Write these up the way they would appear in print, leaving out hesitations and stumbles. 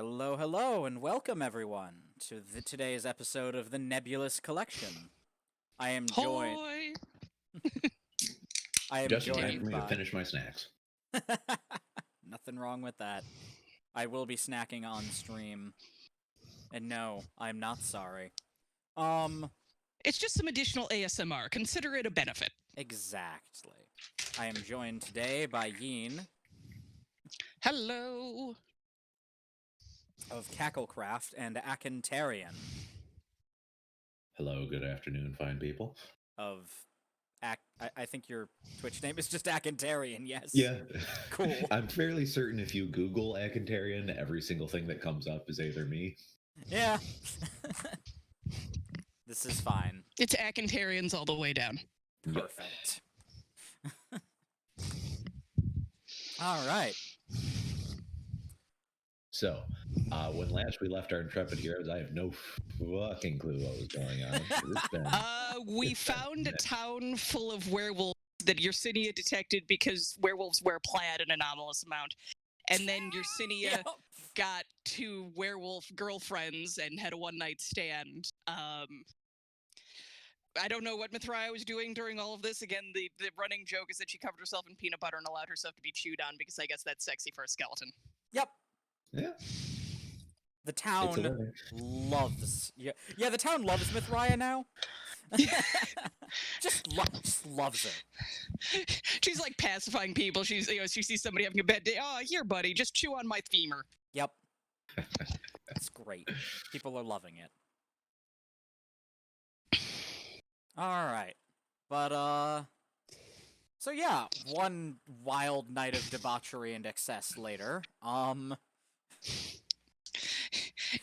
Hello, hello, and welcome everyone to today's episode of the Nebulous Collection. I am joined. Hoy! I am Just in time joined for me by. to finish my snacks. Nothing wrong with that. I will be snacking on stream, and no, I'm not sorry. It's just some additional ASMR. Consider it a benefit. Exactly. I am joined today by Yeen Hello! of Cacklecraft and Akantarian Hello, good afternoon, fine people. of. I think your Twitch name is just Akantarian. Yes. Yeah. Cool. I'm fairly certain if you Google Akantarian, every single thing that comes up is either me. Yeah. This is fine. It's Akantarians all the way down. Perfect. All right. So, when last we left our intrepid heroes, I have no fucking clue what was going on. It's been... We found a town full of werewolves that Yersinia detected because werewolves wear plaid an anomalous amount. And then Yersinia Yep. got two werewolf girlfriends and had a one-night stand. I don't know what Mithraia was doing during all of this. Again, the running joke is that she covered herself in peanut butter and allowed herself to be chewed on because I guess that's sexy for a skeleton. Yep. Yeah. The It's a town living. loves. Yeah. The town loves Mithraia now. just loves her. She's like pacifying people. She sees somebody having a bad day. Oh, here, buddy, just chew on my femur. Yep. That's great. People are loving it. All right. But so yeah, one wild night of debauchery and excess later.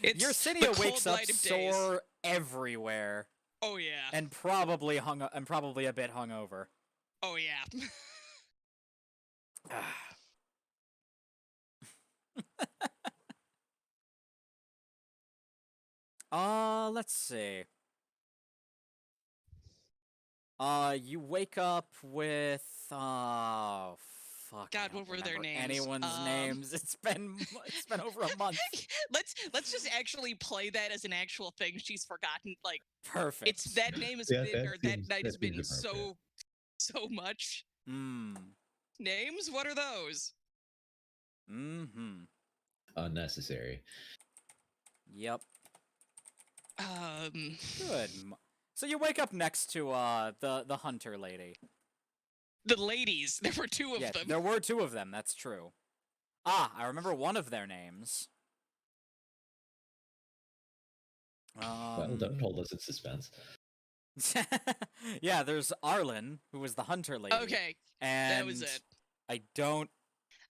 It's Yersinia the cold wakes up light of days. sore everywhere Oh yeah. and probably a bit hungover. Oh yeah. Let's see. You wake up with fuck. I God, don't what were their remember names? Anyone's names? It's been over a month. Let's just actually play that as an actual thing. She's forgotten. Like Perfect. it's that name has Yeah, been, that or that seems- night has that seems been appropriate. so much. Names? What are those? Mm-hmm. Unnecessary. Yep. Good. So you wake up next to the hunter lady. The ladies. There were two of Yeah, them. there were two of them. That's true. I remember one of their names. Well, don't hold us in suspense. Yeah, there's Arlen, who was the hunter lady. Okay, and that was it. I don't.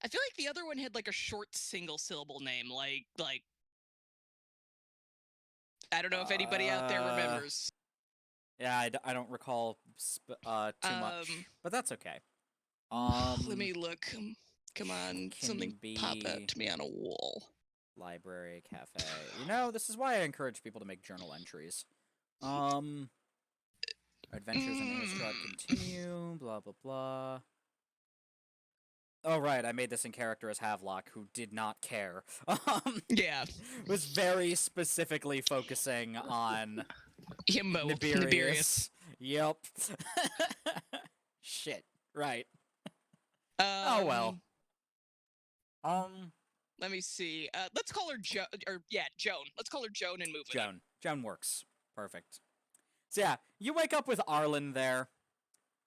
I feel like the other one had like a short single syllable name, like I don't know if anybody out there remembers. Yeah, I don't recall too much, but that's okay. Let me look. Come on, something pop out to me on a wall. Library, cafe. This is why I encourage people to make journal entries. Adventures in Innistrad continue. Blah blah blah. Oh right, I made this in character as Havelock, who did not care. Yeah, Was very specifically focusing on himbo. Nebulous. Yep. Shit. Right. Oh well. Let me see. Let's call her Joan. Let's call her Joan and move with it. Joan works. Perfect. So yeah, you wake up with Arlen there,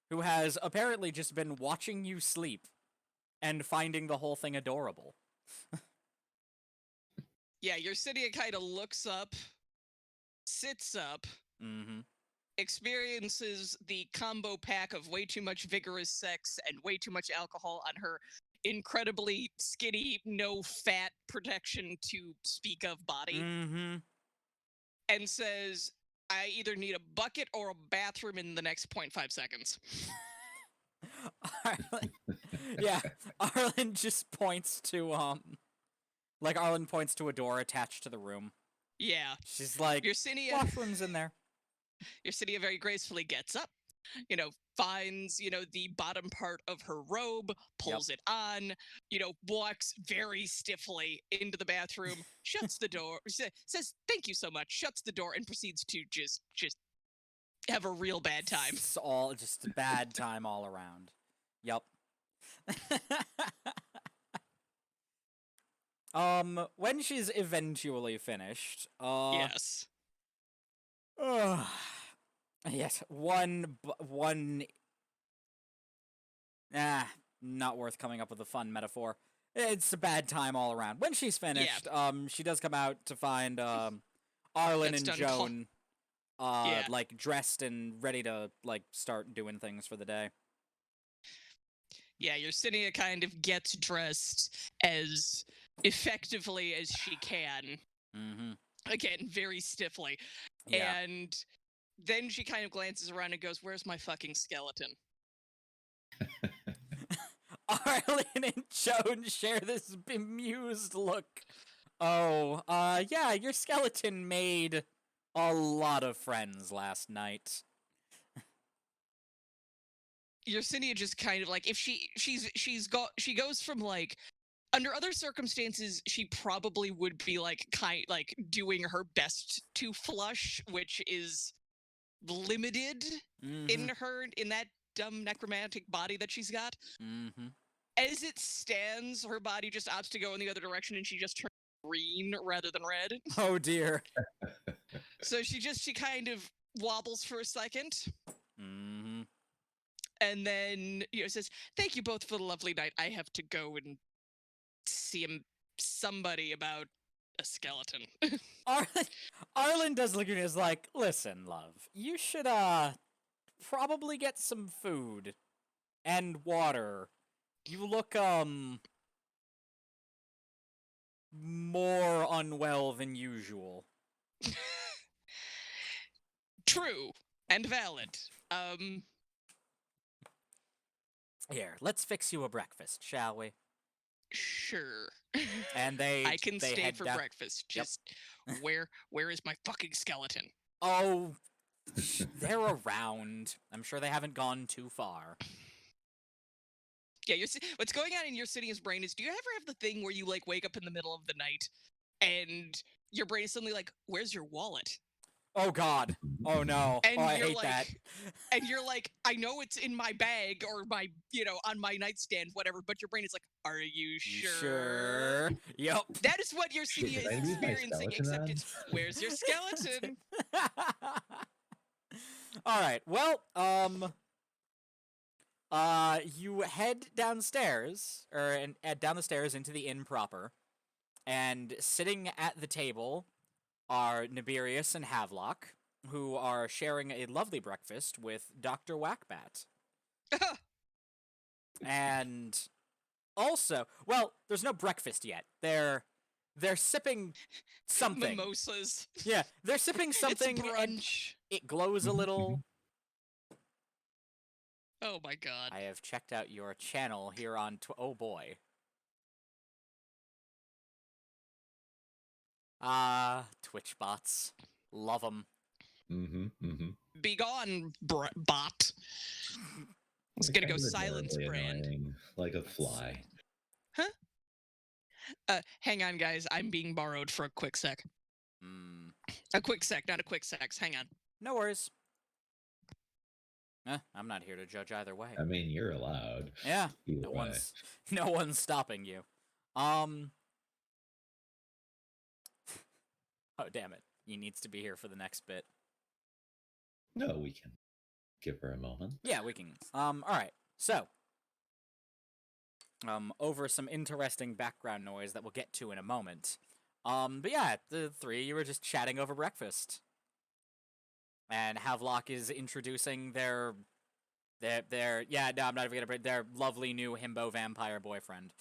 who has apparently just been watching you sleep and finding the whole thing adorable. Yeah, Yersinia kind of looks up, sits up, experiences the combo pack of way too much vigorous sex and way too much alcohol on her incredibly skinny, no fat protection to speak of body, and says, I either need a bucket or a bathroom in the next 0.5 seconds. Yeah, Arlen just points to, Arlen points to a door attached to the room. Yeah. She's like, Yersinia washroom's in there. Yersinia very gracefully gets up, finds, the bottom part of her robe, pulls it on, walks very stiffly into the bathroom, shuts the door, says, "Thank you so much," shuts the door, and proceeds to just have a real bad time. It's all just a bad time all around. Yup. When she's eventually finished, Yes. yes, not worth coming up with a fun metaphor. It's a bad time all around. When she's finished, she does come out to find, Arlen That's and done Joan, Yeah. like, dressed and ready to, like, start doing things for the day. Yeah, Yersinia kind of gets dressed as effectively as she can. Mm-hmm. Again, very stiffly. Yeah. And then she kind of glances around and goes, "Where's my fucking skeleton?" Arlen and Joan share this bemused look. Oh, yeah, your skeleton made a lot of friends last night. Yersinia just kind of like, if she goes from like, under other circumstances she probably would be like doing her best to flush, which is limited in that dumb necromantic body that she's got. Mm-hmm. As it stands, her body just opts to go in the other direction, and she just turns green rather than red. Oh dear. So she kind of wobbles for a second, Mm-hmm. and then says, "Thank you both for the lovely night. I have to go and see somebody about a skeleton." Arlen does look at me as like, listen, love, you should probably get some food and water. You look more unwell than usual. True and valid. Here, let's fix you a breakfast, shall we? Sure. And I can they stay head for down. breakfast. Just where is my fucking skeleton? Oh, they're around. I'm sure they haven't gone too far. Yeah, what's going on in Yersinia's brain is, do you ever have the thing where you like wake up in the middle of the night and your brain is suddenly like, "Where's your wallet?" Oh God. Oh no. And oh, I you're hate like, that. And you're like, "I know it's in my bag or my, on my nightstand, whatever," but your brain is like, "Are you sure?" Yep. That is what Yersinia Did I is leave my experiencing, skeleton except on? it's, "Where's your skeleton?" All right. Well, you head downstairs, down the stairs into the inn proper, and sitting at the table are Nibirius and Havelock, who are sharing a lovely breakfast with Dr. Whackbat. And also, well, there's no breakfast yet. They're sipping something. Mimosas. Yeah, they're sipping something. It's brunch. It glows a little. Oh my God. I have checked out your channel here on oh boy. Twitch bots. Love them. Be gone, bot. It's gonna go silence brand. Annoying, like a fly. Huh? Hang on, guys. I'm being borrowed for a quick sec. A quick sec, not a quick sex. Hang on. No worries. I'm not here to judge either way. I mean, you're allowed. Yeah. Either No one's stopping you. Oh damn it. He needs to be here for the next bit. No, we can give her a moment. Yeah, we can. All right. So, over some interesting background noise that we'll get to in a moment. But yeah, the three, you were just chatting over breakfast. And Havelock is introducing their yeah, no, I'm not even gonna, their lovely new himbo vampire boyfriend.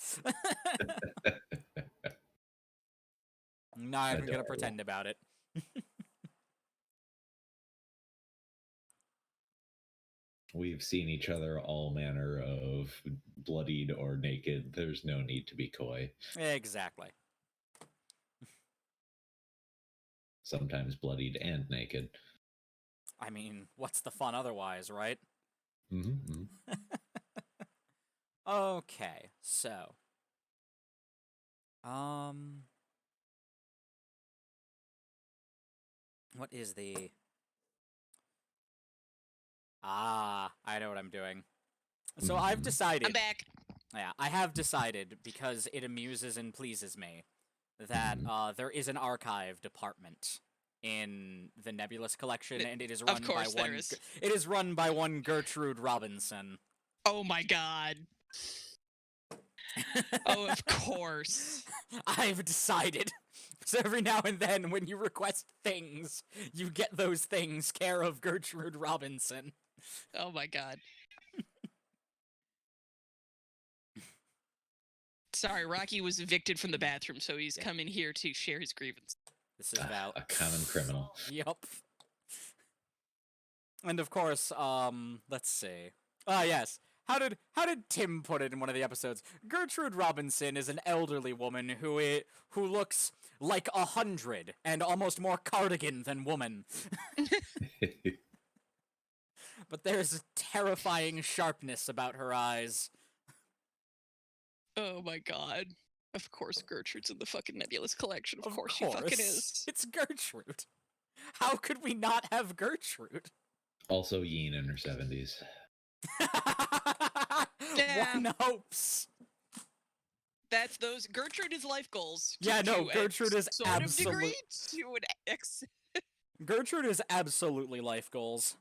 I'm not even gonna pretend about it. We've seen each other all manner of bloodied or naked. There's no need to be coy. Exactly. Sometimes bloodied and naked. I mean, what's the fun otherwise, right? Mm-hmm. Okay, so what is the I know what I'm doing. So I've decided. I'm back. Yeah, I have decided, because it amuses and pleases me, that there is an archive department in the Nebulous collection, and it is run Of course by there one. is. It is run by one Gertrude Robinson. Oh my god. Oh, of course. I've decided. So every now and then, when you request things, you get those things care of Gertrude Robinson. Oh my god. Sorry, Rocky was evicted from the bathroom, so he's come in here to share his grievance. This is Val. A common criminal. Yup. And of course, let's see. Yes. How did Tim put it in one of the episodes? Gertrude Robinson is an elderly woman who looks like 100 and almost more cardigan than woman. But there's a terrifying sharpness about her eyes. Oh my god. Of course Gertrude's in the fucking Nebulous collection. Of course she fucking is. It's Gertrude. How could we not have Gertrude? Also, Yeen in her 70s. Yeah. One hopes. That's those Gertrude is life goals. Yeah, no, to Gertrude is sort of absolute. degree to an X. Gertrude is absolutely life goals.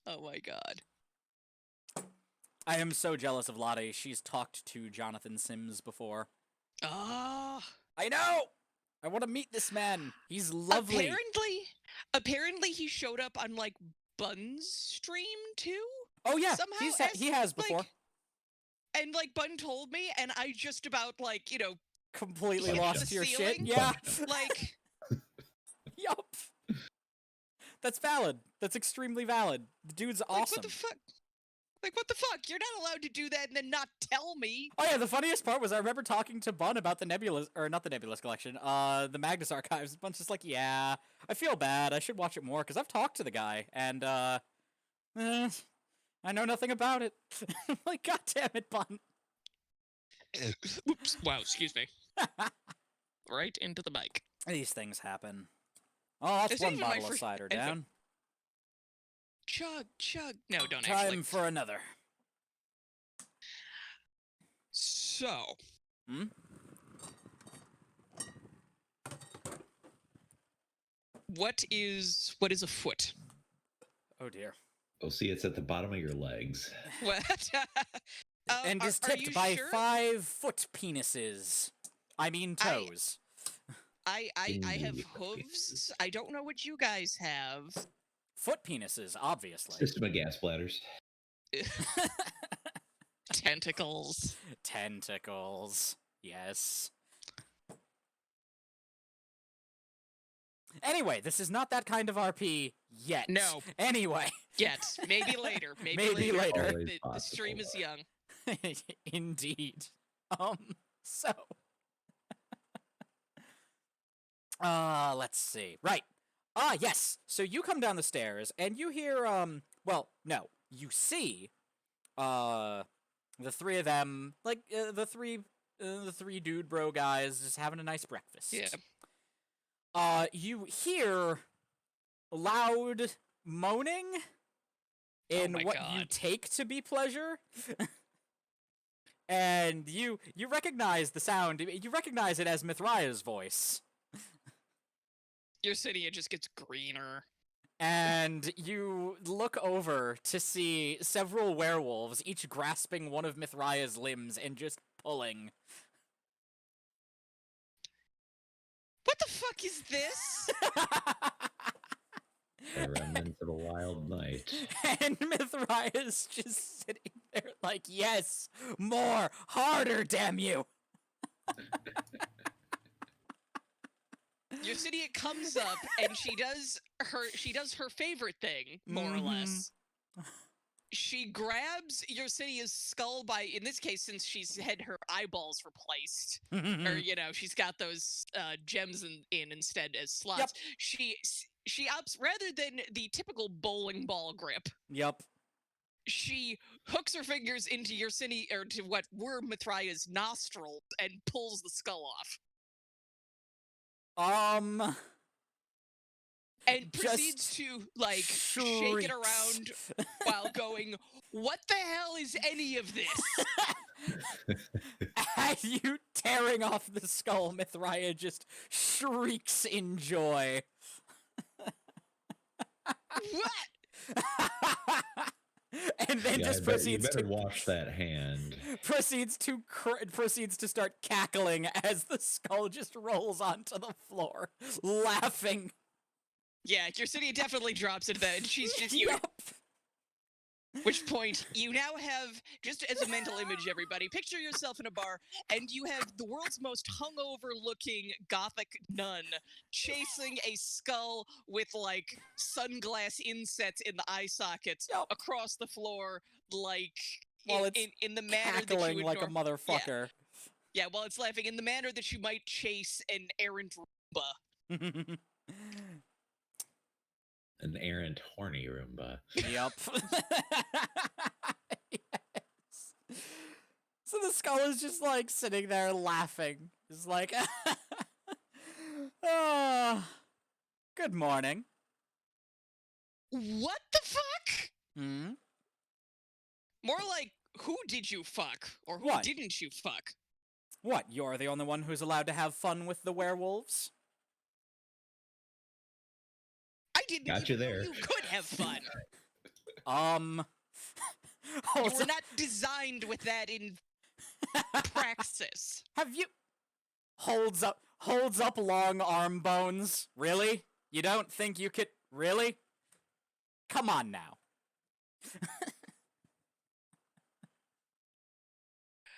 Oh my god. I am so jealous of Lottie. She's talked to Jonathan Sims before. Ah. I know! I want to meet this man. He's lovely. Apparently he showed up on, like, Bun's stream, too? Oh, yeah. Somehow, he has before. And, like, Bun told me, and I just about, like, you know... Completely hit lost the your ceiling. shit. Yeah. Like... Yup. That's valid. That's extremely valid. The dude's awesome. Like, what the fuck? Like, what the fuck? You're not allowed to do that and then not tell me. Oh yeah, the funniest part was I remember talking to Bun about the Nebulous, or not the Nebulous collection, the Magnus Archives. Bun's just like, yeah, I feel bad. I should watch it more, because I've talked to the guy, and, I know nothing about it. I'm like, god damn it, Bun. Oops. Wow, excuse me. Right into the mic. These things happen. Oh, that's It's one even my bottle of first- cider and- down. Chug, chug. No, don't Time actually. for another. So. Hmm? What is a foot? Oh dear. Oh, see, it's at the bottom of your legs. What? And is are you tipped by sure? 5 foot penises. I mean toes. I have Indeed. hooves. I don't know what you guys have. Foot penises, obviously. System of gas bladders. Tentacles. Tentacles. Yes. Anyway, this is not that kind of RP yet. No. Anyway. Yet. Maybe later. Maybe later. Always The stream is possible. young. Indeed. So. Let's see. Right. Yes. So you come down the stairs and you hear, well, no. You see, the three of them, like, the three dude bro guys just having a nice breakfast. Yeah. You hear loud moaning in my what you God. take to be pleasure. And you recognize the sound. You recognize it as Mithraea's voice. Your city, it just gets greener. And you look over to see several werewolves, each grasping one of Mithraea's limbs and just pulling. What the fuck is this? The remnants of a wild night. And Mithraea's just sitting there like, yes, more, harder, damn you. Your city, it comes up and she does her favorite thing, more or less. She grabs your city's skull by, in this case, since she's had her eyeballs replaced, or she's got those gems in instead as slots. Yep. She opts, rather than the typical bowling ball grip, Yep. she hooks her fingers into Yersinia, or to what were Mithraea's nostrils, and pulls the skull off. And proceeds Just to, like, shake it around while going, "What the hell is any of this?" As you tearing off the skull, Mithraea just shrieks in joy. What? And then Yeah, just you proceeds better to wash that hand. proceeds to start cackling as the skull just rolls onto the floor, laughing. Yeah, Yersinia definitely drops into that, and she's just Yup. Which point, you now have, just as a mental image, everybody, picture yourself in a bar, and you have the world's most hungover-looking gothic nun chasing a skull with, like, sunglass insets in the eye sockets Yup. across the floor, like, While it's in the manner that you cackling would like a motherfucker. Yeah, while it's laughing in the manner that you might chase an errant Roomba. An errant horny Roomba. Yep. Yes. So the skull is just like sitting there laughing. It's like, oh, good morning. What the fuck? Hmm? More like, who did you fuck? Or who What? didn't you fuck? What, you're the only one who's allowed to have fun with the werewolves? I didn't Got you even know there. you could have fun. Hold You were on. not designed with that in praxis. Have you... Holds up long arm bones. Really? You don't think you could... Really? Come on now.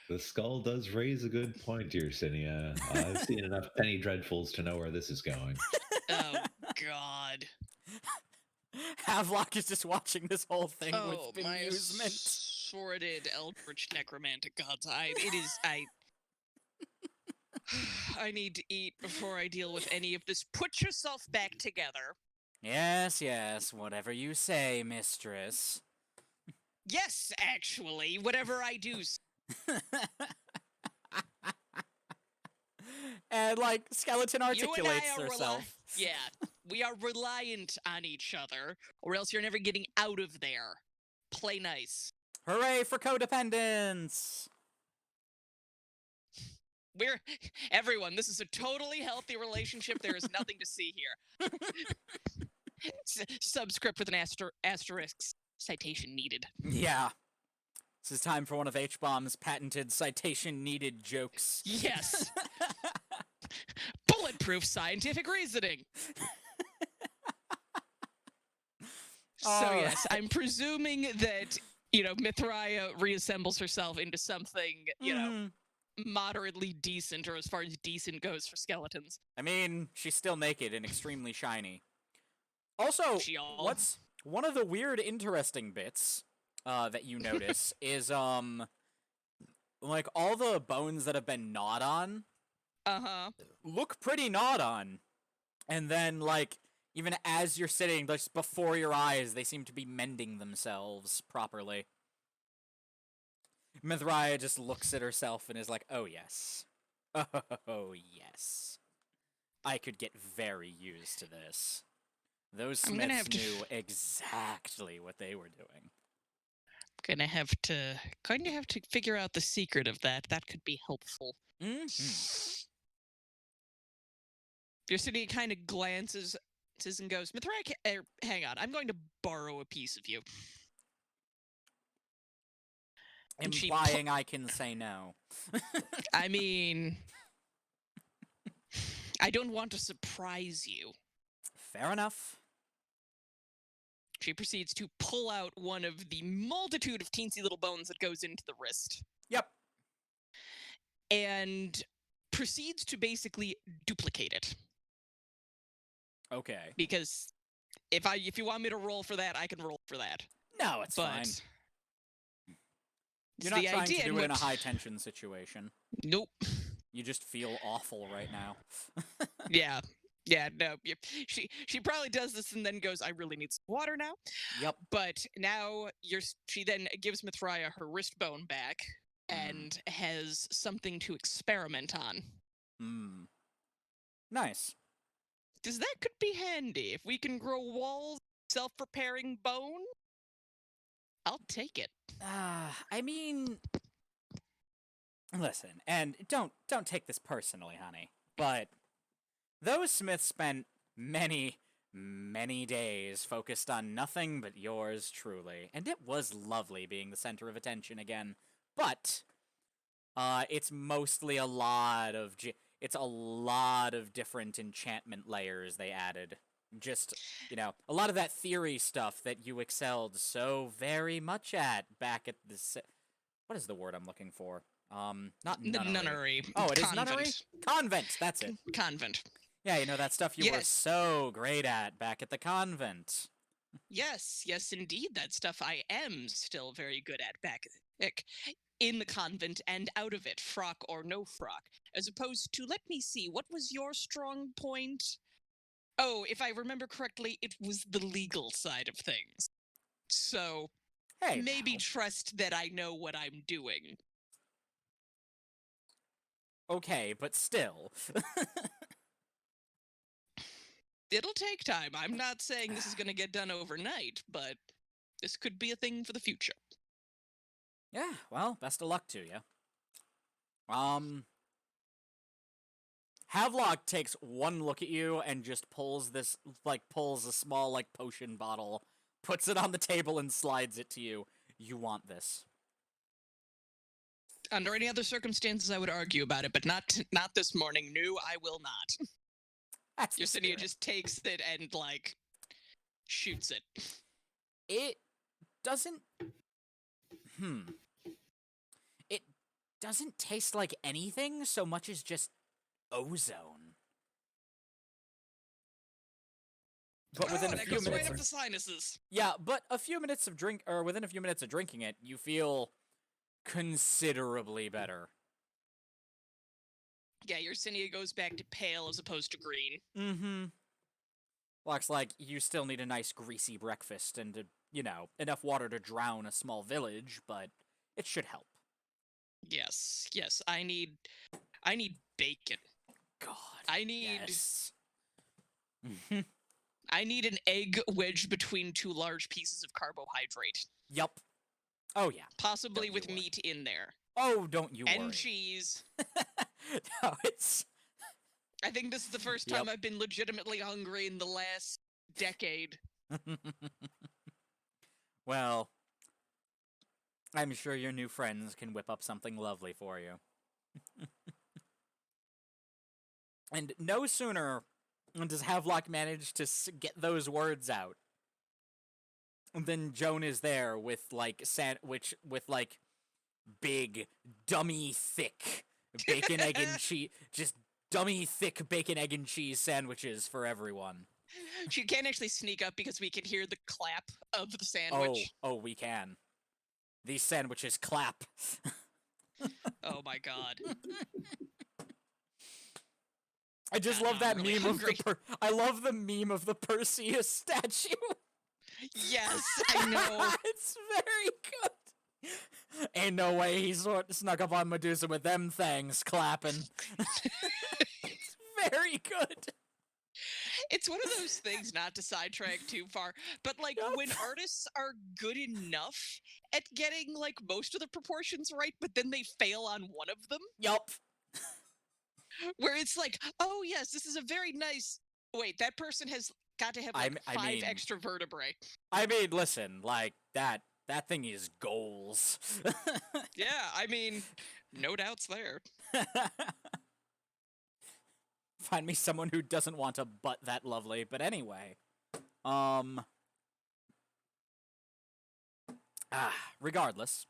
The skull does raise a good point, dear Yersinia. I've seen enough Penny Dreadfuls to know where this is going. Oh, God. Havelock is just watching this whole thing Oh, with my amusement. sordid eldritch necromantic gods. I need to eat before I deal with any of this. Put yourself back together. Yes, yes, whatever you say, mistress. Yes, actually, whatever I do. And, like, Skeleton You and I articulates are herself. Yeah, we are reliant on each other, or else you're never getting out of there. Play nice. Hooray for codependence! Everyone, this is a totally healthy relationship. There is nothing to see here. Subscript with an asterisk. Citation needed. Yeah. This is time for one of H-Bomb's patented citation-needed jokes. Yes. Bulletproof scientific reasoning. So yes, I'm presuming that, Mithraea reassembles herself into something, moderately decent, or as far as decent goes for skeletons. I mean, she's still naked and extremely shiny. Also, what's one of the weird, interesting bits that you notice is, like, all the bones that have been gnawed on look pretty gnawed on. And then, like, even as you're sitting, just before your eyes, they seem to be mending themselves properly. Mithraea just looks at herself and is like, oh yes. Oh yes. I could get very used to this. Those Smiths knew exactly what they were doing. Going to have to figure out the secret of that. That could be helpful. Yersinia kind of glances and goes, Mithraea, hang on, I'm going to borrow a piece of you. Implying I can say no. I mean, I don't want to surprise you. Fair enough. She proceeds to pull out one of the multitude of teensy little bones that goes into the wrist. Yep. And proceeds to basically duplicate it. Okay. Because if you want me to roll for that, I can roll for that. No, it's fine. You're not trying to do it in a high-tension situation. Nope. You just feel awful right now. Yeah. Yeah, no. She probably does this and then goes, "I really need some water now." Yep. But now she then gives Mithraea her wrist bone back and has something to experiment on. Hmm. Nice. Because that could be handy. If we can grow walls, self-repairing bone, I'll take it. I mean, listen, and don't take this personally, honey, but those Smiths spent many, many days focused on nothing but yours truly, and it was lovely being the center of attention again. But it's mostly a lot of it's a lot of different enchantment layers they added. Just, a lot of that theory stuff that you excelled so very much at back at the what is the word I'm looking for? Not The nunnery. nunnery. Oh, it is Convent. nunnery? Convent, that's it. Convent. Yeah, that stuff you were Yes. so great at back at the convent. Yes, indeed. That stuff I am still very good at back in the convent and out of it, frock or no frock. As opposed to, let me see, what was your strong point? Oh, if I remember correctly, it was the legal side of things. So, Hey, maybe now. trust that I know what I'm doing. Okay, but still. It'll take time. I'm not saying this is going to get done overnight, but this could be a thing for the future. Yeah, well, best of luck to you. Havelock takes one look at you and just pulls a small, potion bottle, puts it on the table and slides it to you. You want this. Under any other circumstances, I would argue about it, but not this morning. No, I will not. That's the Yersinia spirit. just takes it and, shoots it. It doesn't... It doesn't taste like anything so much as just ozone. But within a that few goes minutes... right up the sinuses. Yeah, but within a few minutes of drinking it, you feel considerably better. Yeah, Yersinia goes back to pale as opposed to green. Mm-hmm. Looks like you still need a nice greasy breakfast and, enough water to drown a small village, but it should help. Yes, I need bacon. God. I need Yes. I need an egg wedged between two large pieces of carbohydrate. Yup. Oh, yeah. Possibly Don't you with worry. meat in there. Oh, don't you and worry. cheese. No, it's... I think this is the first time I've been legitimately hungry in the last decade. Well, I'm sure your new friends can whip up something lovely for you. And no sooner does Havelock manage to get those words out than Joan is there with, sandwich with, big, dummy thick bacon, egg, and cheese. Just dummy thick bacon, egg, and cheese sandwiches for everyone. She can't actually sneak up because we can hear the clap of the sandwich. Oh, we can. These sandwiches clap. Oh my god. I just love that meme of I love the meme of the Perseus statue. Yes, I know. It's very good. Ain't no way he snuck up on Medusa with them things clapping. It's very good. It's one of those things, not to sidetrack too far, but when artists are good enough at getting most of the proportions right, but then they fail on one of them. Yup. Where it's oh yes, this is a very nice. Wait, that person has got to have five extra vertebrae. I mean, listen, that thing is goals. Yeah, no doubts there. Find me someone who doesn't want a butt that lovely. But anyway, regardless,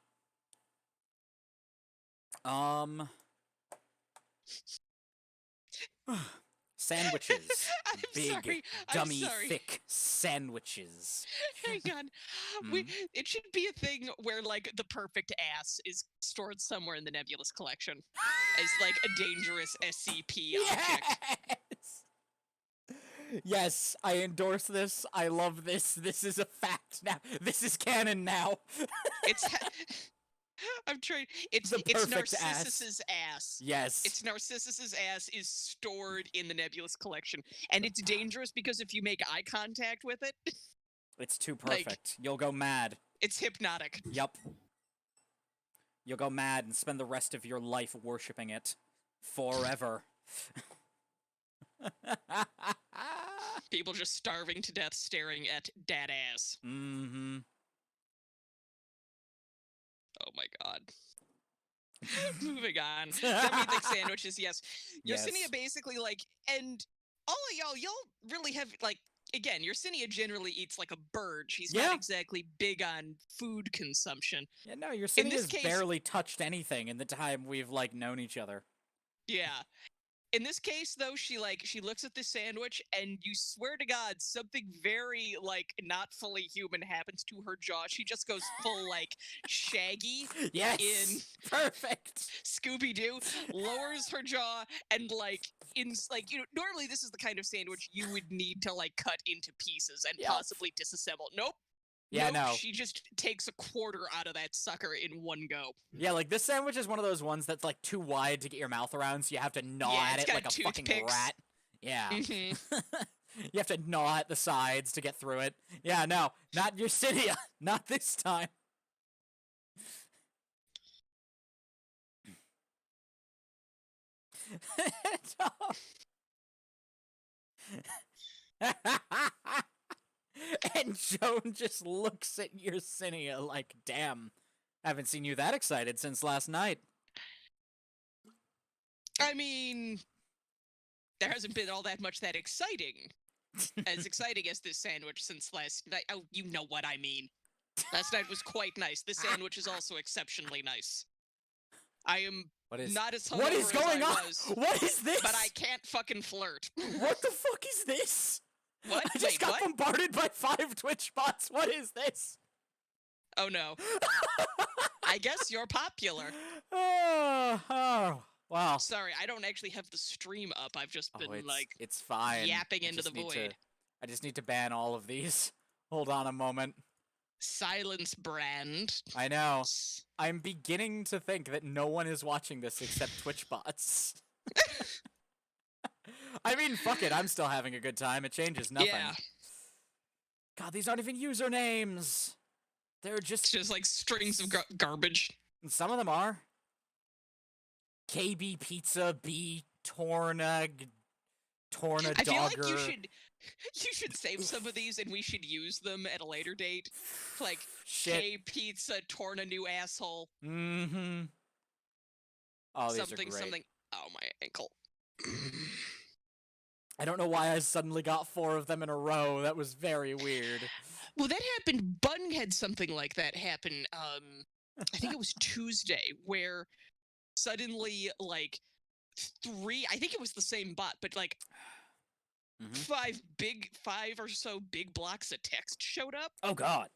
sandwiches. Big, dummy, thick sandwiches. Hang on. It should be a thing where, the perfect ass is stored somewhere in the Nebulous collection as, a dangerous SCP object. Yes! Yes, I endorse this. I love this. This is a fact now. This is canon now. It's I'm trying. It's The it's perfect ass. Narcissus's ass. Yes. It's Narcissus's ass is stored in the Nebulous collection, and it's dangerous because if you make eye contact with it, It's too like- perfect. You'll go mad. it's hypnotic. Yup. You'll go mad and spend the rest of your life worshipping it. Forever. People just starving to death staring at dad ass. Mm-hmm. Oh my god. Moving on. Dummy thick sandwiches, yes. Yes. Yersinia basically like, and all of y'all really have like, again, Yersinia generally eats like a bird. She's Yeah. not exactly big on food consumption. Yeah, no, your city this has case- barely touched anything in the time we've, like, known each other. Yeah. In this case, though, she looks at this sandwich, and you swear to God, something very like not fully human happens to her jaw. She just goes full like Shaggy, Yes! Perfect! Scooby Doo, lowers her jaw, and normally this is the kind of sandwich you would need to like cut into pieces and Yeah. possibly disassemble. Nope. Yeah, nope, no. She just takes a quarter out of that sucker in one go. Yeah, like, this sandwich is one of those ones that's, like, too wide to get your mouth around, so you have to gnaw Yeah, at it's it got like a fucking toothpicks. rat. Yeah. Mhm. You have to gnaw at the sides to get through it. Yeah, no, not Yersinia. Not this time. And Joan just looks at Yersinia like, damn, haven't seen you that excited since last night. I mean, there hasn't been all that much that exciting. As exciting as this sandwich since last night. Oh, you know what I mean. Last night was quite nice. This sandwich is also exceptionally nice. I am What is not as what is hungover going as I on? was, What is this? but I can't fucking flirt. What the fuck is this? What? I just Wait, got what? bombarded by 5 Twitch bots. What is this? Oh no. I guess you're popular. Oh, wow. Sorry, I don't actually have the stream up. I've just been it's fine. yapping I into just the need void. I just need to ban all of these. Hold on a moment. Silence brand. I know. I'm beginning to think that no one is watching this except Twitch bots. I mean, fuck it. I'm still having a good time. It changes nothing. Yeah. God, these aren't even usernames. They're It's just... just like strings of garbage. Some of them are. KB Pizza, B Torna I feel like Dogger. you should save some of these and we should use them at a later date. Like Shit. K Pizza torn a new asshole. Mm-hmm. Oh, these are Something great. something. Oh my ankle. I don't know why I suddenly got 4 of them in a row. That was very weird. Well, that happened. Bun had something like that happen. I think it was Tuesday, where suddenly like 3. I think it was the same bot, but like Mhm. 5 or so big blocks of text showed up. Oh god.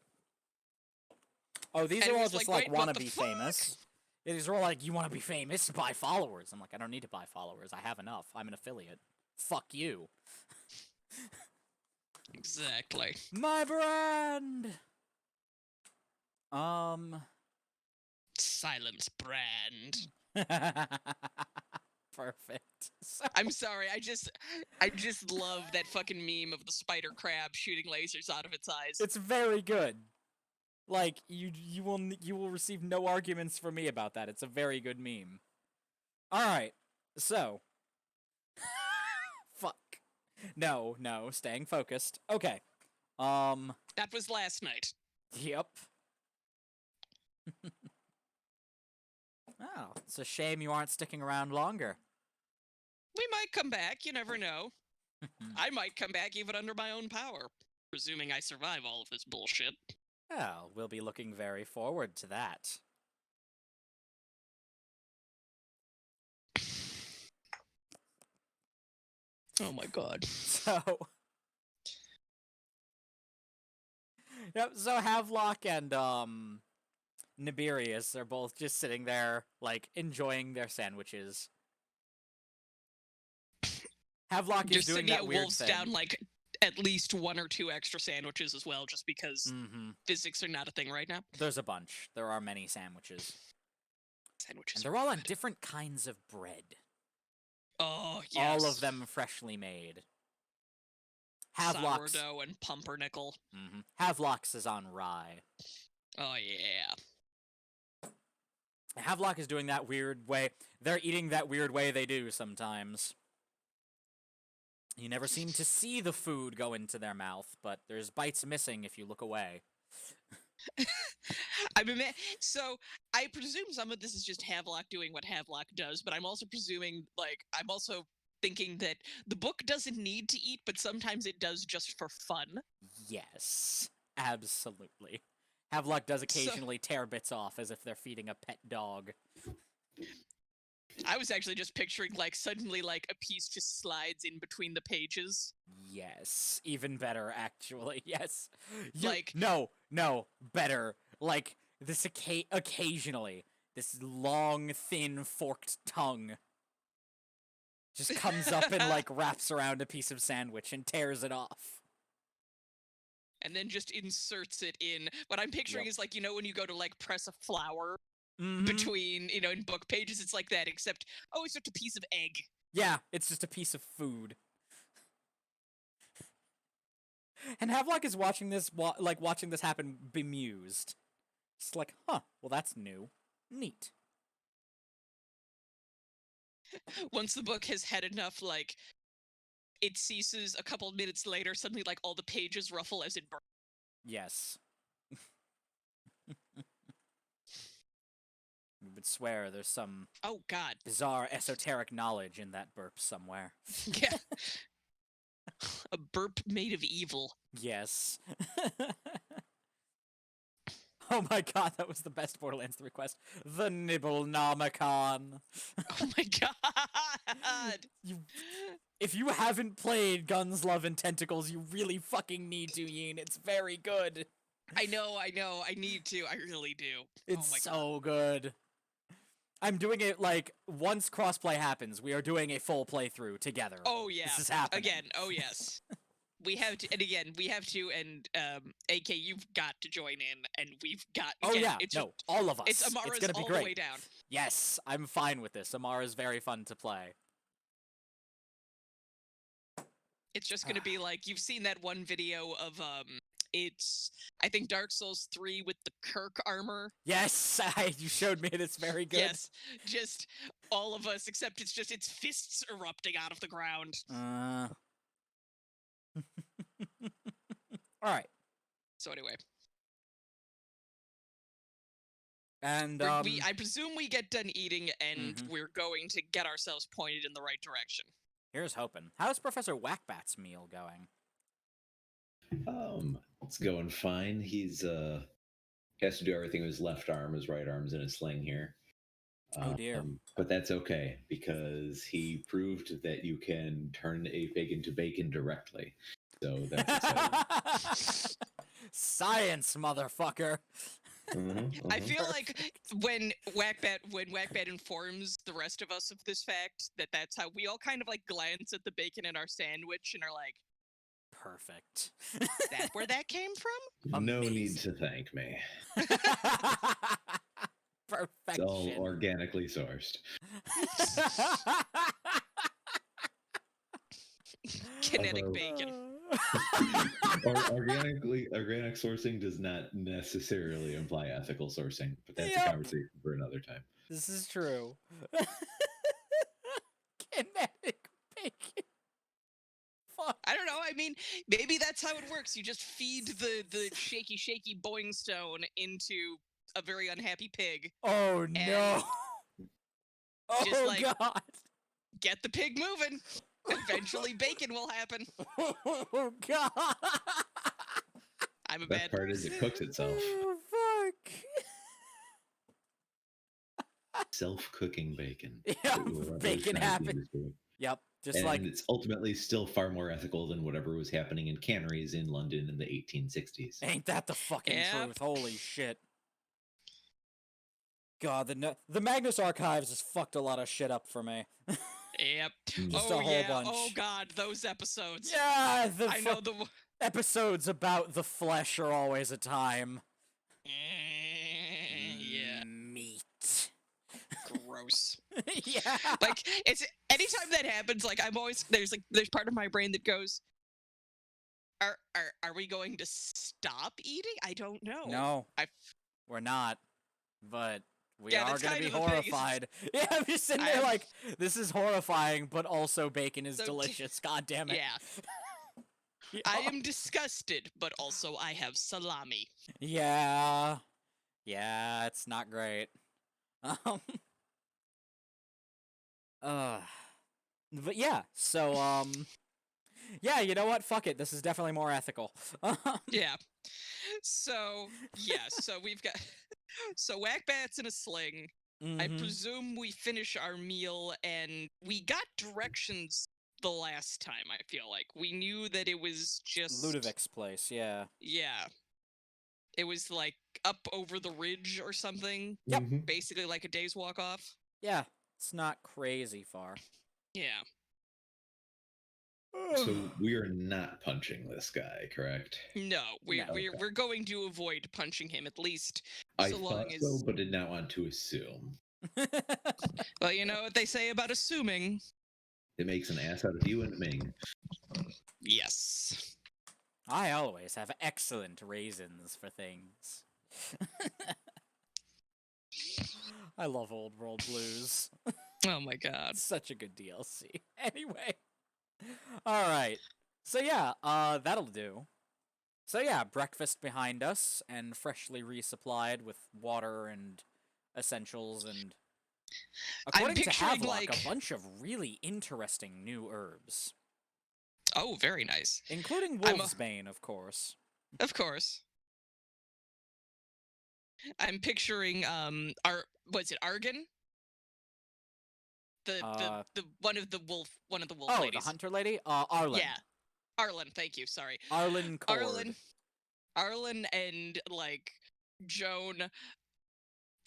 Oh, these And are it all was just like, like wait, what wanna the be fuck? famous. Yeah, these are all like, you wanna be famous? Buy followers. I'm like, I don't need to buy followers. I have enough. I'm an affiliate. Fuck you. Exactly. My brand. Silence brand. Perfect. So, I'm sorry. I just love that fucking meme of the spider crab shooting lasers out of its eyes. it's very good. Like you will receive no arguments from me about that. It's a very good meme. All right. So, fuck. No, staying focused. Okay. That was last night. Yep. Oh, it's a shame you aren't sticking around longer. We might come back. You never know. I might come back even under my own power, presuming I survive all of this bullshit. Well, we'll be looking very forward to that. Oh my god. So, yep. So Havelock and Nibirius are both just sitting there, like enjoying their sandwiches. Havelock is doing that weird wolves thing. down like at least 1 or 2 extra sandwiches as well, just because physics are not a thing right now. There's a bunch. There are many sandwiches. Sandwiches. And they're all on different kinds of bread. Oh, yes. All of them freshly made. Havelock's... Sourdough and pumpernickel. Havelock's is on rye. Oh, yeah. Havelock is doing that weird way. They're eating that weird way they do sometimes. You never seem to see the food go into their mouth, but there's bites missing if you look away. So I presume some of this is just Havelock doing what Havelock does, but I'm also presuming, I'm also thinking that the book doesn't need to eat, but sometimes it does just for fun. Yes, absolutely. Havelock does occasionally tear bits off as if they're feeding a pet dog. I was actually just picturing, suddenly, a piece just slides in between the pages. Yes, even better, actually, yes. No, better. This occasionally, this long, thin, forked tongue just comes up and, wraps around a piece of sandwich and tears it off. And then just inserts it in. What I'm picturing is, when you go to, press a flower between, in book pages, it's like that, except, it's just a piece of egg. Yeah, it's just a piece of food. And Havelock is watching this, watching this happen bemused. It's like, well, that's new. Neat. Once the book has had enough, it ceases a couple minutes later, suddenly, all the pages ruffle as it burns. Yes. You would swear there's some bizarre esoteric knowledge in that burp somewhere. Yeah. A burp made of evil. Yes. Oh my god, that was the best Borderlands 3 quest. The Nibblenomicon. Oh my god! If you haven't played Guns, Love, and Tentacles, you really fucking need to, Yin. It's very good. I know. I need to. I really do. It's so good. I'm doing it, once crossplay happens, we are doing a full playthrough together. Oh, yeah. This is happening. Again, oh, yes. We have to, and AK, you've got to join in, and we've got... Again, all of us. It's Amara's gonna be all great. the way down. Yes, I'm fine with this. Amara's very fun to play. It's just gonna be you've seen that one video of, it's, I think, Dark Souls 3 with the Kirk armor. Yes, you showed me it. It's very good. Yes, just all of us, except it's fists erupting out of the ground. Alright. So anyway. And, I presume we get done eating, and we're going to get ourselves pointed in the right direction. Here's hoping. How's Professor Whackbat's meal going? It's going fine. He's has to do everything with his left arm. His right arm's in a sling here. Oh dear. But that's okay, because he proved that you can turn a pig into bacon directly. So that's exciting. Science, motherfucker. I feel like when Whackbat informs the rest of us of this fact, that's how we all kind of glance at the bacon in our sandwich and are like, perfect. That where that came from? No need to thank me. Perfection. It's all organically sourced. Kinetic bacon. Organic sourcing does not necessarily imply ethical sourcing, but that's a conversation for another time. This is true. Kinetic bacon. Fuck. I don't know. I mean, maybe that's how it works. You just feed the shaky boing stone into a very unhappy pig. Oh no. Oh god. Get the pig moving. Eventually bacon will happen. Oh god. I'm a bad part is it cooks itself. Oh fuck. Self-cooking bacon. Yeah, bacon happens. Yep. Just and it's ultimately still far more ethical than whatever was happening in canneries in London in the 1860s. Ain't that the fucking truth? Holy shit. God, the Magnus Archives has fucked a lot of shit up for me. Yep. Just Oh a whole yeah. bunch. Oh god, those episodes. Yeah, I know the. episodes about the flesh are always a time. Yeah. Meat. Gross. Yeah. Like it's anytime that happens, like I'm always there's part of my brain that goes, are we going to stop eating? I don't know. No, I we're not. But we Yeah, are that's gonna kind be of the thing, is it's- horrified. Yeah, I'm just sitting there I'm- like, this is horrifying, but also bacon is So delicious. God damn it. yeah. I am disgusted, but also I have salami. Yeah. Yeah, it's not great. Uh, but yeah, so, yeah, you know what? Fuck it. This is definitely more ethical. Yeah. So so we've got so whack bats in a sling. I Mhm. presume we finish our meal, and we got directions the last time. I feel like we knew that it was just Ludovic's place, yeah. Yeah, it was like up over the ridge or something. Yep. Mhm. Basically, like a day's walk off. Yeah, it's not crazy far. Yeah. So we are not punching this guy, correct? No, No. we're going to avoid punching him at least I so long thought as. so, but did not want to assume. Well, you know what they say about assuming. It makes an ass out of you and Ming. Yes. I always have excellent reasons for things. I love Old World Blues. Oh my god. It's such a good DLC. Anyway. Alright. So yeah, that'll do. So yeah, breakfast behind us, and freshly resupplied with water and essentials, and according to picturing, Havelock, like- a bunch of really interesting new herbs. Oh, very nice. Including I'm a- Wolfsbane, of course. Of course. I'm picturing was it Argon? The one of the wolf Oh, ladies. the hunter lady? Arlen. Yeah. Arlen, thank you, sorry. Arlen Cord. Arlen and like Joan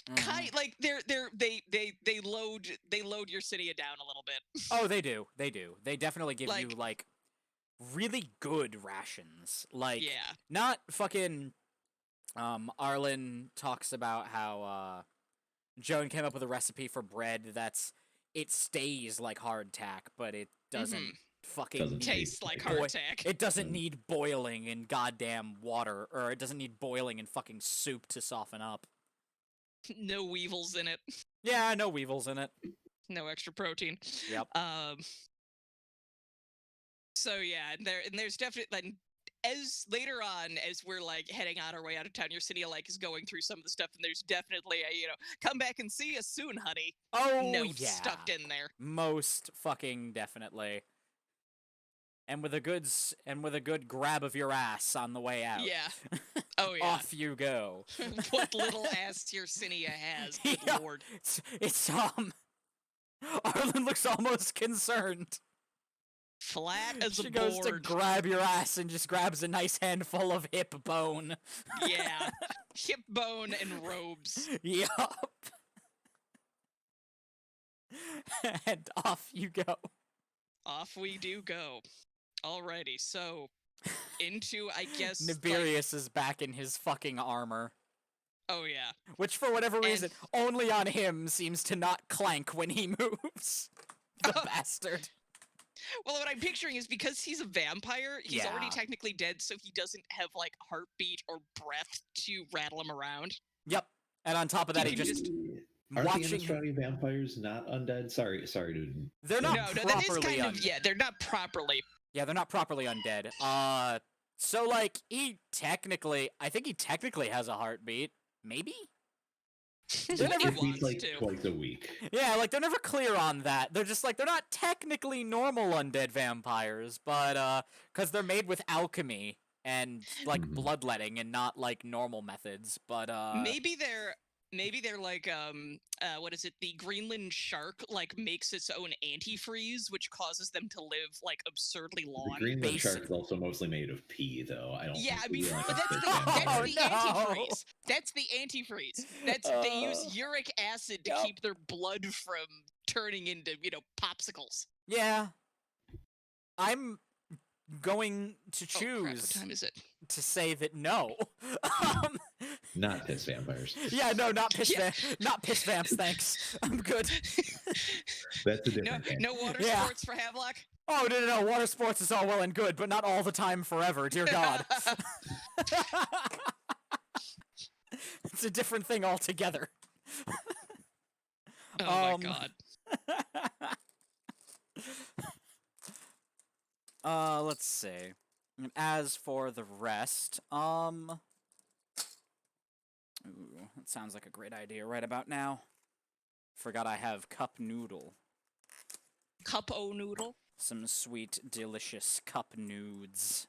Mhm. kind like they load your city down a little bit. Oh, they do. They do. They definitely give you, Like- like, really good rations. Like, Yeah. not fucking, Arlen talks about how, Joan came up with a recipe for bread it stays like hardtack, but it doesn't fucking Doesn't need Tastes like boy- hardtack. It doesn't need boiling in goddamn water, or it doesn't need boiling in fucking soup to soften up. No weevils in it. Yeah, no weevils in it. No extra protein. Yep. So yeah, and there's definitely like as later on as we're like heading on our way out of town, your city like is going through some of the stuff, and there's definitely a come back and see us soon, honey. Oh, Note yeah. stuck in there. Most fucking definitely. And with a good grab of your ass on the way out. Yeah. Oh yeah. Off you go. What little ass Yersinia has, good Yeah. lord. It's Arlen looks almost concerned. Flat as She a goes to board. grab your ass and just grabs a nice handful of hip bone. Yeah. Hip bone and robes. Yup. And off you go. Off we do go. Alrighty, so into I guess like- Nebulous is back in his fucking armor. oh yeah. Which, for whatever reason, only on him seems to not clank when he moves. The bastard. Well, what I'm picturing is because he's a vampire, he's already Yeah. technically dead, so he doesn't have like heartbeat or breath to rattle him around. Yep. And on top of that, he You can just Aren't the watching. Innistrad vampires not undead? Sorry, dude. They're not No, that is properly kind of undead. yeah, they're not properly. Yeah, they're not properly undead. So like I think he technically has a heartbeat. Maybe? They're He never- It beats wants like to. twice a week. Yeah, like they're never clear on that. They're just like they're not technically normal undead vampires, but cuz they're made with alchemy and like Mhm. bloodletting and not like normal methods, but Maybe they're Maybe they're like what is it? The Greenland shark like makes its own antifreeze, which causes them to live like absurdly The long. Greenland shark Basic- is also mostly made of pee, though. I don't Yeah, think I we mean, want but to that's fish the that that's Oh, hard. the no. antifreeze. That's the antifreeze. That's they use uric acid to Yep. keep their blood from turning into popsicles. Yeah. I'm going to Oh crap! What choose time is it? to say that no. Not piss vampires. Yeah, no, not piss Yeah. not piss vamps, thanks. I'm good. That's a No, different game. no water Yeah. sports for Havelock. Oh, no, water sports is all well and good, but not all the time forever, dear God. It's a different thing altogether. Oh my god. Let's see. And as for the rest, ooh, that sounds like a great idea right about now. Forgot I have cup noodle. Cup o noodle. Some sweet, delicious cup nudes.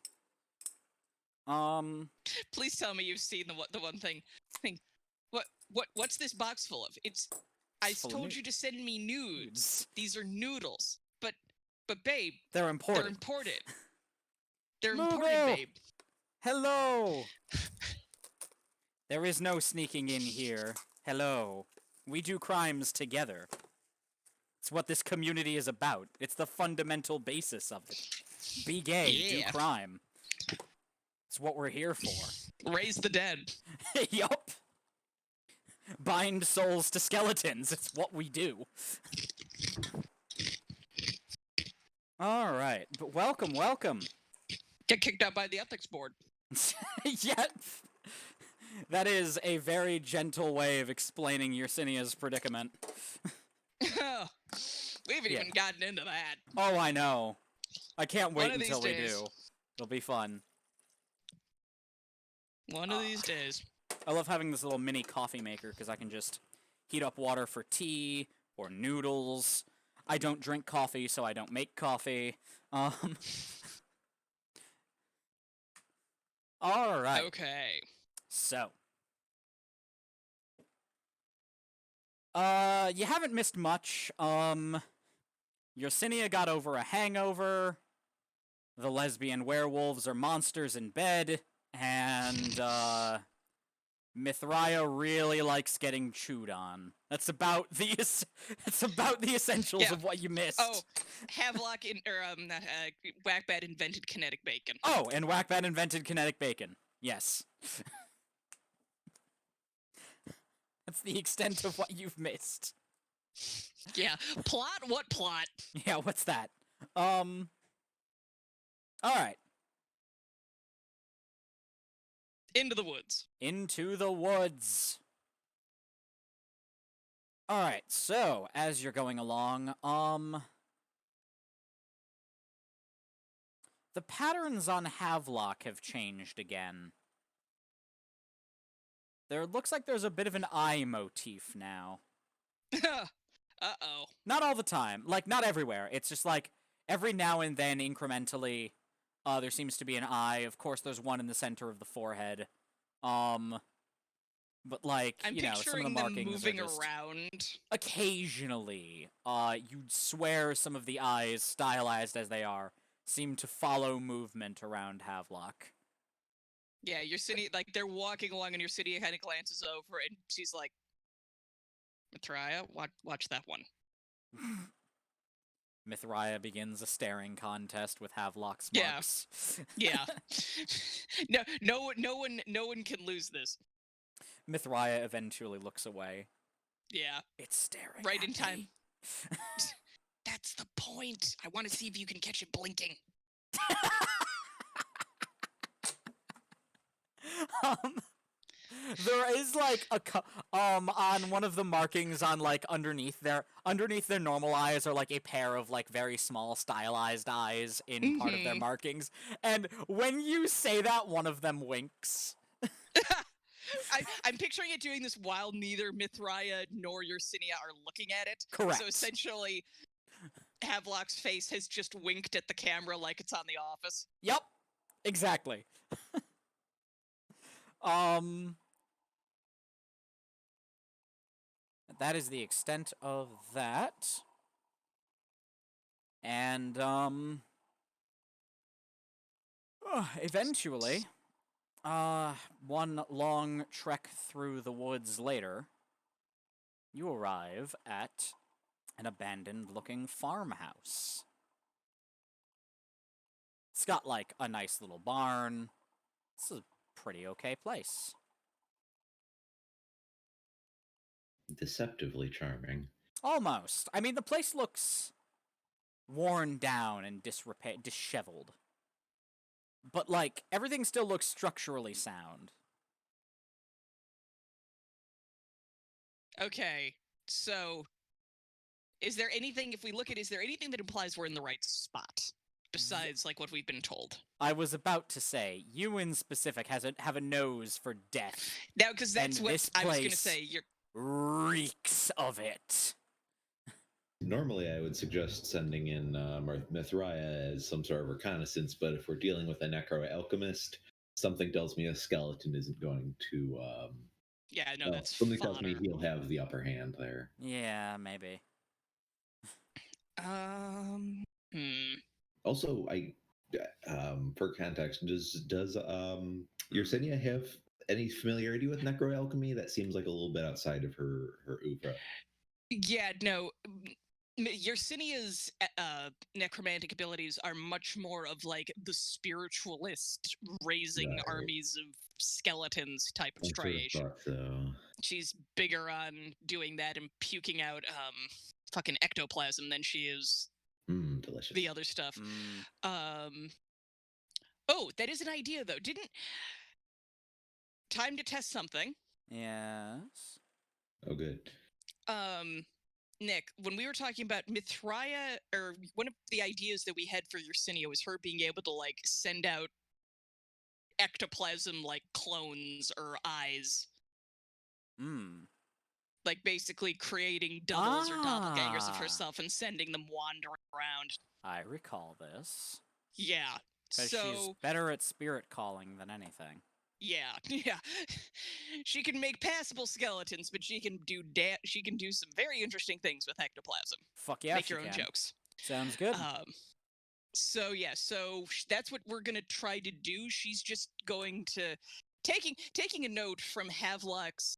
Please tell me you've seen the one thing. What's this box full of? I full of told nudes. you to send me nudes. Nudes. These are noodles. But babe, They're important. they're imported. They're Moogle! imported, babe. Hello! There is no sneaking in here. Hello. We do crimes together. It's what this community is about. It's the fundamental basis of it. Be gay, Yeah. do crime. It's what we're here for. Raise the dead. Yup. Bind souls to skeletons. It's what we do. Alright, but welcome. Get kicked out by the ethics board. Yet, that is a very gentle way of explaining Yersinia's predicament. We haven't Yeah. even gotten into that. Oh, I know. I can't One wait of these until we days. do. It'll be fun. One of these days. I love having this little mini coffee maker because I can just heat up water for tea or noodles. I don't drink coffee, so I don't make coffee. All right. Okay. So, you haven't missed much. Yersinia got over a hangover. The lesbian werewolves are monsters in bed, and Mithraia really likes getting chewed on. That's about the essentials Yeah. of what you missed. Oh, Havelock Whackbat invented kinetic bacon. Oh, and Whackbat invented kinetic bacon. Yes. That's the extent of what you've missed. Yeah. Plot? What plot? Yeah, what's that? Alright. Into the woods. Into the woods. Alright, so, as you're going along, the patterns on Havelock have changed again. There looks like there's a bit of an eye motif now. Uh-oh. Not all the time. Like, not everywhere. It's just like, every now and then, incrementally, there seems to be an eye. Of course, there's one in the center of the forehead. But, like, I'm you know, some of the picturing them markings moving are just... around. Occasionally, you'd swear some of the eyes, stylized as they are, seem to follow movement around Havelock. Yeah, Yersinia, like, they're walking along and Yersinia kind of glances over and she's like, Mithraia, watch that one. Mithraia begins a staring contest with Havelock's Yeah. marks. Yeah. No one can lose this. Mithraia eventually looks away. Yeah. It's staring Right at in time. me. That's the point. I want to see if you can catch it blinking. There is like on one of the markings on like underneath their normal eyes are like a pair of like very small stylized eyes in part of their markings, and when you say that, one of them winks. I'm picturing it doing this while neither Mithraia nor Yersinia are looking at it. Correct. So essentially, Havelock's face has just winked at the camera like it's on The Office. Yep, exactly. that is the extent of that. And, eventually, one long trek through the woods later, you arrive at an abandoned-looking farmhouse. It's got, like, a nice little barn. It's a pretty okay place. Deceptively charming. Almost. I mean, the place looks worn down and disheveled. But, like, everything still looks structurally sound. Okay, so is there anything, if we look at, is there anything that implies we're in the right spot? Besides, like, what we've been told. I was about to say, you in specific have a nose for death. Now, because that's And what this I was going to place say. You're reeks of it. Normally, I would suggest sending in Mithraia as some sort of reconnaissance, but if we're dealing with a necro-alchemist, something tells me a skeleton isn't going to... yeah, no, that's something tells me fodder. he'll have the upper hand there. Yeah, maybe. Also, for context, does Yersinia have any familiarity with necroalchemy? That seems like a little bit outside of her oeuvre. Yeah, no. Yersinia's necromantic abilities are much more of like the spiritualist raising Right. armies of skeletons type of I sort of striation. thought so. She's bigger on doing that and puking out fucking ectoplasm than she is Delicious. the other stuff. Oh, that is an idea though. Time to test something. Yes. Oh, good. Nick, when we were talking about Mithraia, or one of the ideas that we had for Yersinia was her being able to, like, send out ectoplasm, like, clones or eyes. Like, basically creating doubles or doppelgangers of herself and sending them wandering around. I recall this. Yeah. Because she's better at spirit calling than anything. Yeah, yeah. She can make passable skeletons, but she can do some very interesting things with ectoplasm. Fuck yeah, Make your own jokes. Sounds good. So yeah, so that's what we're gonna try to do. She's just going to taking a note from Havelock's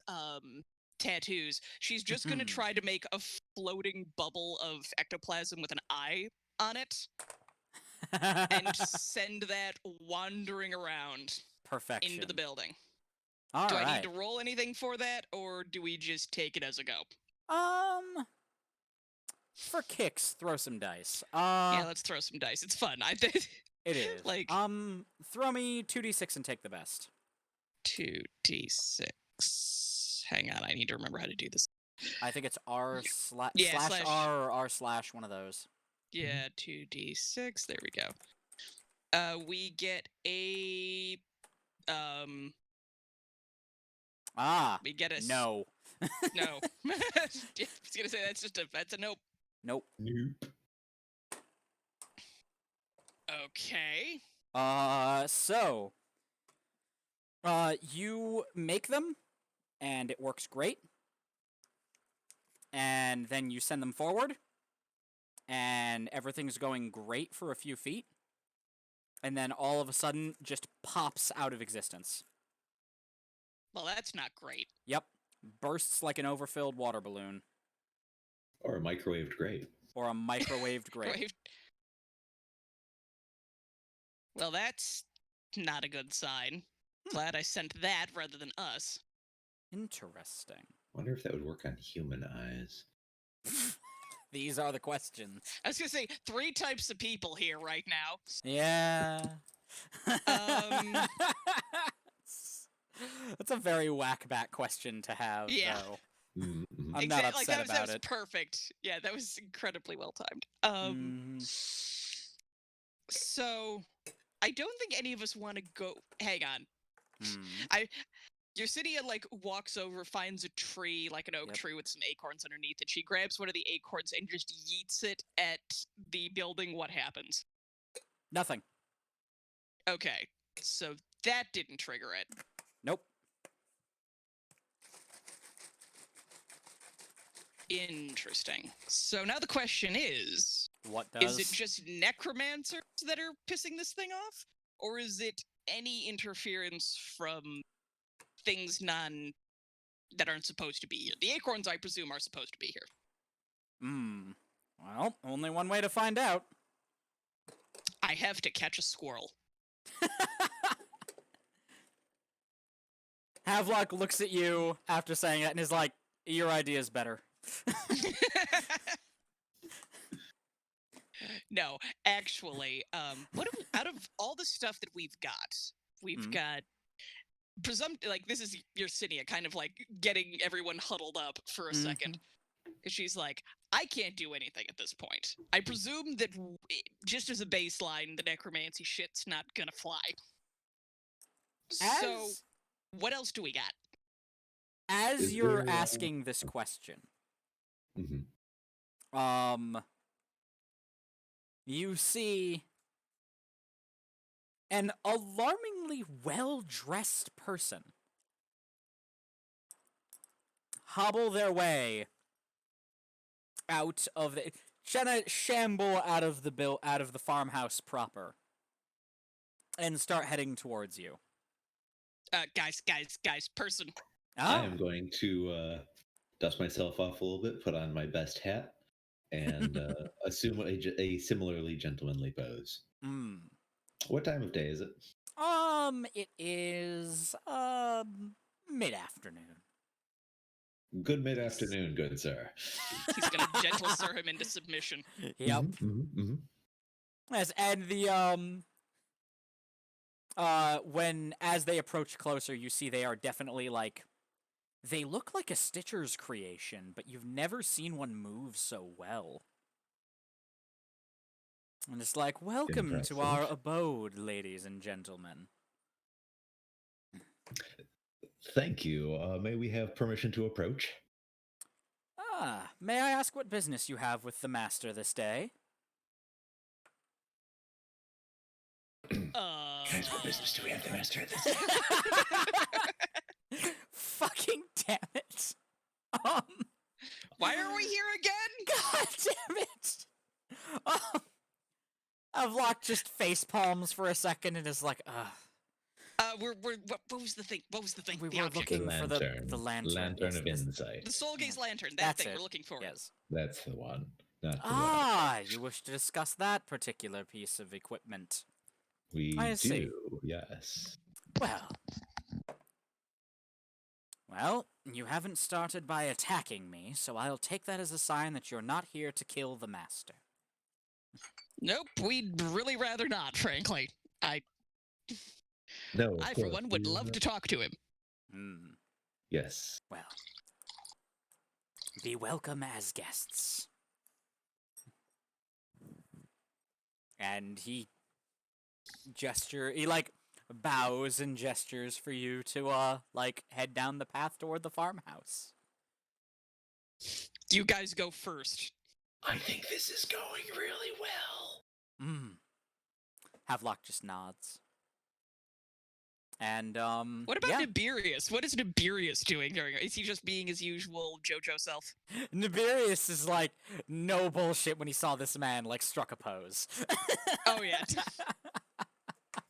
tattoos. She's just gonna try to make a floating bubble of ectoplasm with an eye on it, and send that wandering around. Perfection. Into the building. All do right. I need to roll anything for that, or do we just take it as a go? For kicks, throw some dice. Yeah, let's throw some dice. It's fun. It is. Like, throw me 2d6 and take the best. 2d6. Hang on, I need to remember how to do this. I think it's R slash slash R or R slash one of those. Yeah, 2d6. There we go. We get a we get a no. No. I was gonna say that's a nope. Nope. Okay. So you make them, and it works great. And then you send them forward, and everything's going great for a few feet. And then all of a sudden, just pops out of existence. Well, that's not great. Yep. Bursts like an overfilled water balloon. Or a microwaved grape. Or a microwaved grape. Well, that's not a good sign. Glad I sent that rather than us. Interesting. Wonder if that would work on human eyes. These are the questions. I was gonna say 3 types of people here right now. Yeah. That's a very whackback question to have. Yeah. Mm-hmm. I'm not upset about that was it. Perfect. Yeah, that was incredibly well timed. So I don't think any of us want to go. Hang on. Yersinia, like, walks over, finds a tree, like an oak tree with some acorns underneath it. She grabs one of the acorns and just yeets it at the building. What happens? Nothing. Okay, so that didn't trigger it. Nope. Interesting. So now the question is What does? it just necromancers that are pissing this thing off? Or is it any interference from things that aren't supposed to be here? The acorns, I presume, are supposed to be here. Well, only one way to find out. I have to catch a squirrel. Havelock looks at you after saying that and is like, your idea is better. No, actually, out of all the stuff that we've got like, this is Yersinia kind of like getting everyone huddled up for a second. Because she's like, I can't do anything at this point. I presume that just as a baseline, the necromancy shit's not gonna fly. So, what else do we got? As you're asking this question, you see an alarmingly well-dressed person hobble their way out of the shamble out of the farmhouse proper and start heading towards you. Guys, person. I am going to dust myself off a little bit, put on my best hat, and assume a similarly gentlemanly pose. What time of day is it? It is mid-afternoon. Good mid-afternoon, good sir. He's gonna gentle sir him into submission. Yep. Yes, and the as they approach closer, you see they are definitely like, they look like a Stitcher's creation, but you've never seen one move so well. And it's like, welcome to our abode, ladies and gentlemen. Thank you. May we have permission to approach? May I ask what business you have with the master this day? Guys, what business do we have the master this day? Fucking damn it. Why are we here again? God damn it. Avlok just face palms for a second and is like, what was the thing? We were looking for the lantern. Lantern of insight. The soul gaze lantern. That's thing it. we're looking for. Yes. That's the one. Not the you wish to discuss that particular piece of equipment. I see. do, yes. Well, you haven't started by attacking me, so I'll take that as a sign that you're not here to kill the master. Nope, we'd really rather not, frankly. No, I for one, would love to talk to him. Yes. Well, be welcome as guests. And he bows and gestures for you to, head down the path toward the farmhouse. You guys go first. I think this is going really well. Havelock just nods. And, what about Nebulous? What is Nebulous doing during? Is he just being his usual JoJo self? Nebulous is like, no bullshit when he saw this man, struck a pose. Oh, yeah.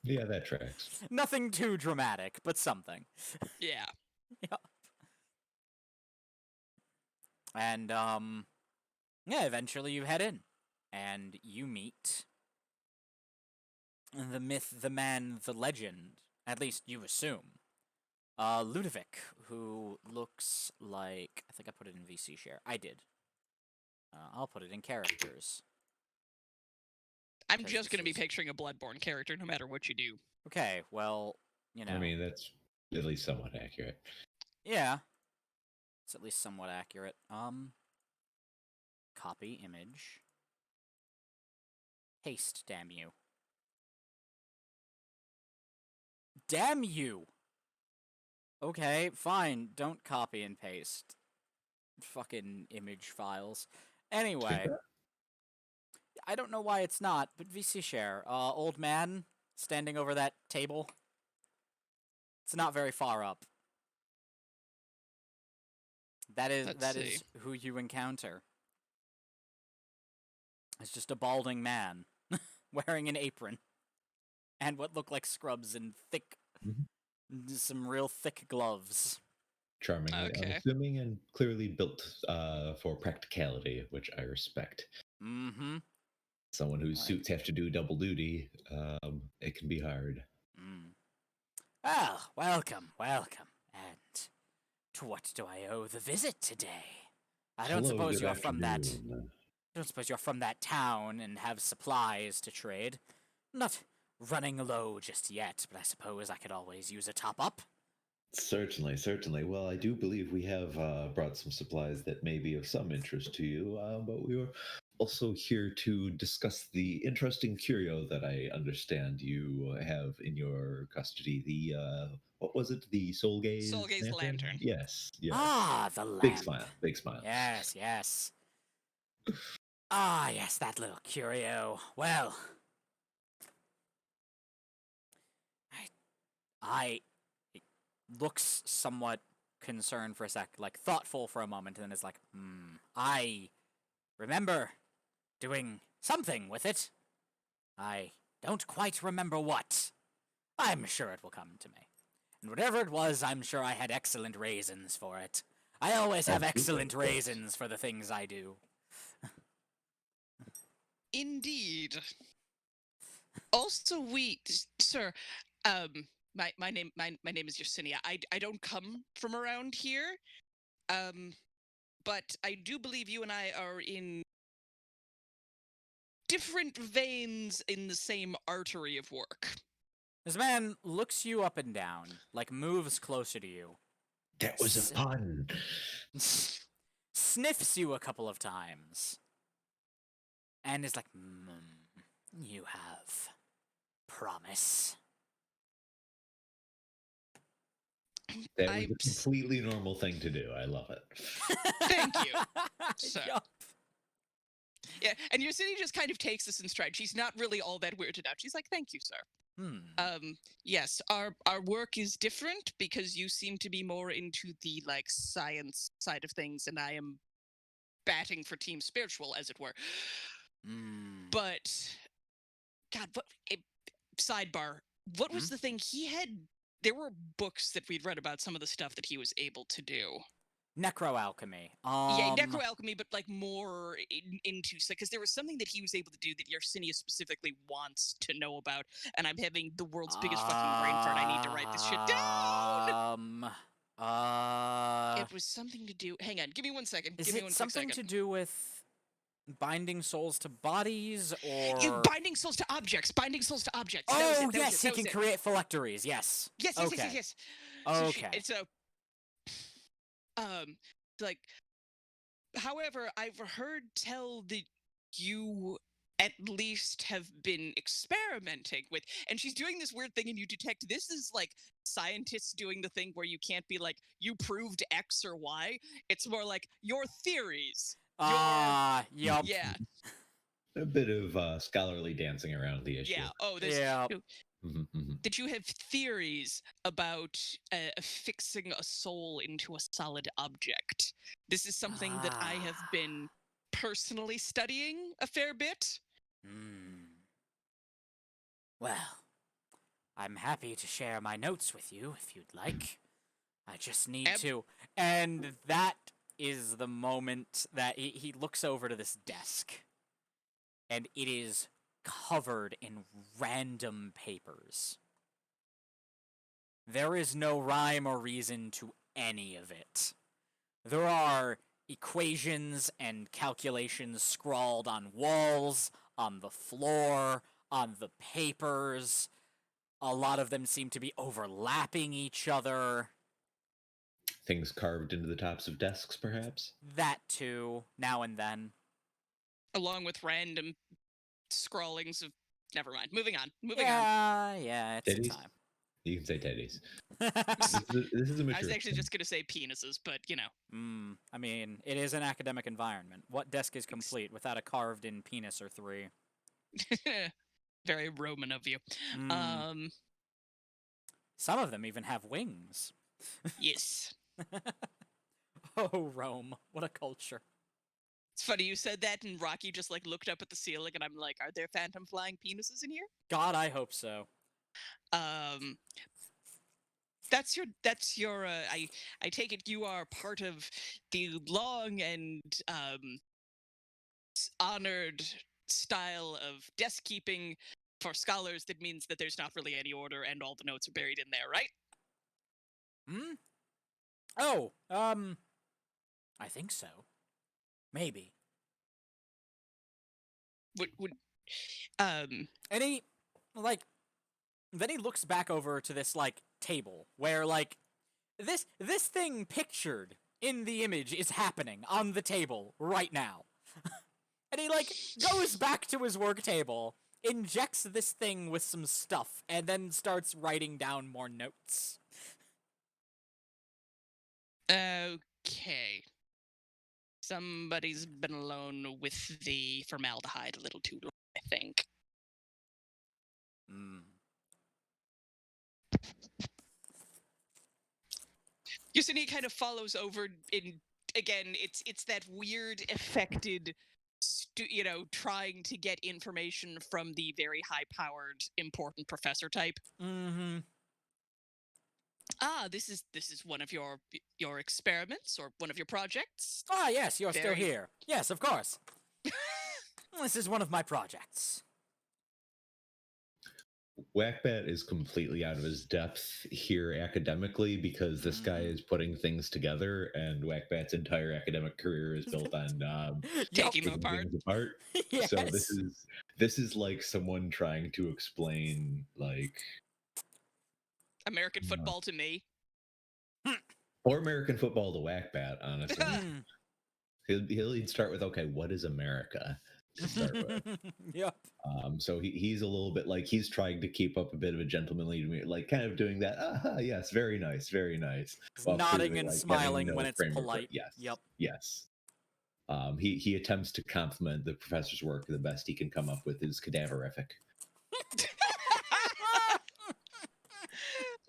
Yeah, that tracks. Nothing too dramatic, but something. Yeah. Yep. And, eventually you head in. And you meet the myth, the man, the legend. At least you assume. Ludovic, who looks like... I think I put it in VC share. I did. I'll put it in characters. I'm just going to be picturing a Bloodborne character no matter what you do. Okay, well, I mean, that's at least somewhat accurate. Yeah. It's at least somewhat accurate. Copy image. Paste, damn you. Damn you! Okay, fine. Don't copy and paste. Fucking image files. Anyway. I don't know why it's not, but VC share. Old man standing over that table. It's not very far up. that Let's see. is who you encounter. It's just a balding man wearing an apron and what look like scrubs and some real thick gloves. Charmingly Okay. unassuming and clearly built for practicality, which I respect. Mm-hmm. Someone whose Right. suits have to do double duty, it can be hard. Well, welcome. And to what do I owe the visit today? I don't Hello, suppose good you're from that. afternoon. I don't suppose you're from that town and have supplies to trade. Not running low just yet, but I suppose I could always use a top up. Certainly, certainly. Well, I do believe we have brought some supplies that may be of some interest to you, but we were also here to discuss the interesting curio that I understand you have in your custody. The, what was it? The Soul Gaze Soul Gaze lantern. Yes, yes. Ah, the lamp. Big smile, big smile. Yes, yes. Ah, yes, that little curio. Well, I it looks somewhat concerned for a sec, like thoughtful for a moment, and then is like, I remember doing something with it. I don't quite remember what. I'm sure it will come to me. And whatever it was, I'm sure I had excellent raisins for it. I always have excellent raisins for the things I do. Indeed. Also, sir, my name is Yersinia. I don't come from around here, but I do believe you and I are in different veins in the same artery of work. This man looks you up and down, like moves closer to you. That was a pun. Sniffs you a couple of times. And is like, you have promise. That was a completely normal thing to do. I love it. Thank you, sir. Yup. Yeah, and Yersinia just kind of takes this in stride. She's not really all that weirded out. She's like, thank you, sir. Yes, our work is different because you seem to be more into the like science side of things, and I am batting for team spiritual, as it were. But God, sidebar, what was the thing he had? There were books that we'd read about some of the stuff that he was able to do. Necroalchemy. Yeah, necroalchemy, but like more into, because there was something that he was able to do that Yersinia specifically wants to know about, and I'm having the world's biggest fucking brain fart. I need to write this shit down. It was something to do. Hang on, give me 1 second. Is it something to do with binding souls to bodies, or binding souls to objects? Binding souls to objects. Oh, yes, he can create phylacteries. Yes. Yes. Okay. Okay. So like, however, I've heard tell that you at least have been experimenting with, and she's doing this weird thing, and you detect this is like scientists doing the thing where you can't be like, you proved X or Y. It's more like your theories. Yup. Yeah. A bit of scholarly dancing around the issue. Yeah. That you have theories about fixing a soul into a solid object. This is something that I have been personally studying a fair bit. Well, I'm happy to share my notes with you if you'd like. I just need to. And that is the moment that he looks over to this desk. And it is covered in random papers. There is no rhyme or reason to any of it. There are equations and calculations scrawled on walls, on the floor, on the papers. A lot of them seem to be overlapping each other. Things carved into the tops of desks, perhaps? That too, now and then. Along with random scrawlings of... Never mind. Moving on. Yeah, it's teddies? time. You can say teddies. This is a mature... I was actually just going to say penises, but, you know. I mean, it is an academic environment. What desk is complete without a carved-in penis or three? Very Roman of you. Some of them even have wings. Yes. Oh, Rome. What a culture. It's funny you said that, and Rocky just like looked up at the ceiling, and I'm like, are there phantom flying penises in here? God, I hope so. That's your I take it you are part of the long and honored style of desk keeping for scholars that means that there's not really any order and all the notes are buried in there, right? Hmm? Oh, I think so. Maybe. Would And he, like, then he looks back over to this, like, table where, like, this thing pictured in the image is happening on the table right now. And he, like, goes back to his work table, injects this thing with some stuff, and then starts writing down more notes. Okay. Somebody's been alone with the formaldehyde a little too long, I think. Yusini kind of follows over in, again, it's that weird affected, trying to get information from the very high-powered, important professor type. Mm-hmm. Ah, this is one of your experiments or one of your projects. Ah, yes, you're still here. Yes, of course. This is one of my projects. Whackbat is completely out of his depth here academically because this guy is putting things together, and Whackbat's entire academic career is built on taking them apart. things apart. Yes. So this is like someone trying to explain like American football to me, or American football to Whackbat. Honestly, he'd start with, okay, what is America? To start with. Yep. So he's a little bit like he's trying to keep up a bit of a gentlemanly, like kind of doing that. Yes, very nice, very nice. Nodding and smiling when it's polite. Yes, Yep. Yes. He attempts to compliment the professor's work the best he can come up with is cadaverific.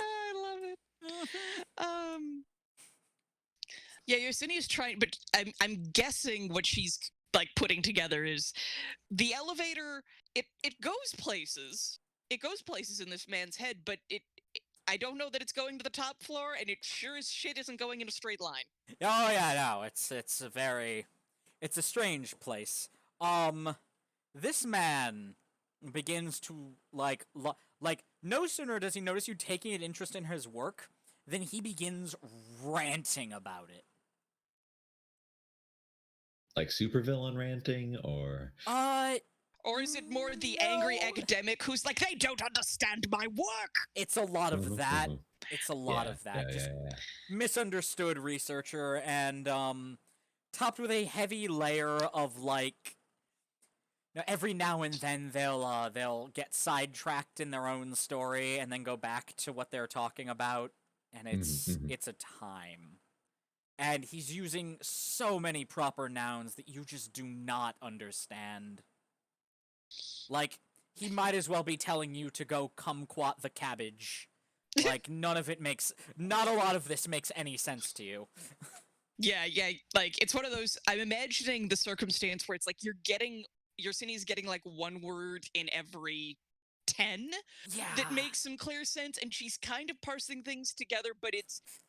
I love it. Yeah, Yosini's trying, but I'm guessing what she's like putting together is the elevator. It goes places. It goes places in this man's head, but I don't know that it's going to the top floor, and it sure as shit isn't going in a straight line. Oh yeah, no, it's a strange place. This man begins to like no sooner does he notice you taking an interest in his work than he begins ranting about it. Like supervillain ranting, or is it more the angry academic who's like, they don't understand my work? It's a lot of that. It's a lot of that. Just misunderstood researcher, and topped with a heavy layer of like. Every now and then they'll get sidetracked in their own story and then go back to what they're talking about, and it's a time. And he's using so many proper nouns that you just do not understand. Like, he might as well be telling you to go kumquat the cabbage. Like, not a lot of this makes any sense to you. Yeah, like, it's one of those, I'm imagining the circumstance where it's like Yersiny's getting like one word in every 10 that makes some clear sense, and she's kind of parsing things together, but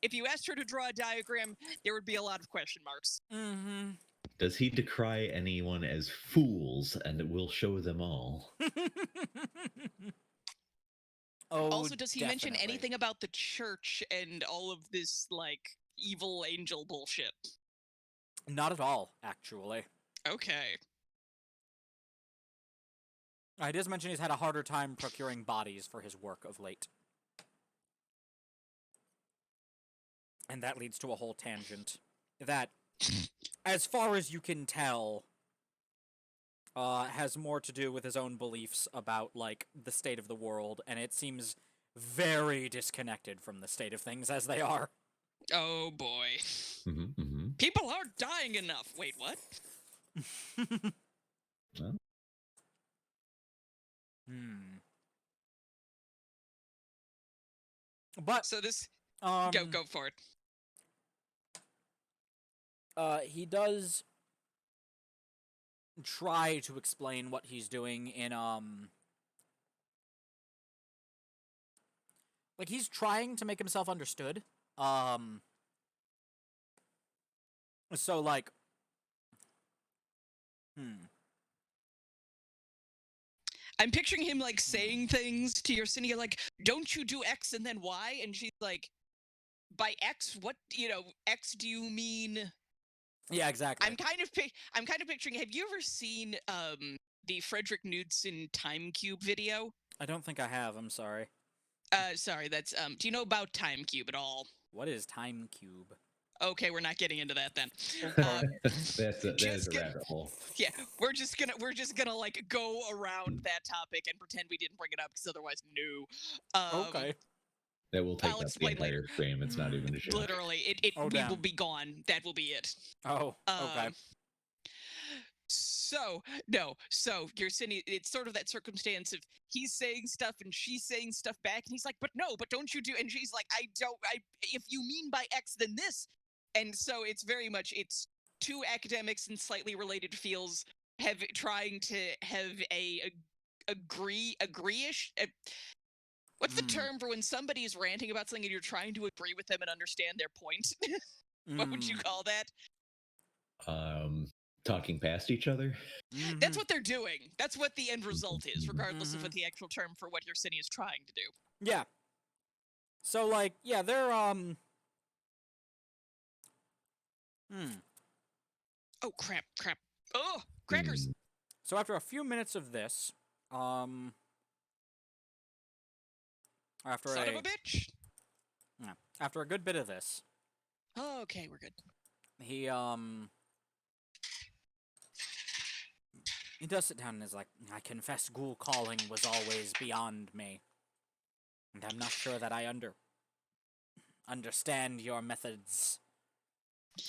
if you asked her to draw a diagram, there would be a lot of question marks. Mm-hmm. Does he decry anyone as fools, and it will show them all? Also, does he mention anything about the church and all of this, like, evil angel bullshit? Not at all, actually. Okay. He does mention he's had a harder time procuring bodies for his work of late. And that leads to a whole tangent that, as far as you can tell, has more to do with his own beliefs about, like, the state of the world, and it seems very disconnected from the state of things as they are. Oh, boy. People aren't dying enough. Wait, what? Well. But so this go for it. He does try to explain what he's doing in like he's trying to make himself understood. So like I'm picturing him like saying things to Yersinia like, "Don't you do X and then Y?" And she's like, "By X, what X do you mean?" Yeah, exactly. I'm kind of picturing. Have you ever seen the Frederick Knudsen Time Cube video? I don't think I have. I'm sorry. Sorry, that's do you know about Time Cube at all? What is Time Cube? Okay, we're not getting into that then. That's a rabbit hole. Yeah, we're just gonna like go around that topic and pretend we didn't bring it up because otherwise, no. Okay. That will take I'll up the explain entire later. frame. It's not even a joke. Literally, Oh, we damn. will be gone. That will be it. Oh, okay. So Yersinia, it's sort of that circumstance of he's saying stuff and she's saying stuff back, and he's like, but don't you do? And she's like, if you mean by X, then this. And so it's very much, it's two academics and slightly related fields trying to have agree-ish. What's the term for when somebody is ranting about something and you're trying to agree with them and understand their point? What would you call that? Talking past each other. That's what they're doing. That's what the end result is, regardless of what the actual term for what Yersinia is trying to do. Yeah. So, like, yeah, they're, Oh, crap. Oh, crackers! So after a few minutes of this, Son of a bitch! Yeah, after a good bit of this... Oh, okay, we're good. He does sit down and is like, I confess ghoul calling was always beyond me. And I'm not sure that I understand your methods.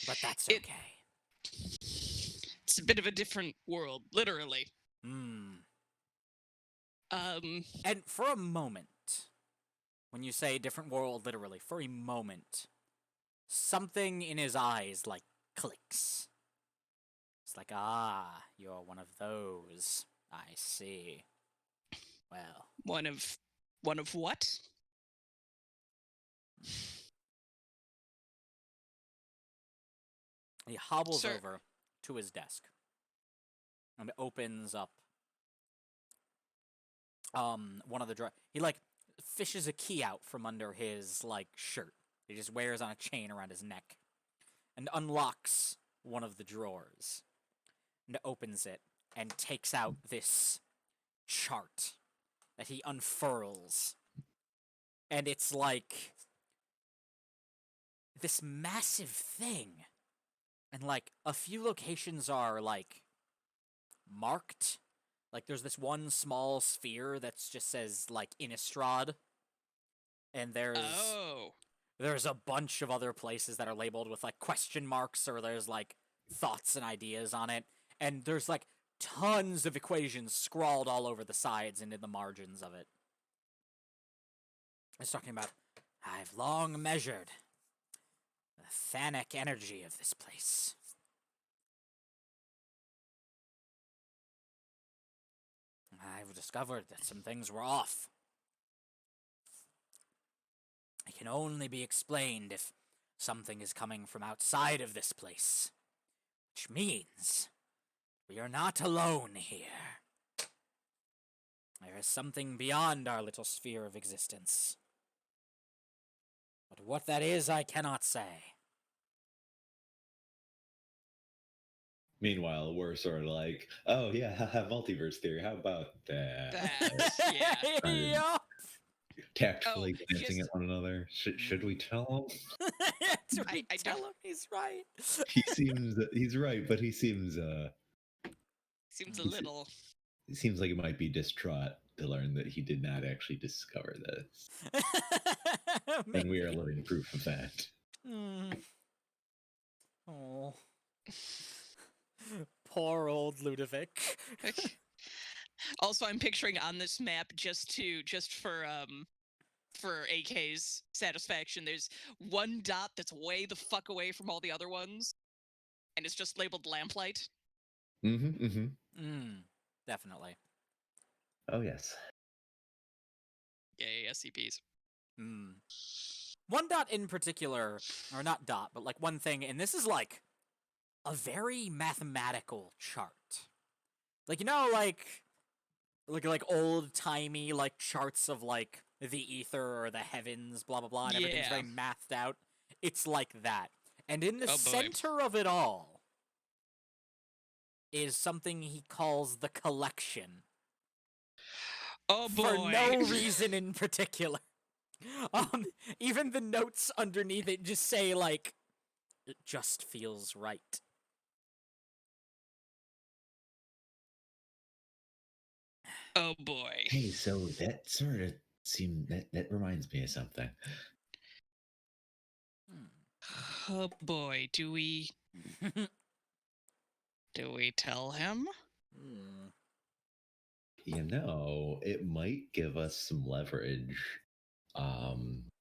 But that's okay. It's a bit of a different world, literally. And for a moment, when you say different world, literally, for a moment, something in his eyes, like, clicks. It's like, ah, you're one of those. I see. Well. One of what? He hobbles over to his desk and opens up one of the drawers. He like fishes a key out from under his like shirt. He just wears on a chain around his neck and unlocks one of the drawers and opens it and takes out this chart that he unfurls. And it's like this massive thing. And, like, a few locations are, like, marked. Like, there's this one small sphere that just says, like, Innistrad. And there's a bunch of other places that are labeled with, like, question marks, or there's, like, thoughts and ideas on it. And there's, like, tons of equations scrawled all over the sides and in the margins of it. It's talking about, I've long measured the thanic energy of this place. I've discovered that some things were off. It can only be explained if something is coming from outside of this place. Which means we are not alone here. There is something beyond our little sphere of existence. But what that is, I cannot say. Meanwhile, we're sort of like, oh yeah, multiverse theory. How about that? Yeah. Tactfully glancing at one another. Should we tell him? Do we tell him he's right? He's right, but he seems a little. It seems like it might be distraught to learn that he did not actually discover this. And we are living proof of that. Oh. Poor old Ludovic. Also, I'm picturing on this map just for AK's satisfaction, there's one dot that's way the fuck away from all the other ones. and it's just labeled lamplight. Definitely. Oh, yes. Yay, SCPs. One dot in particular, or not dot, but like one thing, and this is like a very mathematical chart. Like, you know, like old-timey, like, charts of, like, the ether or the heavens, blah, blah, blah, and everything's very mathed out. It's like that. And in the center of it all is something he calls the collection. Oh boy. For no reason in particular. Even the notes underneath it just say, like, it just feels right. Oh boy. Hey, so that sort of seemed that reminds me of something. Oh boy, do we tell him? You know, it might give us some leverage.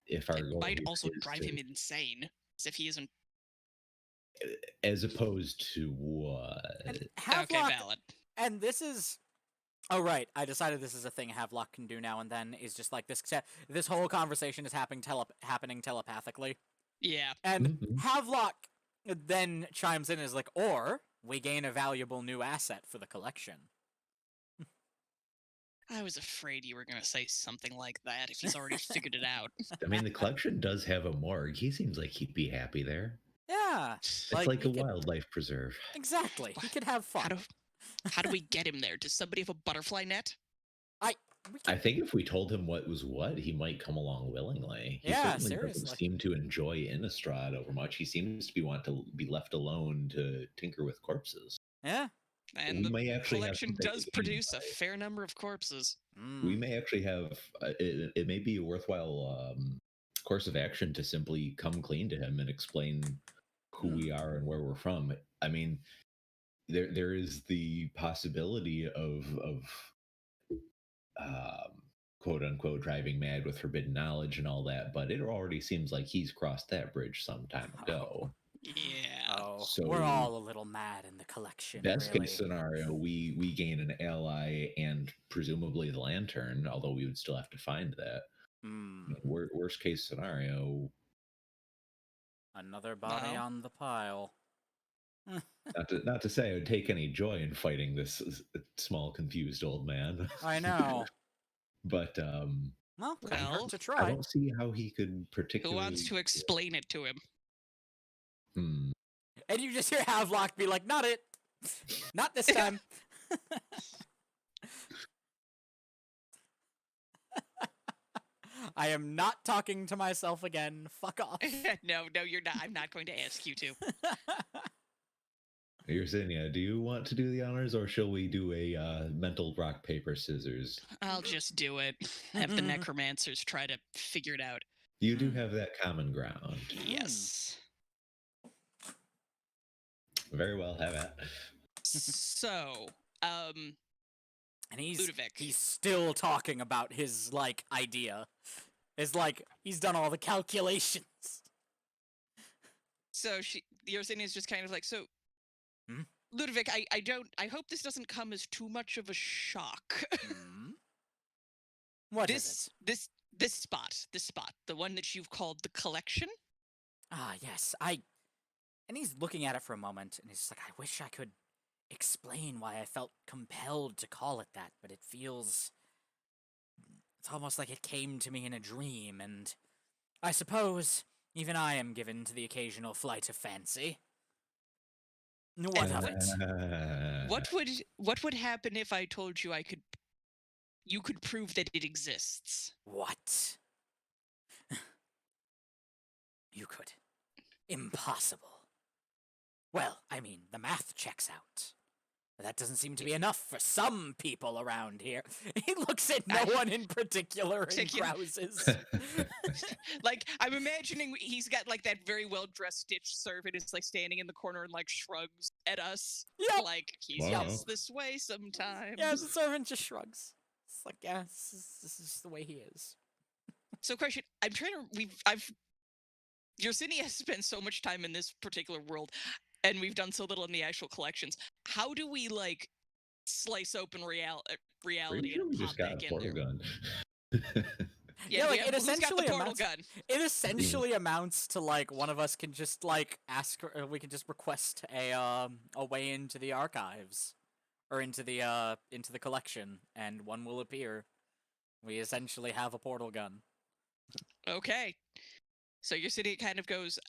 If our It goal might also is drive him insane, as if he isn't. As opposed to what? Okay, valid. And this is. Oh, right. I decided this is a thing Havelock can do now and then, is just like this. This whole conversation is happening telepathically. Yeah. And Havelock then chimes in and is like, or we gain a valuable new asset for the collection. I was afraid you were going to say something like that if he's already figured it out. I mean, the collection does have a morgue. He seems like he'd be happy there. Yeah. It's like a wildlife preserve. Exactly. He could have fun. How do we get him there? Does somebody have a butterfly net? I think if we told him what was what, he might come along willingly. He certainly doesn't seem to enjoy Innistrad over much. He seems to want to be left alone to tinker with corpses. Yeah. And the collection does produce a fair number of corpses. We may actually have, it may be a worthwhile course of action to simply come clean to him and explain who we are and where we're from. I mean, there is the possibility of quote unquote driving mad with forbidden knowledge and all that, but it already seems like he's crossed that bridge some time ago. Yeah. So we're all a little mad in the collection. Best case scenario, we gain an ally and presumably the lantern, although we would still have to find that. Worst case scenario, another body on the pile. Not to say I would take any joy in fighting this small, confused old man. I know. But, well, to try. I don't see how he could particularly... Who wants to explain it to him? And you just hear Havelock be like, not it. Not this time. I am not talking to myself again. Fuck off. No, you're not. I'm not going to ask you to. Yersinia, do you want to do the honors, or shall we do a mental rock, paper, scissors? I'll just do it. Have the necromancers try to figure it out. You do have that common ground. Yes. Very well, have at. So, and Ludovic. He's still talking about his, like, idea. It's like, he's done all the calculations. So, Yersenia's just kind of like, so, Ludovic, I hope this doesn't come as too much of a shock. What is it? This spot, the one that you've called the collection? Ah, yes, and he's looking at it for a moment, and he's like, I wish I could explain why I felt compelled to call it that, but it's almost like it came to me in a dream, and I suppose even I am given to the occasional flight of fancy. What of it? What would happen if I told you you could prove that it exists? What? You could. Impossible. Well, I mean, the math checks out. But that doesn't seem to be enough for some people around here. He looks at no one in particular and grouses. Like, I'm imagining he's got, like, that very well-dressed Stitch servant is, like, standing in the corner and, like, shrugs at us. Yep. Like, he's just this way sometimes. Yeah, the servant just shrugs. It's like, yeah, this is the way he is. So, question, Yersinia has spent so much time in this particular world. and we've done so little in the actual collections. How do we like slice open reality Sure and we pop just got back a in portal there? gun. Yeah, like it who's got the essentially portal amounts. gun? It essentially amounts to like one of us can just like ask, we can just request a way into the archives, or into the collection, and one will appear. We essentially have a portal gun. Okay. So your city kind of goes,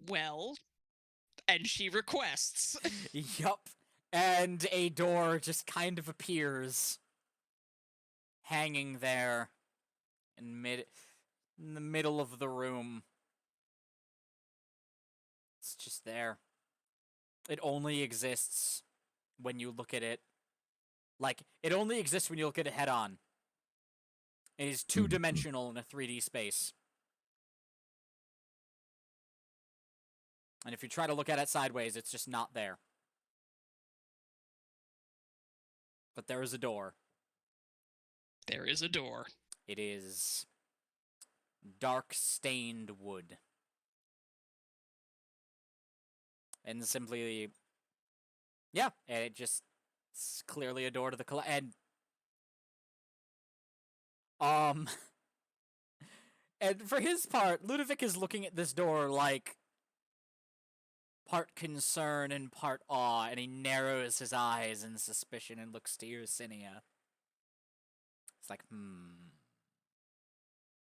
well, and she requests. Yup. And a door just kind of appears, hanging there in the middle of the room. It's just there. It only exists when you look at it. Like, it only exists when you look at it head on. It is two-dimensional in a 3D space. And if you try to look at it sideways, it's just not there. But there is a door. There is a door. It is dark-stained wood. And simply, yeah, it's clearly a door to the and and for his part, Ludovic is looking at this door like part concern and part awe, and he narrows his eyes in suspicion and looks to Yersinia. It's like,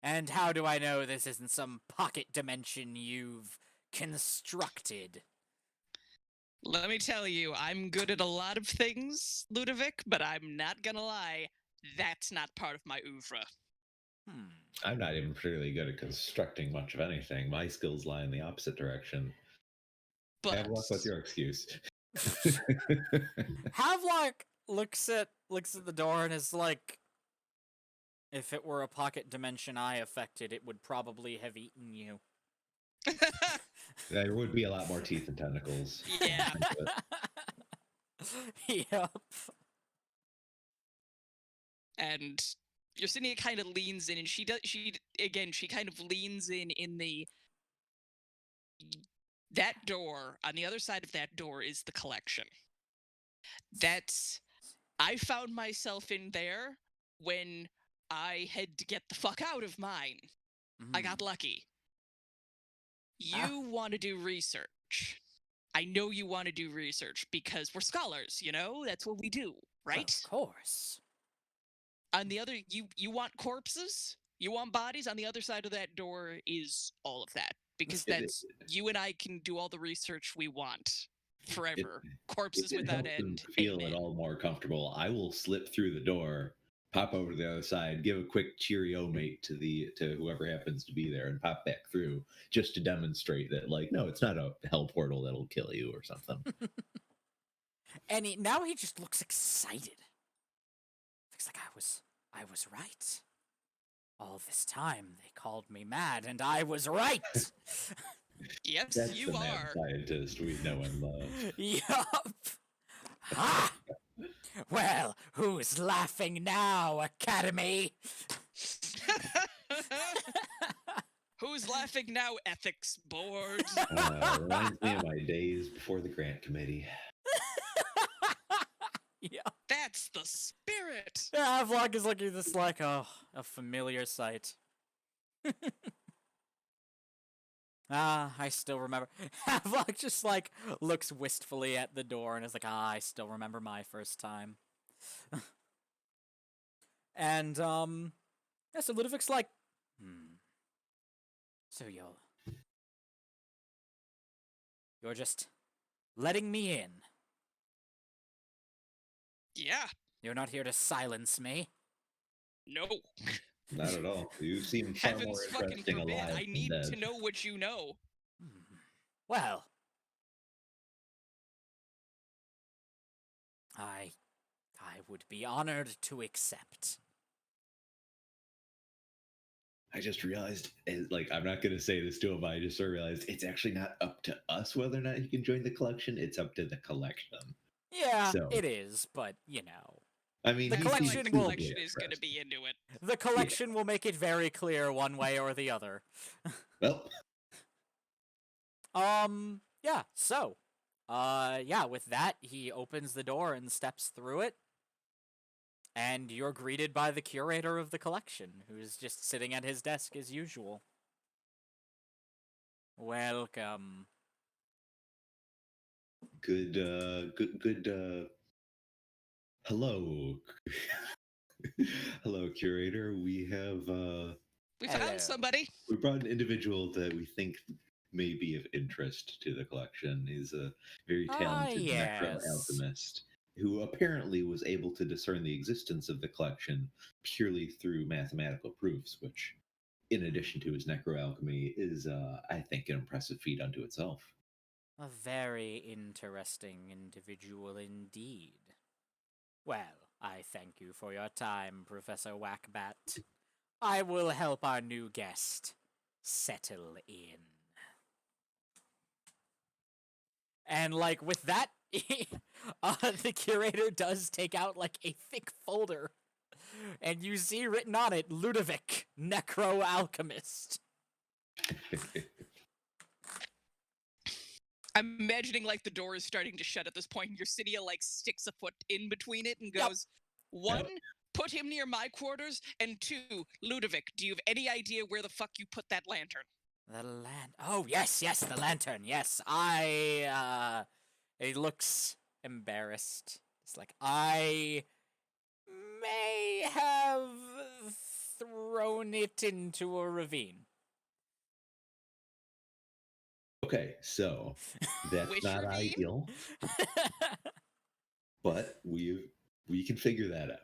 And how do I know this isn't some pocket dimension you've constructed? Let me tell you, I'm good at a lot of things, Ludovic, but I'm not gonna lie, that's not part of my oeuvre. I'm not even particularly good at constructing much of anything. My skills lie in the opposite direction. But Have luck with your excuse. Havelock looks at the door and is like, if it were a pocket dimension I affected, it would probably have eaten you. There would be a lot more teeth and tentacles. Yeah. Yep. And Yersinia kind of leans in, and she kind of leans in that door. On the other side of that door is the collection. I found myself in there when I had to get the fuck out of mine. I got lucky. You want to do research. I know you want to do research because we're scholars, you know? That's what we do, right? Well, of course. On the other, you want corpses? You want bodies? On the other side of that door is all of that. Because you and I can do all the research we want forever. Corpses without end. Feel at all more comfortable. I will slip through the door, pop over to the other side, give a quick cheerio mate to whoever happens to be there, and pop back through just to demonstrate that, like, no, it's not a hell portal that'll kill you or something. And now he just looks excited. Looks like I was right. All this time they called me mad, and I was right. Yes, That's you the are. mad scientist we know and love. Yup. Ha! Well, who's laughing now, Academy? Who's laughing now, ethics board? Reminds me of my days before the grant committee. Yeah. That's the spirit. Yeah, Vlog is looking at this like, oh, a familiar sight. I still remember. Vlog just like looks wistfully at the door and is like, I still remember my first time. And yeah, so Ludovic's like, so you're just letting me in. Yeah. You're not here to silence me. No. Not at all. You seem far more Heavens fucking interesting forbid. alive I than need dead. to know what you know. Well, I would be honored to accept. I just realized, like, I'm not going to say this to him, but I just sort of realized it's actually not up to us whether or not he can join the collection. It's up to the collection. Yeah, So, it is, but, you know. I mean, The he collection seems will- totally is going to be into it. The collection will make it very clear one way or the other. Well, Yeah, so, Yeah, with that, he opens the door and steps through it. And you're greeted by the curator of the collection, who's just sitting at his desk as usual. Welcome. Good. Hello. Hello, curator. We have We Hello. found somebody. we brought an individual that we think may be of interest to the collection. He's a very talented necro yes. alchemist who apparently was able to discern the existence of the collection purely through mathematical proofs, which, in addition to his necroalchemy, is, I think, an impressive feat unto itself. A very interesting individual indeed. Well, I thank you for your time, Professor Whackbat. I will help our new guest settle in. And, like, with that, the curator does take out, like, a thick folder. And you see written on it, Ludovic, Necro-Alchemist. I'm imagining, like, the door is starting to shut at this point, and Yersinia, like, sticks a foot in between it and goes, One, put him near my quarters, and 2, Ludovic, do you have any idea where the fuck you put that lantern? Oh, yes, the lantern, yes. He looks embarrassed. It's like, I may have thrown it into a ravine. Okay, so that's Which not ravine? ideal, but we can figure that out.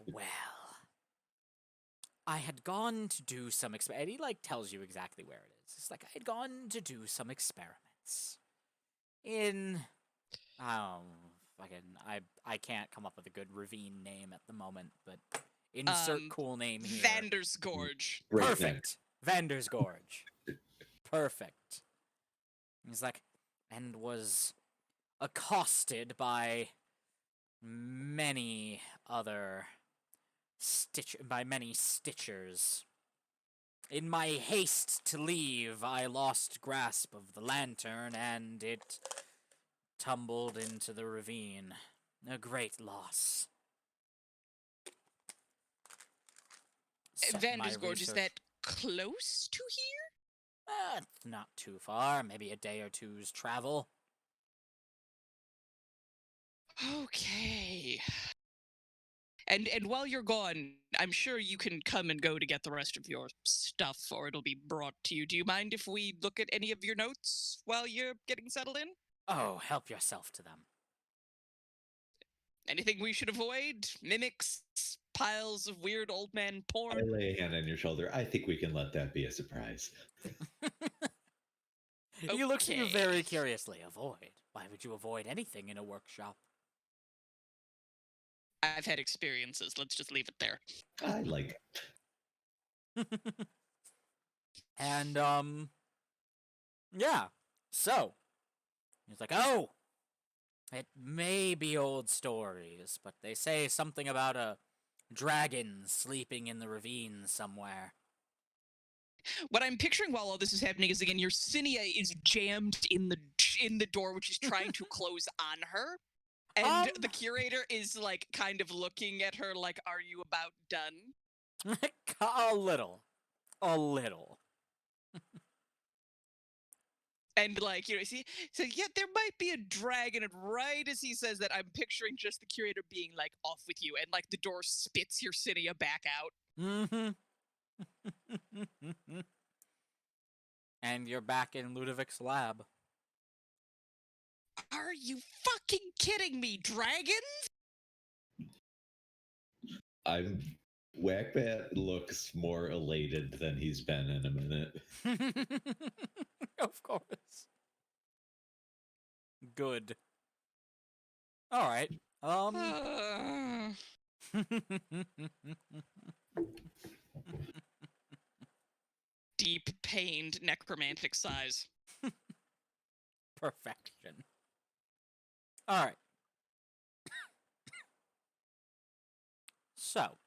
Well. I had gone to do some and he, like, tells you exactly where it is. It's like, I had gone to do some experiments. I can't come up with a good ravine name at the moment, but insert cool name here. Vander's Gorge. Perfect. Vander's Gorge. Perfect. He's like, and was accosted by many other many stitchers. In my haste to leave, I lost grasp of the lantern, and it tumbled into the ravine. A great loss. Vander's Gorge, is that close to here? It's not too far, maybe a day or two's travel. Okay. And while you're gone, I'm sure you can come and go to get the rest of your stuff, or it'll be brought to you. Do you mind if we look at any of your notes while you're getting settled in? Oh, help yourself to them. Anything we should avoid? Mimics, piles of weird old man porn? I lay a hand on your shoulder. I think we can let that be a surprise. He looks at you very curiously. Avoid? Why would you avoid anything in a workshop? I've had experiences. Let's just leave it there. I like it. And, yeah. So, he's like, oh, it may be old stories, but they say something about a dragon sleeping in the ravine somewhere. What I'm picturing while all this is happening is, again, Yersinia is jammed in the door, which is trying to close on her. And the curator is, like, kind of looking at her like, are you about done? A little. And, like, you know, see, so yeah, there might be a dragon, and right as he says that, I'm picturing just the curator being, like, off with you, and, like, the door spits Yersinia back out. Mm-hmm. And you're back in Ludovic's lab. Are you fucking kidding me, dragons? Whackbat looks more elated than he's been in a minute. Of course. Good. All right. Deep, pained, necromantic sighs. Perfection. All right. So,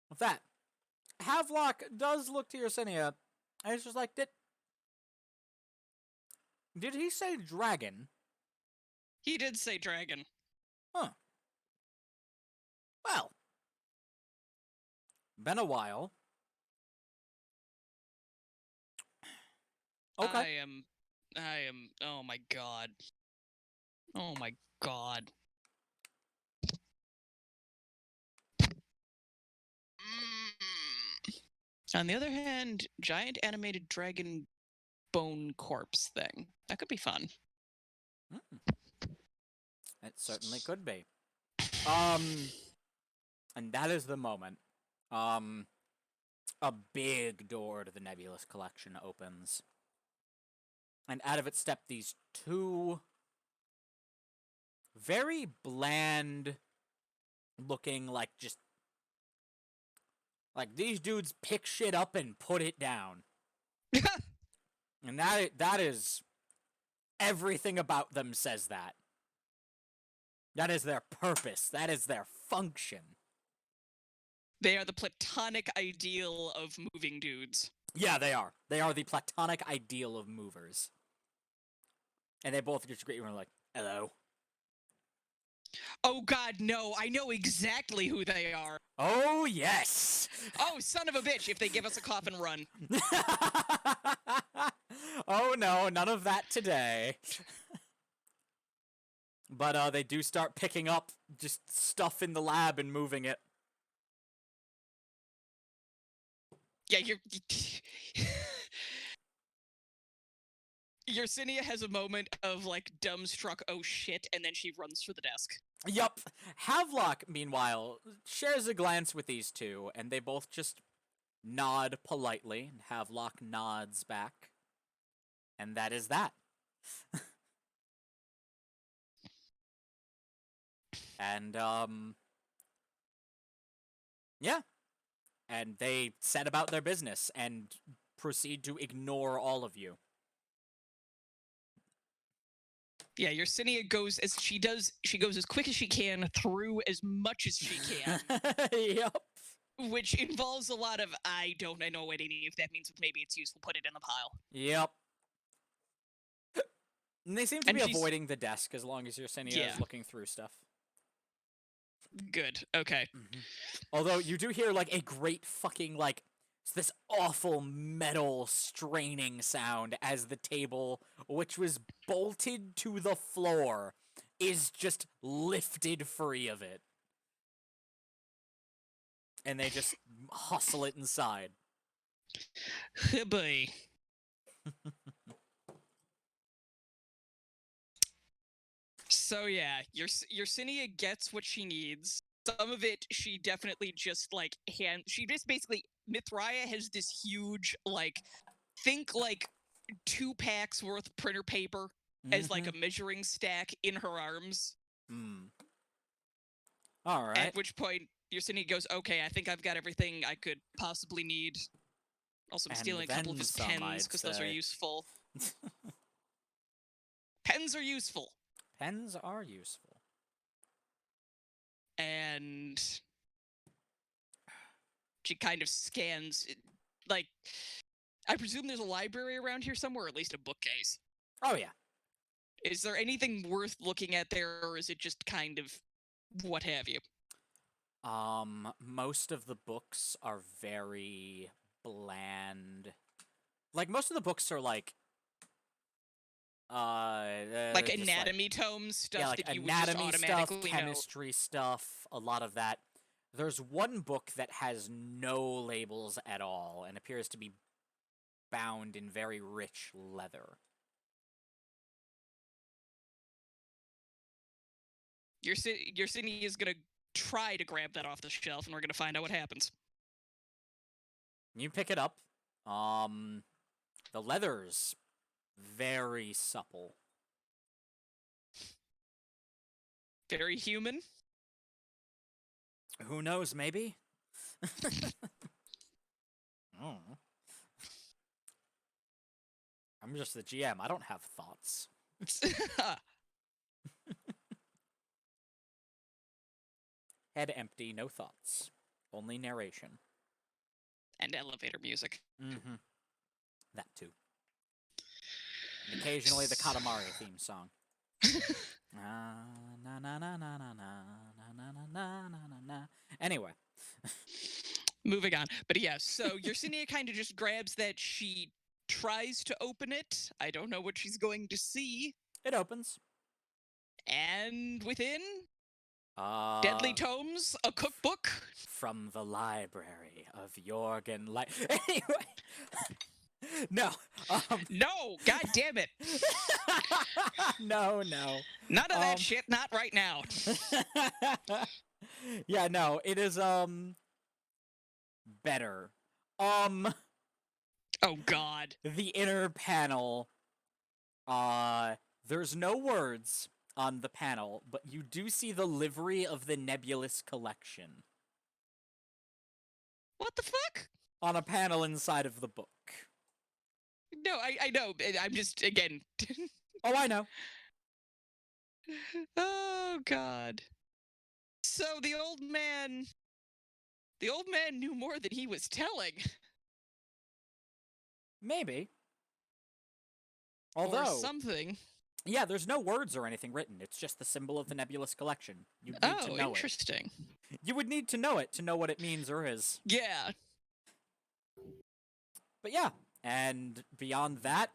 with that, Havelock does look to Yersinia, and it's just like, Did he say dragon? He did say dragon. Huh. Well. Been a while. Okay. I am, oh my god. Oh my god. On the other hand, giant animated dragon bone corpse thing. That could be fun. It certainly could be. And that is the moment. A big door to the Nebulous collection opens. And out of it step these two very bland looking, like, just like these dudes pick shit up and put it down. And that is everything about them says that. That is their purpose. That is their function. They are the platonic ideal of moving dudes. Yeah, they are. They are the platonic ideal of movers. And they both just greet you and like, hello. Oh god, no, I know exactly who they are. Oh, yes! Oh, son of a bitch, if they give us a coffin run. Oh no, none of that today. But they do start picking up just stuff in the lab and moving it. Yeah, Yersinia has a moment of, like, dumbstruck, oh shit, and then she runs for the desk. Yup. Havelock, meanwhile, shares a glance with these two, and they both just nod politely, and Havelock nods back. And that is that. And, yeah. And they set about their business and proceed to ignore all of you. Yeah, Yersinia goes as she does. She goes as quick as she can through as much as she can. Yep. Which involves a lot of, I don't know any if that means maybe it's useful, put it in the pile. Yep. And they seem to be avoiding the desk as long as Yersinia is looking through stuff. Good. Okay. Mm-hmm. Although you do hear like a great fucking like this awful metal straining sound as the table, which was bolted to the floor, is just lifted free of it. And they just hustle it inside. Boy. So yeah, Yersinia gets what she needs. Some of it, she definitely just, like, she just basically, Mithraia has this huge, like, think, like, 2 packs worth of printer paper as, like, a measuring stack in her arms. Alright. At which point, Yersinia goes, okay, I think I've got everything I could possibly need. Also, I'm stealing a couple of his pens, because those are useful. Pens are useful. Pens are useful. And she kind of scans, like, I presume there's a library around here somewhere, or at least a bookcase. Oh, yeah. Is there anything worth looking at there, or is it just kind of what have you? Most of the books are very bland. Like, most of the books are like, like anatomy tomes, stuff yeah, like that you anatomy would just stuff, automatically chemistry stuff, a lot of that. There's one book that has no labels at all and appears to be bound in very rich leather. Yersinia is gonna try to grab that off the shelf, and we're gonna find out what happens. You pick it up. The leather's very supple. Very human? Who knows, maybe? Oh. I'm just the GM. I don't have thoughts. Head empty, no thoughts. Only narration. And elevator music. Mm-hmm. That too. And occasionally the Katamari theme song. Na na na na na na na na na na na na. Anyway. Moving on. But yeah, so Yersinia kind of just grabs that. She tries to open it. I don't know what she's going to see. It opens. And within, deadly tomes, a cookbook. From the library of Jorgen Light. Anyway. No. No, god damn it. No. None of that shit, not right now. Yeah, no, it is better. Oh god. The inner panel, there's no words on the panel, but you do see the livery of the Nebulous collection. What the fuck? On a panel inside of the book. No, I know. I'm just, again. Oh, I know. Oh, God. So the old man knew more than he was telling. Maybe. Although, or something. Yeah, there's no words or anything written. It's just the symbol of the Nebulous collection. You need to know interesting. it. You would need to know it to know what it means or is. Yeah. But yeah, and beyond that,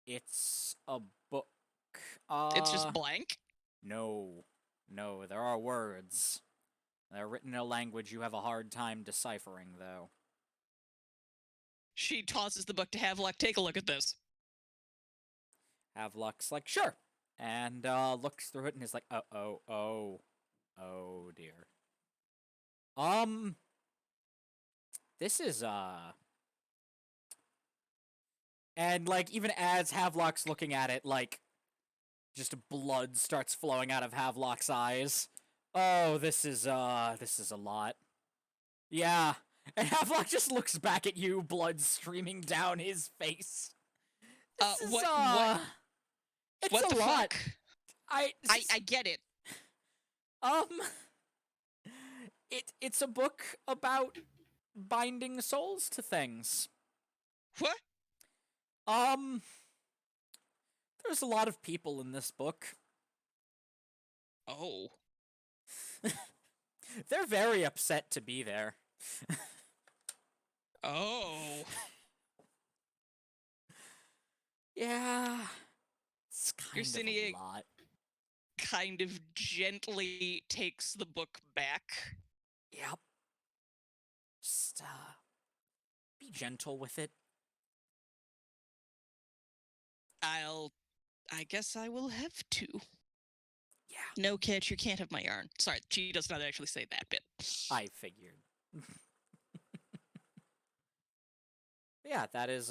it's a book. It's just blank? No, there are words. They're written in a language you have a hard time deciphering, though. She tosses the book to Havelock. Take a look at this. Havelock's like, sure. And looks through it and is like, oh dear. This is, And, like, even as Havelock's looking at it, like, just blood starts flowing out of Havelock's eyes. Oh, this is a lot. Yeah. And Havelock just looks back at you, blood streaming down his face. This is, what? It's what a the lot. Fuck? I get it. It's a book about binding souls to things. What? There's a lot of people in this book. Oh. They're very upset to be there. Oh. Yeah. It's kind of a lot. Kind of gently takes the book back. Yep. Just, be gentle with it. I guess I will have to. Yeah. No, catch, you can't have my yarn. Sorry, she does not actually say that bit. I figured. Yeah, that is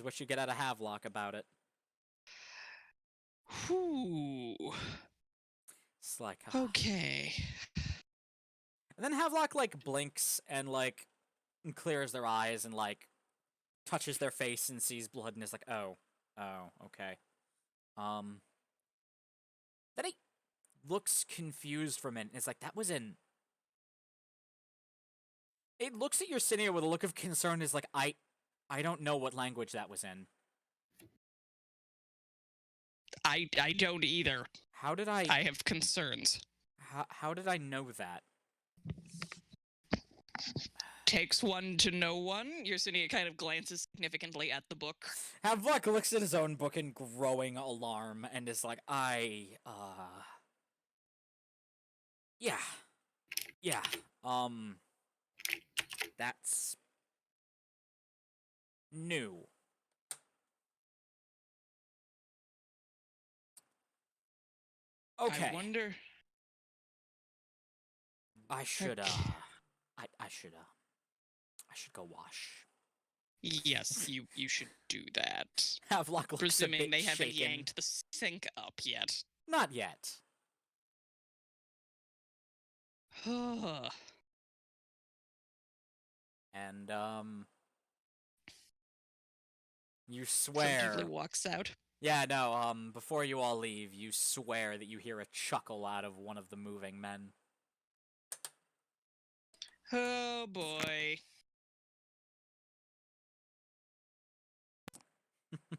what you get out of Havelock about it. Whew. It's like, okay. And then Havelock, like, blinks and, like, clears their eyes and, like, touches their face and sees blood and is like, oh, okay. Then he looks confused for a minute and is like, that was in... It looks at Yersinia with a look of concern and is like, I don't know what language that was in. I don't either. How did I have concerns. How did I know that? Takes one to know one. Yersinia kind of glances significantly at the book. Havelock looks at his own book in growing alarm and is like, Yeah. That's new. Okay. I wonder... I should go wash. Yes, you should do that. Havelock looks Presuming a bit they haven't shaken. yanked the sink up yet. Not yet. And, you swear... Presumptively walks out. Yeah, no, before you all leave, you swear that you hear a chuckle out of one of the moving men. Oh, boy.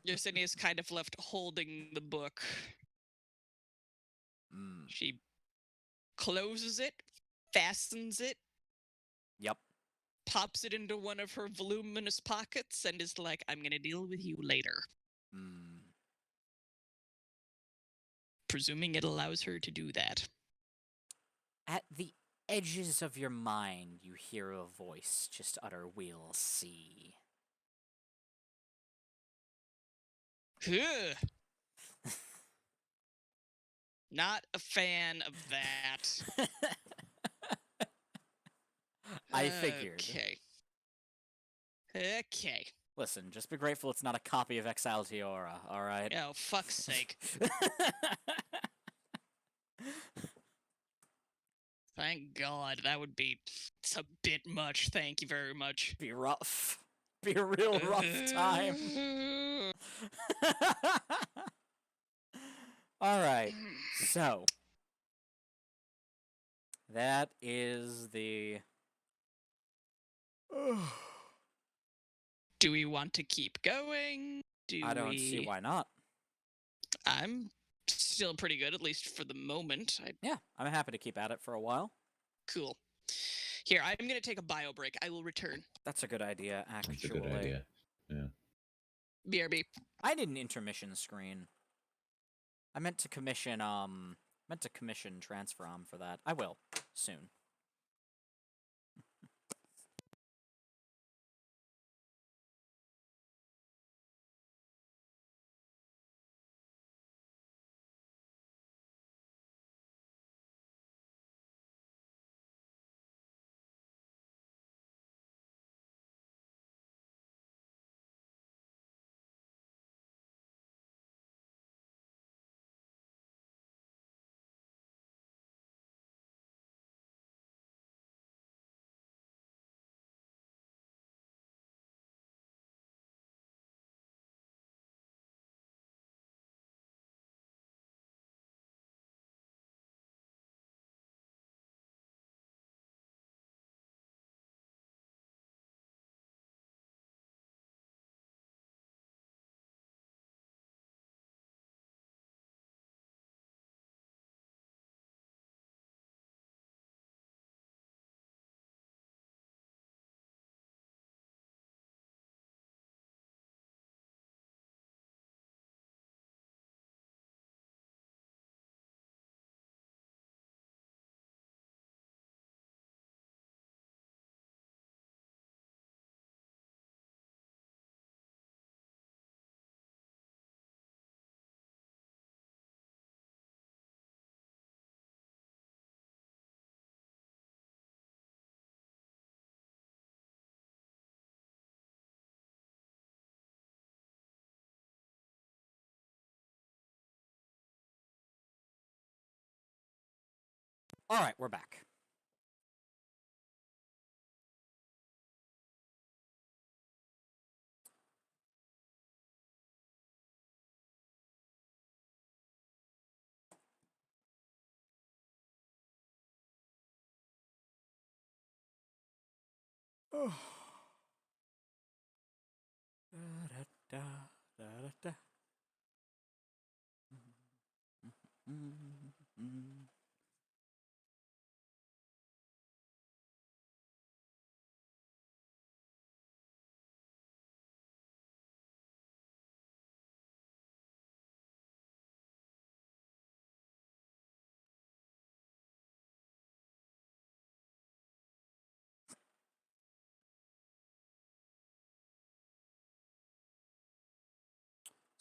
Yesenia is kind of left holding the book. She closes it, fastens it. Yep. Pops it into one of her voluminous pockets and is like, I'm going to deal with you later. Presuming it allows her to do that. At the edges of your mind, you hear a voice just utter, "We'll see." Not a fan of that. I figured. Okay. Listen, just be grateful it's not a copy of Exaltiora, alright? Oh, fuck's sake. Thank God. That would be... It's a bit much. Thank you very much. Be rough. Be a real rough time. Alright, so... That is the... Do we want to keep going? I don't see why not. I'm still pretty good, at least for the moment. Yeah, I'm happy to keep at it for a while. Cool. Here, I'm going to take a bio break. I will return. That's a good idea, actually. That's a good idea. Yeah. BRB. I need an intermission screen. I meant to commission Transfer for that. I will soon. Alright, we're back. Oh.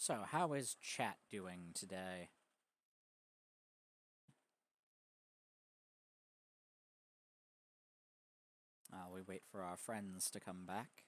So, how is chat doing today? We wait for our friends to come back.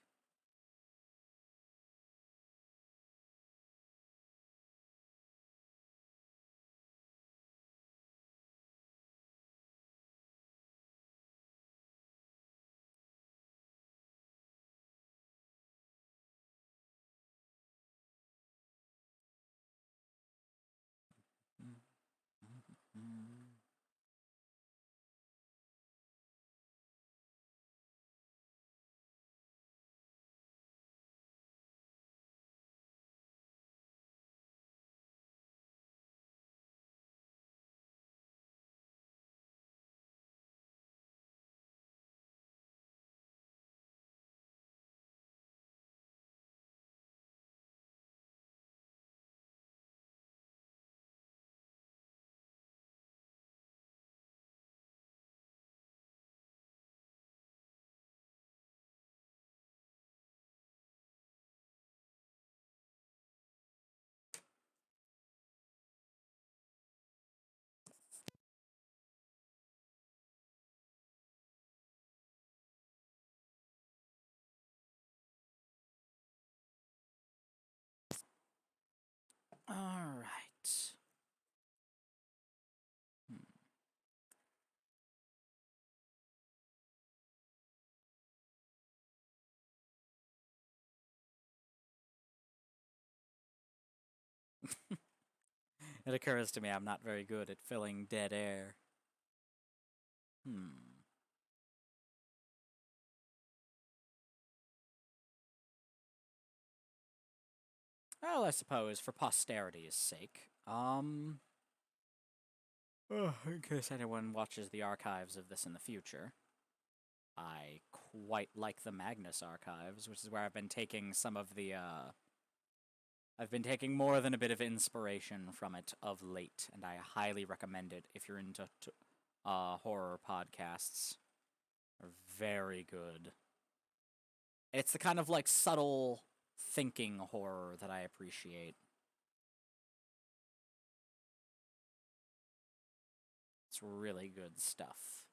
All right. It occurs to me I'm not very good at filling dead air. Well, I suppose for posterity's sake, in case anyone watches the archives of this in the future, I quite like the Magnus archives, which is where I've been taking some of the, I've been taking more than a bit of inspiration from it of late, and I highly recommend it if you're into horror podcasts. They're very good. It's the kind of, like, subtle thinking horror that I appreciate. It's really good stuff.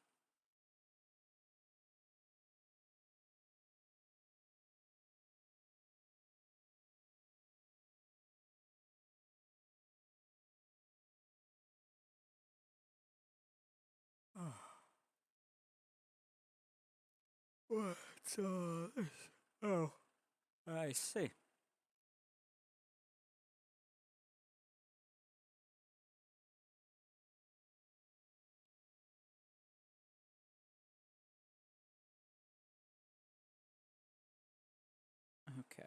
What's oh, I see. Okay.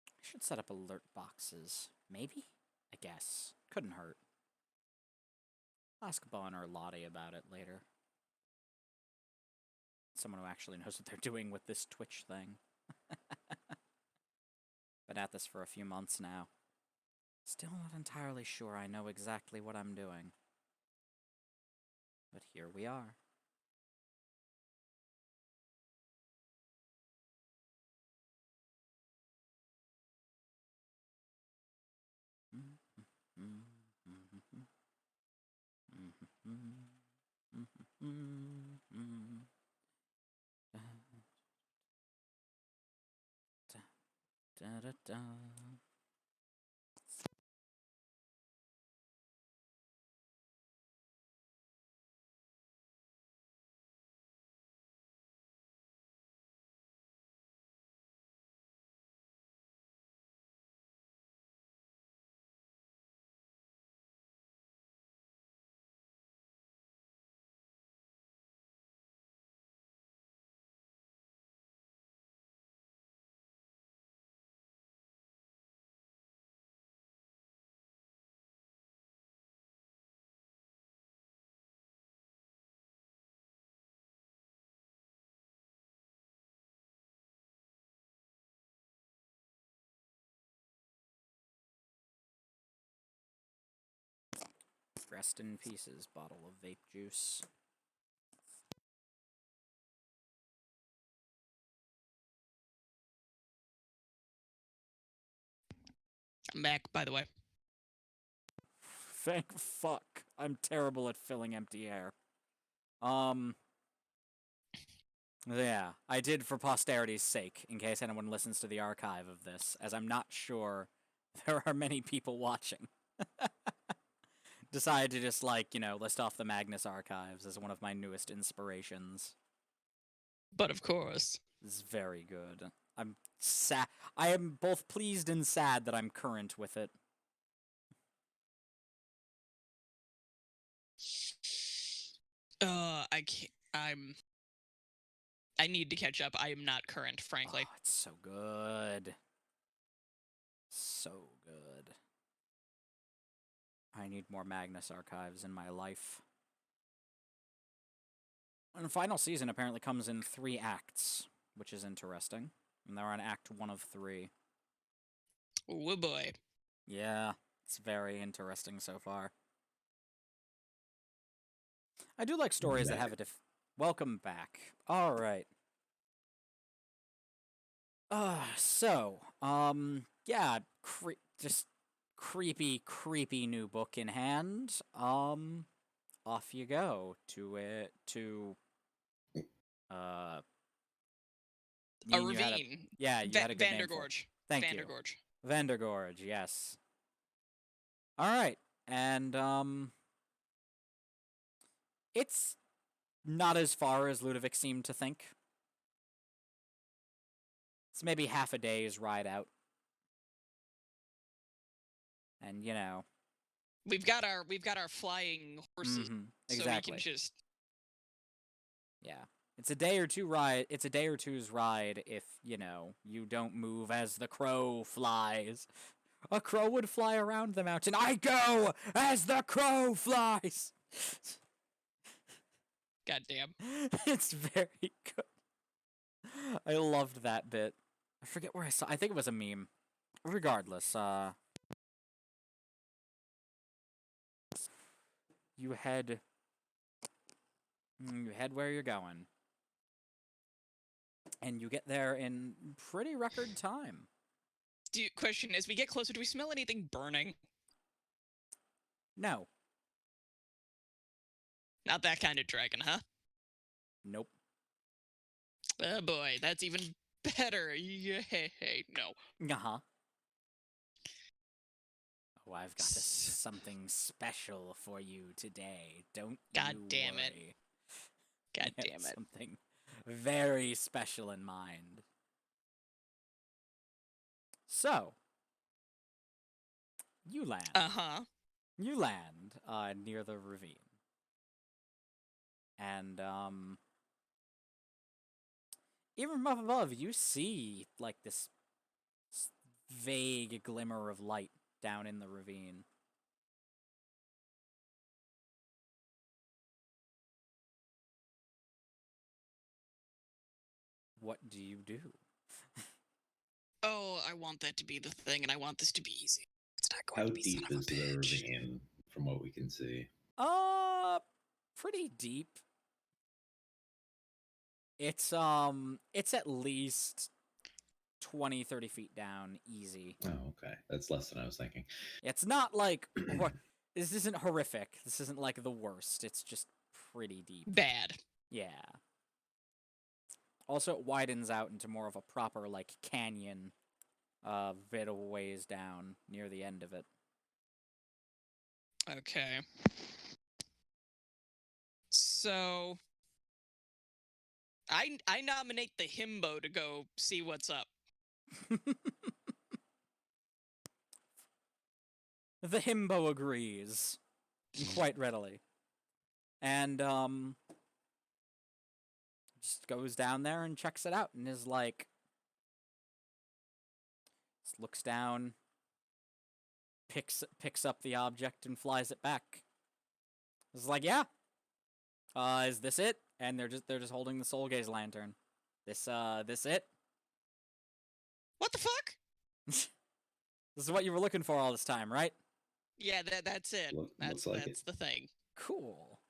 I should set up alert boxes. Maybe? I guess. Couldn't hurt. Ask Bon or Lottie about it later. Someone who actually knows what they're doing with this Twitch thing. Been at this for a few months now. Still not entirely sure I know exactly what I'm doing. But here we are. Da-da-da. Rest in pieces, bottle of vape juice. I'm back, by the way. Thank fuck. I'm terrible at filling empty air. Yeah, I did for posterity's sake, in case anyone listens to the archive of this, as I'm not sure there are many people watching. Decided to just, like, you know, list off the Magnus archives as one of my newest inspirations. But of course. It's very good. I'm sad. I am both pleased and sad that I'm current with it. I can't. I need to catch up. I am not current, frankly. Oh, it's so good. So good. I need more Magnus archives in my life. And the final season apparently comes in 3 acts, which is interesting. And they're on Act 1 of 3. Oh boy. Yeah, it's very interesting so far. I do like stories that have a Welcome back. All right. Yeah, just creepy new book in hand. Off you go to A ravine. You had a good name for it. Vandergorge. Thank you. Vandergorge. Vandergorge, yes. All right, and it's not as far as Ludovic seemed to think. It's maybe half a day's ride out. And we've got our flying horses, exactly. so we can just It's a day or two ride. It's a day or two's ride if you don't move as the crow flies. A crow would fly around the mountain. I go as the crow flies. Goddamn. It's very good. I loved that bit. I forget where I saw. I think it was a meme. Regardless, you head where you're going, and you get there in pretty record time. Question: as we get closer, do we smell anything burning? No. Not that kind of dragon, huh? Nope. Oh boy, that's even better. No. Uh-huh. Oh, I've got something special for you today. Don't God you damn it. worry. God damn it. Something very special in mind. So, you land. Uh-huh. You land near the ravine. And even from up above, you see like this vague glimmer of light down in the ravine. What do you do? Oh, I want that to be the thing, and I want this to be easy. It's not going How to be deep son of is a the bitch. ravine from what we can see? Pretty deep. It's at least 20, 30 feet down, easy. Oh, okay. That's less than I was thinking. It's not like this isn't horrific. This isn't like the worst. It's just pretty deep. Bad. Yeah. Also, it widens out into more of a proper like canyon, bit of ways down near the end of it. Okay. So I nominate the himbo to go see what's up. The himbo agrees quite readily. And just goes down there and checks it out and is like, just looks down, picks up the object and flies it back. It's like, yeah. Is this it? And they're just holding the soul gaze lantern. This it? What the fuck? This is what you were looking for all this time, right? Yeah, that's it. That's the thing. Cool.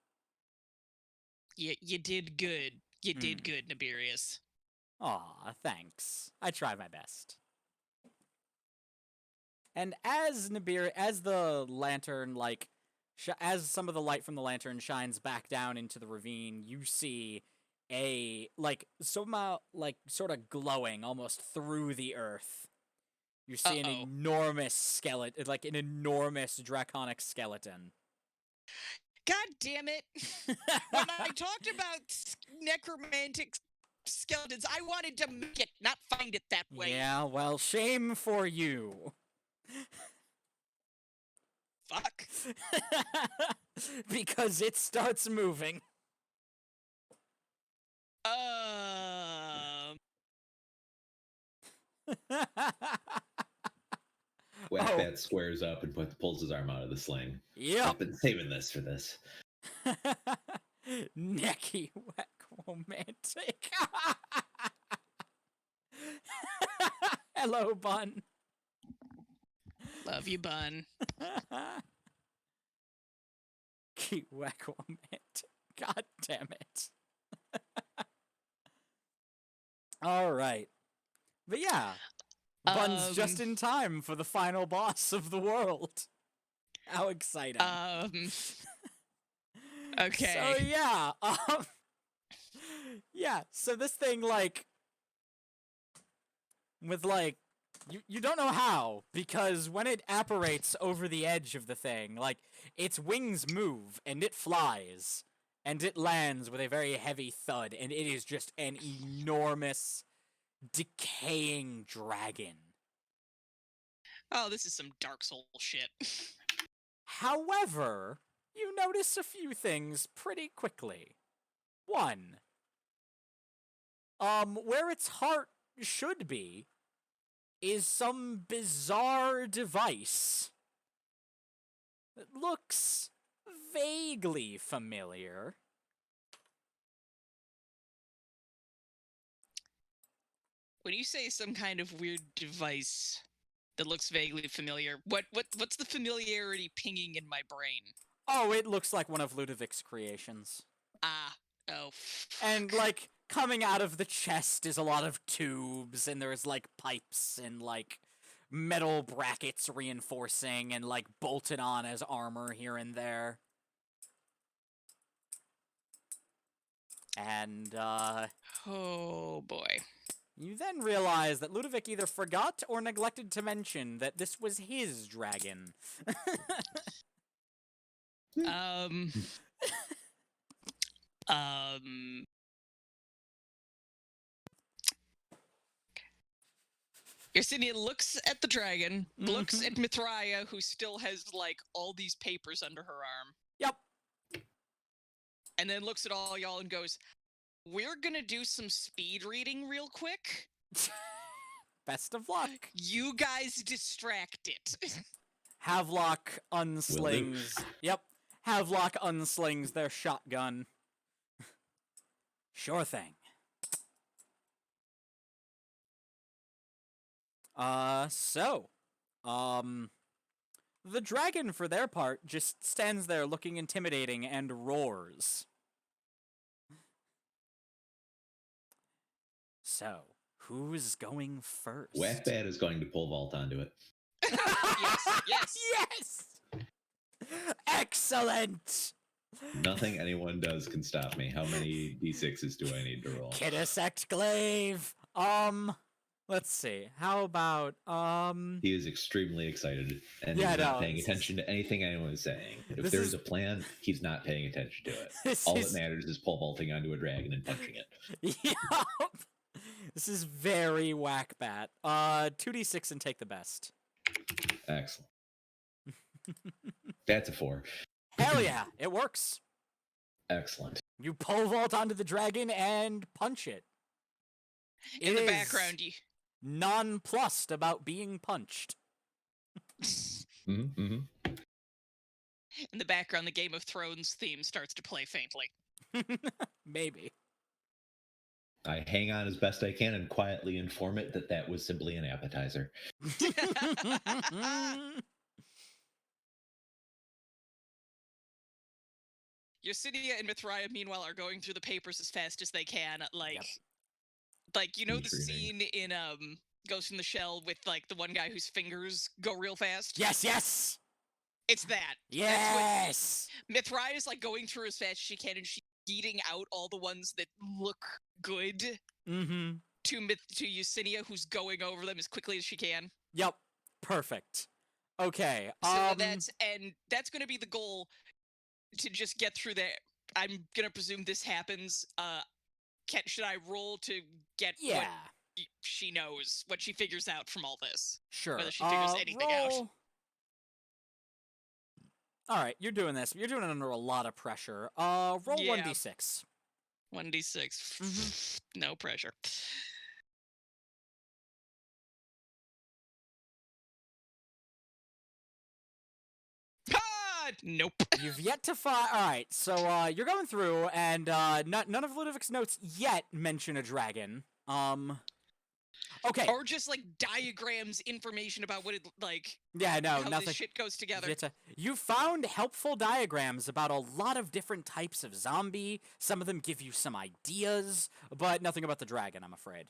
You did good. You did good, Nebulous. Aw, thanks. I tried my best. And as the lantern, like, as some of the light from the lantern shines back down into the ravine, you see a, like, somehow, like, sort of glowing almost through the earth. You see an enormous skeleton, like an enormous draconic skeleton. God damn it! When I talked about necromantic skeletons, I wanted to make it, not find it that way. Yeah, well, shame for you. Fuck. Because it starts moving. Whackbat squares up and pulls his arm out of the sling. Yep. I've been saving this for this. Necky whack romantic. Hello, Bun. Love you, Bun. Cute whack romantic. God damn it. All right. But yeah. Bun's just in time for the final boss of the world. How exciting. Okay. So yeah. Yeah, so this thing, like, with like you don't know how, because when it apparates over the edge of the thing, like its wings move and it flies and it lands with a very heavy thud, and it is just an enormous decaying dragon. Oh, this is some Dark Souls shit. However, you notice a few things pretty quickly. One, where its heart should be is some bizarre device that looks vaguely familiar. When you say some kind of weird device that looks vaguely familiar, what's the familiarity pinging in my brain? Oh, it looks like one of Ludovic's creations. Oh. And, like, coming out of the chest is a lot of tubes, and there's, like, pipes and, like, metal brackets reinforcing and, like, bolted on as armor here and there. And, oh boy. you then realize that Ludovic either forgot or neglected to mention that this was his dragon. Yersinia looks at the dragon, looks at Mithraia, who still has, like, all these papers under her arm. Yep. And then looks at all y'all and goes, "We're gonna do some speed reading real quick. Best of luck. You guys distract it." Havelock unslings. Yep. Havelock unslings their shotgun. Sure thing. The dragon, for their part, just stands there looking intimidating and roars. So, who's going first? Whackbat is going to pole vault onto it. Yes. Excellent! Nothing anyone does can stop me. How many d6s do I need to roll? Kinesect glaive. Let's see. How about, He is extremely excited, and Yeah, he's not no, paying this attention to anything anyone is saying. If this there's is- a plan, he's not paying attention to it. This All is- that matters is pole vaulting onto a dragon and punching it. Yup. This is very whackbat. 2d6 and take the best. Excellent. That's a 4. Hell yeah, it works. Excellent. You pole vault onto the dragon and punch it. In It the is background, you... nonplussed about being punched. In the background, the Game of Thrones theme starts to play faintly. Maybe. I hang on as best I can and quietly inform it that that was simply an appetizer. Yersinia and Mithraia, meanwhile, are going through the papers as fast as they can. Like, Yep. like you know the Intriguing. scene in Ghost in the Shell with like the one guy whose fingers go real fast? Yes! It's that. Yes! Mithraia is like going through as fast as she can, and she's eating out all the ones that look good Mm-hmm. to Yersinia, who's going over them as quickly as she can. Yep. Perfect. Okay. So that's going to be the goal, to just get through that. I'm gonna presume this happens. Should I roll to get Yeah. what she knows, what she figures out from all this? Sure. Whether she figures anything out. All right, you're doing this. You're doing it under a lot of pressure. Roll Yeah. 1d6. 1d6. No pressure. Nope. You've yet to find. All right, so you're going through, and none of Ludovic's notes yet mention a dragon. Okay. Or just like diagrams, information about what it like. Yeah, no, how nothing. this shit goes together. You found helpful diagrams about a lot of different types of zombie. Some of them give you some ideas, but nothing about the dragon, I'm afraid.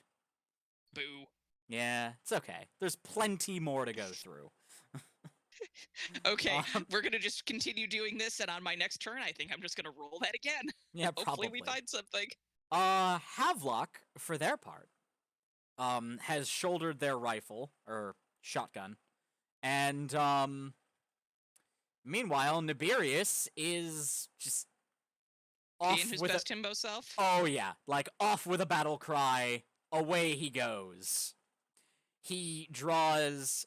Boo. Yeah, it's okay. There's plenty more to go through. Okay, we're gonna just continue doing this, and on my next turn, I think I'm just gonna roll that again. Yeah, Hopefully probably. we find something. Havelock, for their part, has shouldered their rifle or shotgun, and meanwhile Nebulous is just off being his with best himbo self. Oh yeah, like off with a battle cry. Away he goes. He draws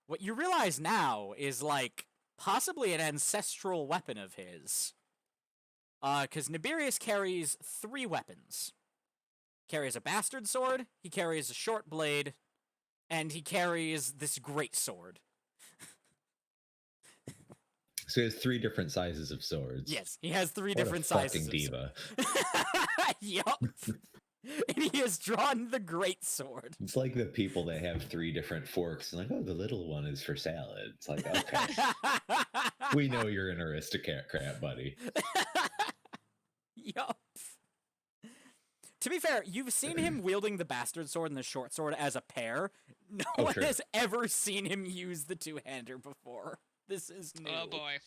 what you realize now is like possibly an ancestral weapon of his. Because Nebulous carries 3 weapons. He carries a bastard sword, he carries a short blade, and he carries this great sword. So he has 3 different sizes of swords. Yes, he has 3 What different a sizes. Fucking diva. Yup. And he has drawn the great sword. It's like the people that have 3 different forks. And like, oh, the little one is for salad. It's like, okay, we know you're an aristocrat, buddy. Yup. To be fair, you've seen him wielding the bastard sword and the short sword as a pair. No one has ever seen him use the two-hander before. This is new. Oh boy.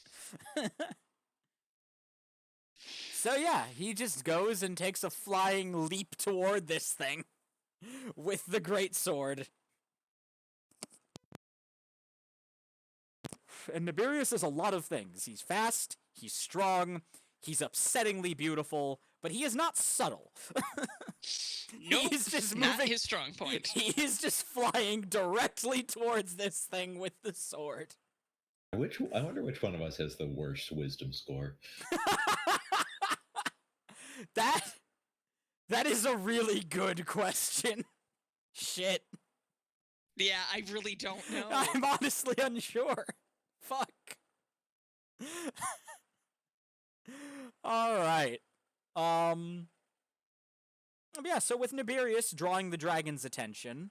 So yeah, he just goes and takes a flying leap toward this thing with the great sword. And Nebulous is a lot of things. He's fast, he's strong, he's upsettingly beautiful, but he is not subtle. Nope, he's just not moving, his strong point. He is just flying directly towards this thing with the sword. I wonder which one of us has the worst wisdom score. That is a really good question. Shit. Yeah, I really don't know. I'm honestly unsure. Fuck. All right. Yeah, so with Nebulous drawing the dragon's attention,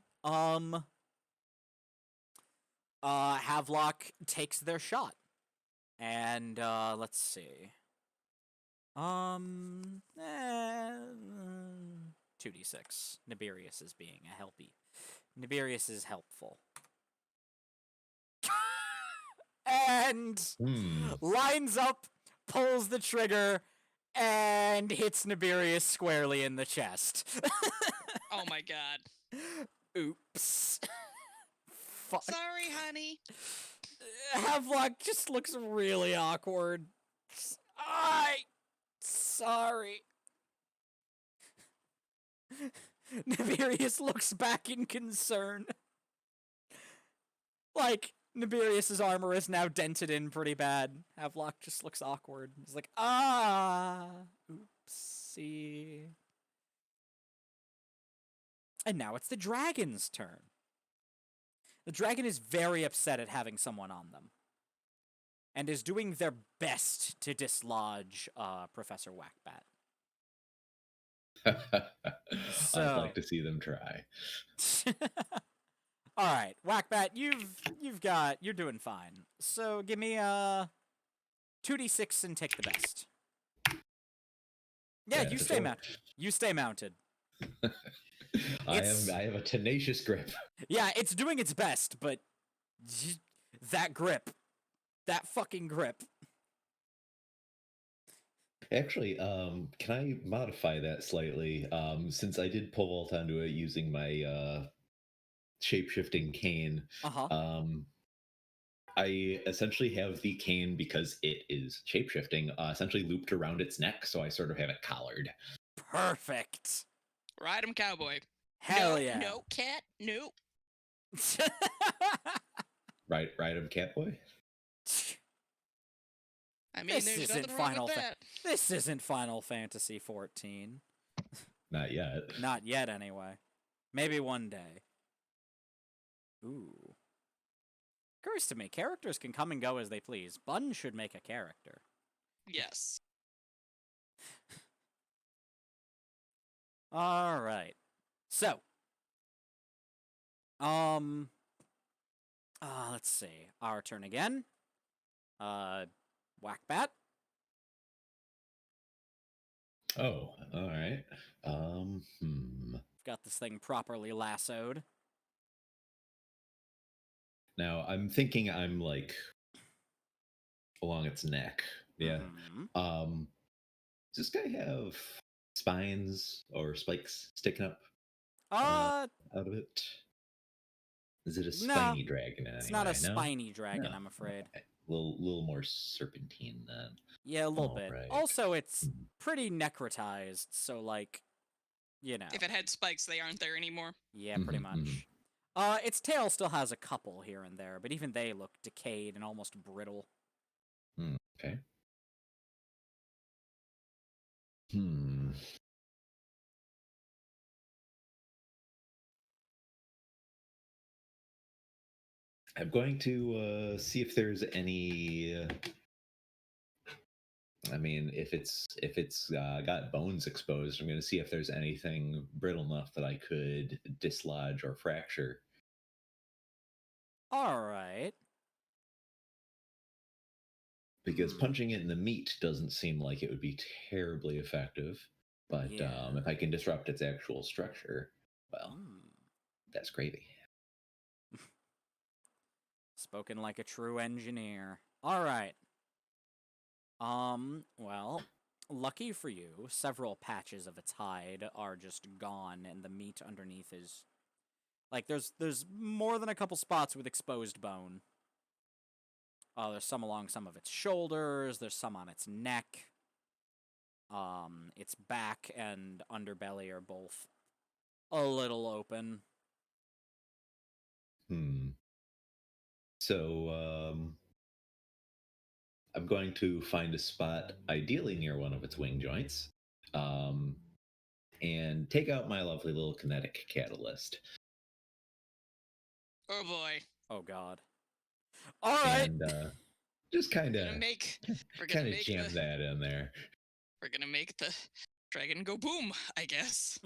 Havelock takes their shot. And let's see. 2d6. Nebulous is being a helpy. Nebulous is helpful. And lines up, pulls the trigger, and hits Nebulous squarely in the chest. Oh my god. Oops. Fuck. Sorry, honey. Havelock just looks really awkward. Sorry. Nebulous looks back in concern. Like, Nebulous' armor is now dented in pretty bad. Havelock just looks awkward. He's like, oopsie. And now it's the dragon's turn. The dragon is very upset at having someone on them, and is doing their best to dislodge Professor Whackbat. I'd like to see them try. All right, Whackbat, you're doing fine. So give me 2d6 and take the best. Yeah, you stay mounted. You stay mounted. I have a tenacious grip. Yeah, it's doing its best, but that grip, that fucking grip. Actually, can I modify that slightly? Since I did pole vault onto it using my shape-shifting cane, I essentially have the cane, because it is shape-shifting, essentially looped around its neck, so I sort of have it collared. Perfect. Ride 'em, cowboy. Hell no, yeah. No, cat, no. Ride 'em, catboy? I mean, there's nothing wrong with that. This isn't Final Fantasy 14. Not yet. Not yet, anyway. Maybe one day. Ooh. Occurs to me, characters can come and go as they please. Bun should make a character. Yes. All right. So. Let's see. Our turn again. Whackbat. Oh, all right. Got this thing properly lassoed. Now, I'm thinking I'm, like, along its neck. Yeah. Mm-hmm. Does this guy have spines or spikes sticking up? out of it? Is it a spiny dragon in it's any not way? a spiny dragon, No? I'm afraid. Okay. Little more serpentine then. Yeah, a little bit. Right. Also, it's pretty necrotized, so like, you know. If it had spikes, they aren't there anymore. Yeah, pretty much. Its tail still has a couple here and there, but even they look decayed and almost brittle. Okay. I'm going to see if there's any. I mean, if it's got bones exposed, I'm going to see if there's anything brittle enough that I could dislodge or fracture. All right. Because punching it in the meat doesn't seem like it would be terribly effective. But if I can disrupt its actual structure, well, that's gravy. Spoken like a true engineer. All right. Well, lucky for you, several patches of its hide are just gone, and the meat underneath is like there's more than a couple spots with exposed bone. There's some along some of its shoulders. There's some on its neck. Its back and underbelly are both a little open. So, I'm going to find a spot, ideally near one of its wing joints, and take out my lovely little kinetic catalyst. Oh boy. Oh god. All right. And just kind of jam that in there. We're gonna make the dragon go boom, I guess.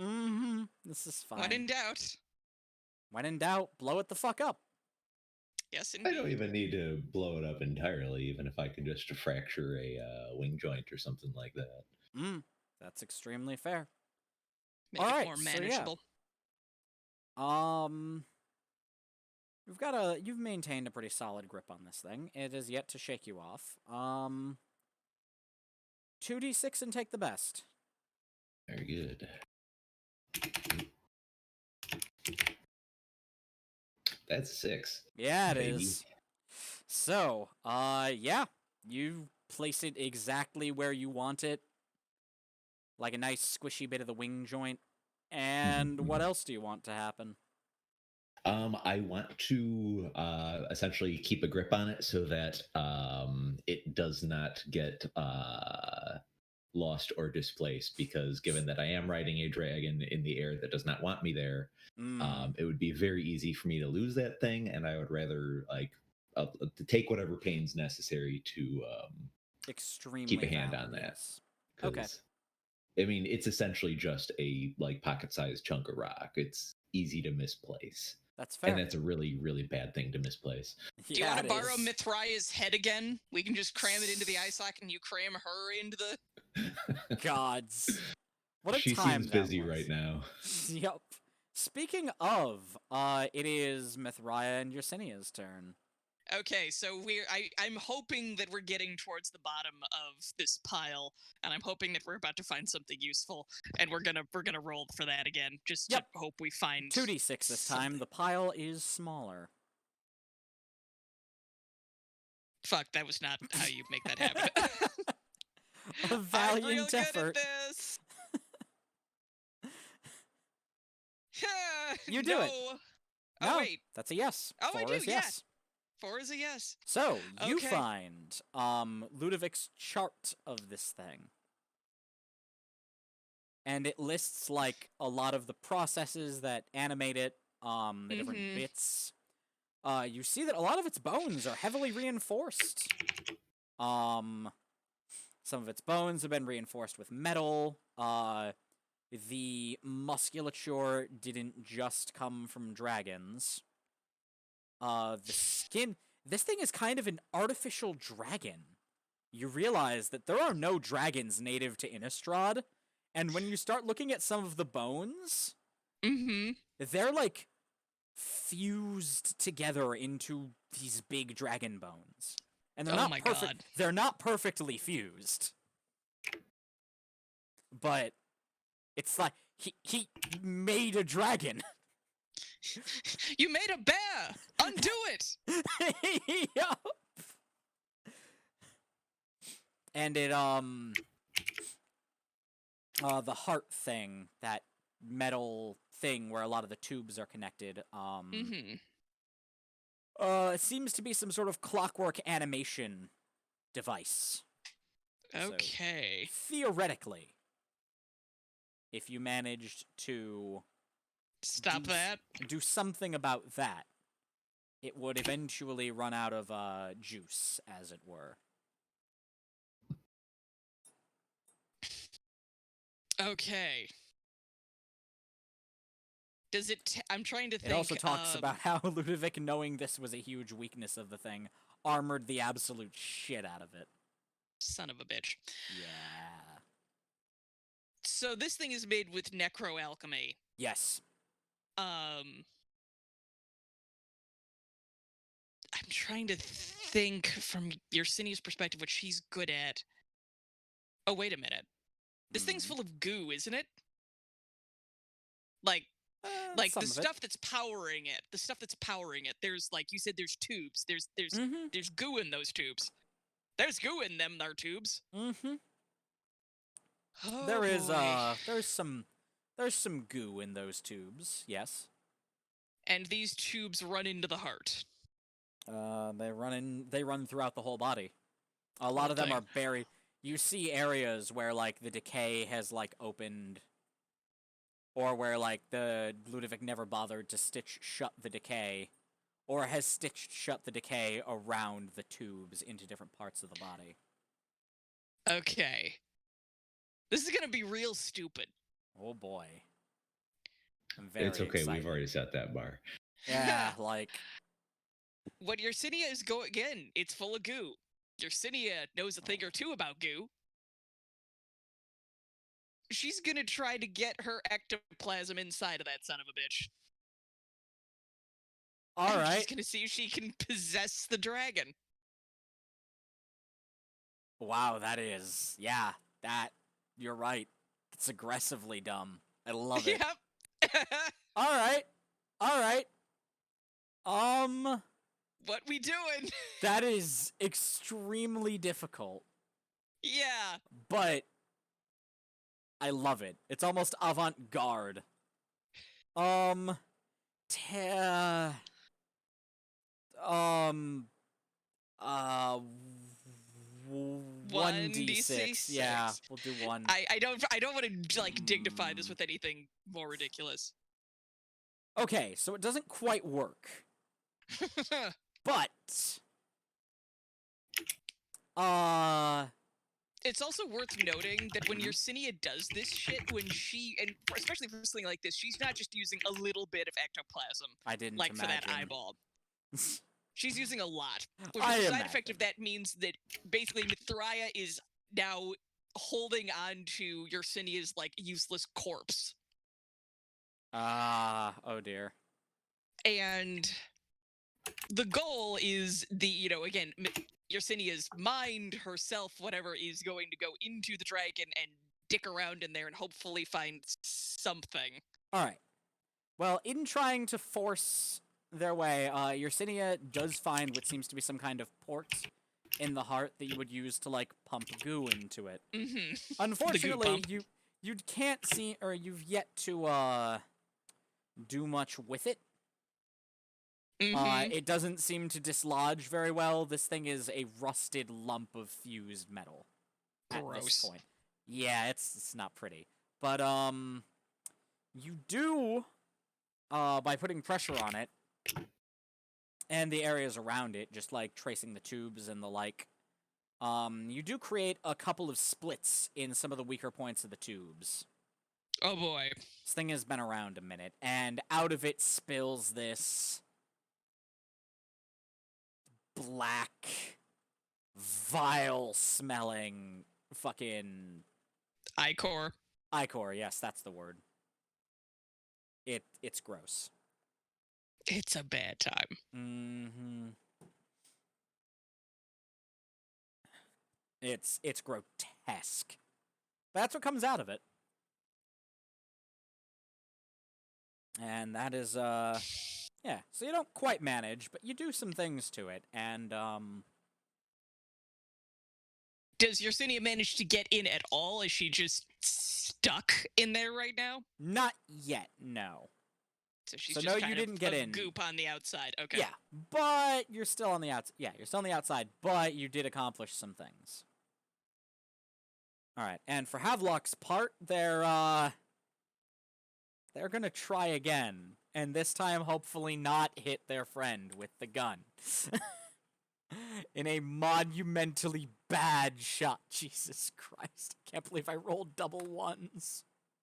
This is fine. When in doubt. When in doubt, blow it the fuck up. Yes, indeed. I don't even need to blow it up entirely, even if I can just fracture a wing joint or something like that. That's extremely fair. Make All it right, more manageable. You've maintained a pretty solid grip on this thing. It is yet to shake you off. 2d6 and take the best. Very good. That's 6. Yeah, it is. So, yeah, you place it exactly where you want it. Like a nice squishy bit of the wing joint. And what else do you want to happen? I want to essentially keep a grip on it so that it does not get lost or displaced, because given that I am riding a dragon in the air that does not want me there, it would be very easy for me to lose that thing, and I would rather to take whatever pains necessary to extremely keep a hand valid, on that. Yes. Okay. I mean, it's essentially just a pocket-sized chunk of rock. It's easy to misplace. That's fair. And that's a really, really bad thing to misplace. Do you want to borrow Mithraea's head again? We can just cram it into the eye socket and you cram her into the... Gods. What a she time seems busy right now. Yep. Speaking of, it is Mithraea and Yersinea's turn. Okay, so I'm hoping that we're getting towards the bottom of this pile, and I'm hoping that we're about to find something useful, and we're gonna roll for that again, just to hope we find 2d6 this time. The pile is smaller. Fuck, that was not how you make that happen. A valiant effort. Good at this. You do it. Oh no, wait, that's a yes. Oh, 4 I do. is yes. 4 is a yes. So, you find Ludovic's chart of this thing. And it lists, like, a lot of the processes that animate it, the different bits. You see that a lot of its bones are heavily reinforced. Some of its bones have been reinforced with metal. The musculature didn't just come from dragons. The skin... This thing is kind of an artificial dragon. You realize that there are no dragons native to Innistrad, and when you start looking at some of the bones, they're, like, fused together into these big dragon bones. And they're not perfect. God. They're not perfectly fused. But it's like He made a dragon. You made a bear! Undo it! Yup. And it, the heart thing, that metal thing where a lot of the tubes are connected, seems to be some sort of clockwork animation device. Okay. So, theoretically, if you managed to do something about that, it would eventually run out of juice, as it were. Okay. Does it? I'm trying to think. It also talks about how Ludovic, knowing this was a huge weakness of the thing, armored the absolute shit out of it. Son of a bitch. Yeah. So this thing is made with necroalchemy. Yes. I'm trying to think from Yersinea's perspective what she's good at. Oh, wait a minute. This thing's full of goo, isn't it? Like the stuff that's powering it. The stuff that's powering it. There's, like you said, there's tubes. There's goo in those tubes. There's goo in them there tubes. Mm-hmm. Oh, there's some goo in those tubes, yes. And these tubes run into the heart. They run throughout the whole body. A lot of them are buried. You see areas where, like, the decay has, like, opened, or where, like, the Ludovic never bothered to stitch shut the decay, or has stitched shut the decay around the tubes into different parts of the body. Okay. This is gonna be real stupid. Oh boy. I'm very It's okay, excited. we've already set that bar. Yeah, like... What Yersinia is again, it's full of goo. Yersinia knows a thing or two about goo. She's gonna try to get her ectoplasm inside of that son of a bitch. Alright. She's gonna see if she can possess the dragon. Wow, that is... Yeah, you're right. It's aggressively dumb. I love it. Yep. Alright. What we doing? That is extremely difficult. Yeah. But I love it. It's almost avant-garde. 1d6. Yeah, we'll do 1. I don't want to like dignify this with anything more ridiculous. Okay, so it doesn't quite work. But it's also worth noting that when Yersinia does this shit, and especially for something like this, she's not just using a little bit of ectoplasm. I didn't like imagine. For that eyeball. She's using a lot. Which the side effect of that means that basically Mithraea is now holding on to Yersinia's like useless corpse. Oh dear. And the goal is again, Yersinia's mind herself, whatever, is going to go into the dragon and dick around in there and hopefully find something. Alright. Well, in trying to force their way, Yersinia does find what seems to be some kind of port in the heart that you would use to, like, pump goo into it. Mm-hmm. Unfortunately, you can't see, or you've yet to, do much with it. Mm-hmm. It doesn't seem to dislodge very well. This thing is a rusted lump of fused metal. Gross. At this point. Yeah, it's not pretty. But, you do, by putting pressure on it, and the areas around it, just, like, tracing the tubes and the like, you do create a couple of splits in some of the weaker points of the tubes. Oh boy. This thing has been around a minute, and out of it spills this black, vile-smelling fucking... Ichor. Ichor, yes, that's the word. It's gross. It's a bad time. Mm-hmm. It's grotesque. That's what comes out of it. And that is, yeah, so you don't quite manage, but you do some things to it, and, Does Yersinia manage to get in at all? Is she just stuck in there right now? not yet, no. So she's So just no, kind you didn't of get a in. goop on the outside. Okay. Yeah, but you're still on the outside. Yeah, you're still on the outside, but you did accomplish some things. All right, and for Havelock's part, they're gonna try again, and this time hopefully not hit their friend with the gun. In a monumentally bad shot. Jesus Christ. I can't believe I rolled double ones.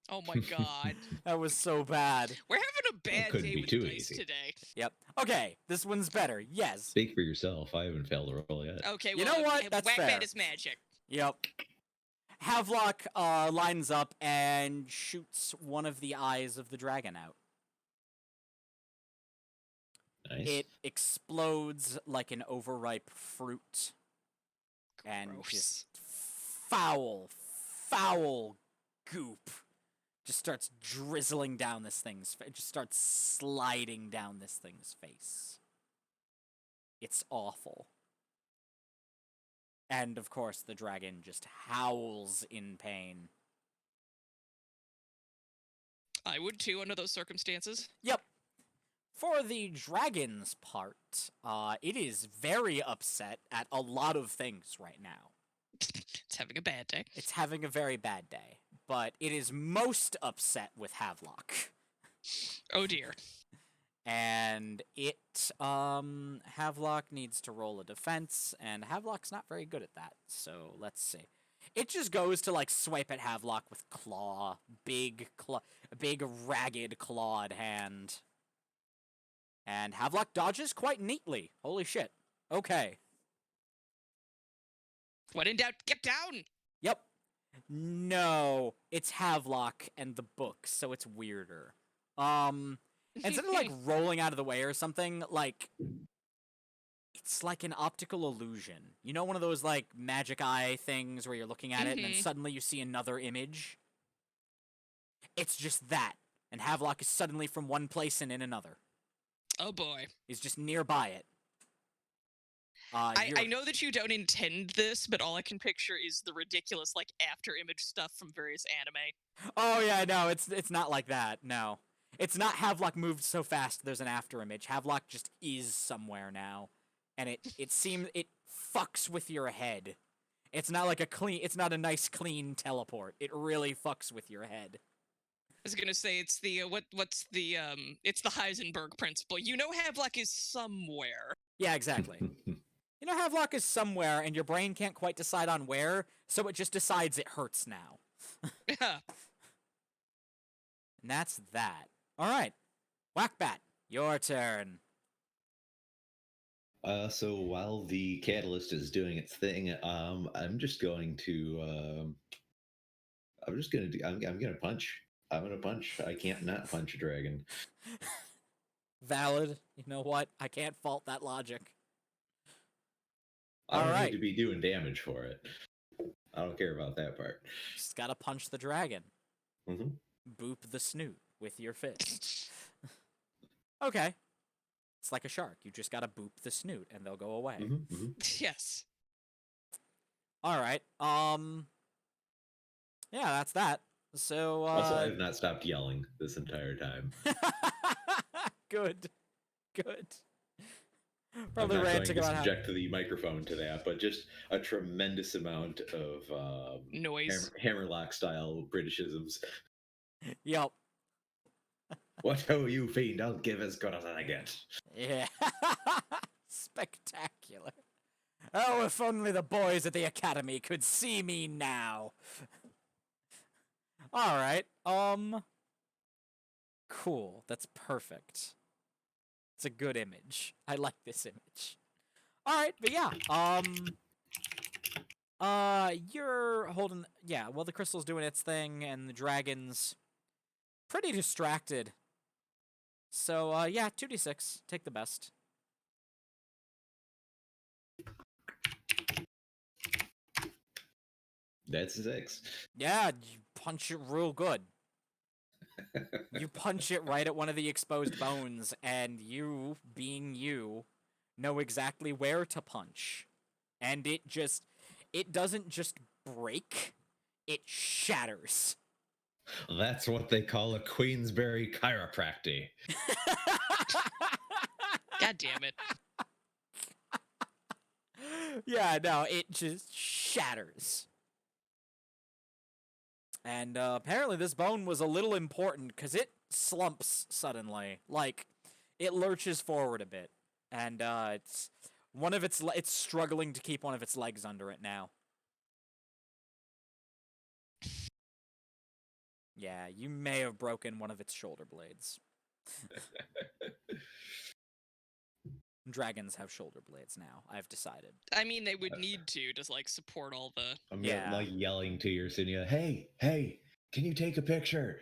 Oh my god. That was so bad. We're having a bad couldn't day be with too dice easy. today. Yep. Okay, this one's better. Yes. Speak for yourself. I haven't failed a roll yet. Okay, You well, know what? That's fair. Whack-Bat is magic. Yep. Havelock lines up and shoots one of the eyes of the dragon out. Nice. It explodes like an overripe fruit. And Gross. just foul goop just starts drizzling down this thing's face. It just starts sliding down this thing's face. It's awful. And, of course, the dragon just howls in pain. I would too under those circumstances. Yep. For the dragon's part, it is very upset at a lot of things right now. It's having a bad day. It's having a very bad day. But it is most upset with Havelock. Oh dear. And it, Havelock needs to roll a defense, and Havelock's not very good at that, so let's see. It just goes to, like, swipe at Havelock with claw. Big ragged clawed hand. And Havelock dodges quite neatly. Holy shit. Okay. When in doubt, get down! Yep. No, it's Havelock and the book, so it's weirder. Instead of, like, rolling out of the way or something, like, it's like an optical illusion. You know one of those, like, magic eye things where you're looking at it and then suddenly you see another image? It's just that. And Havelock is suddenly from one place and in another. Oh boy. He's just nearby it. I know that you don't intend this, but all I can picture is the ridiculous, like, after-image stuff from various anime. Oh, yeah, no, it's not like that, no. It's not Havelock moved so fast there's an after-image. Havelock just is somewhere now. And it seems it fucks with your head. It's not like it's not a nice, clean teleport. It really fucks with your head. I was gonna say it's the it's the Heisenberg principle. You know Havelock is somewhere. Yeah, exactly. You know Havelock is somewhere, and your brain can't quite decide on where, so it just decides it hurts now. Yeah. And that's that. Alright. Whack-Bat, your turn. So while the catalyst is doing its thing, I'm just going to I'm gonna punch. I'm gonna punch. I can't not punch a dragon. Valid. You know what? I can't fault that logic. I don't need to be doing damage for it. I don't care about that part. Just gotta punch the dragon. Mm-hmm. Boop the snoot with your fist. Okay. It's like a shark. You just gotta boop the snoot and they'll go away. Mm-hmm, mm-hmm. Yes. Alright. Yeah, that's that. So, Also, I have not stopped yelling this entire time. Good. Probably ranting I'm not going to about subject the microphone to that, but just a tremendous amount of noise. Hammerlock style Britishisms. Yep. What ho, you fiend! I'll give as good as I get. Yeah. Spectacular. Oh, if only the boys at the academy could see me now. All right. Cool. That's perfect. It's a good image. I like this image. All right, but yeah. You're holding. Yeah. Well, the crystal's doing its thing, and the dragon's pretty distracted. So, yeah, 2d6. Take the best. That's 6. Yeah, you punch it real good. You punch it right at one of the exposed bones, and you, being you, know exactly where to punch. And it doesn't just break, it shatters. That's what they call a Queensberry chiropractic. God damn it. Yeah, no, it just shatters. And apparently this bone was a little important because it slumps suddenly. Like, it lurches forward a bit. And it's struggling to keep one of its legs under it now. Yeah, you may have broken one of its shoulder blades. Dragons have shoulder blades now, I've decided. I mean, they would need to just, like, support all the... I'm like yelling to your Yersinia, hey, can you take a picture?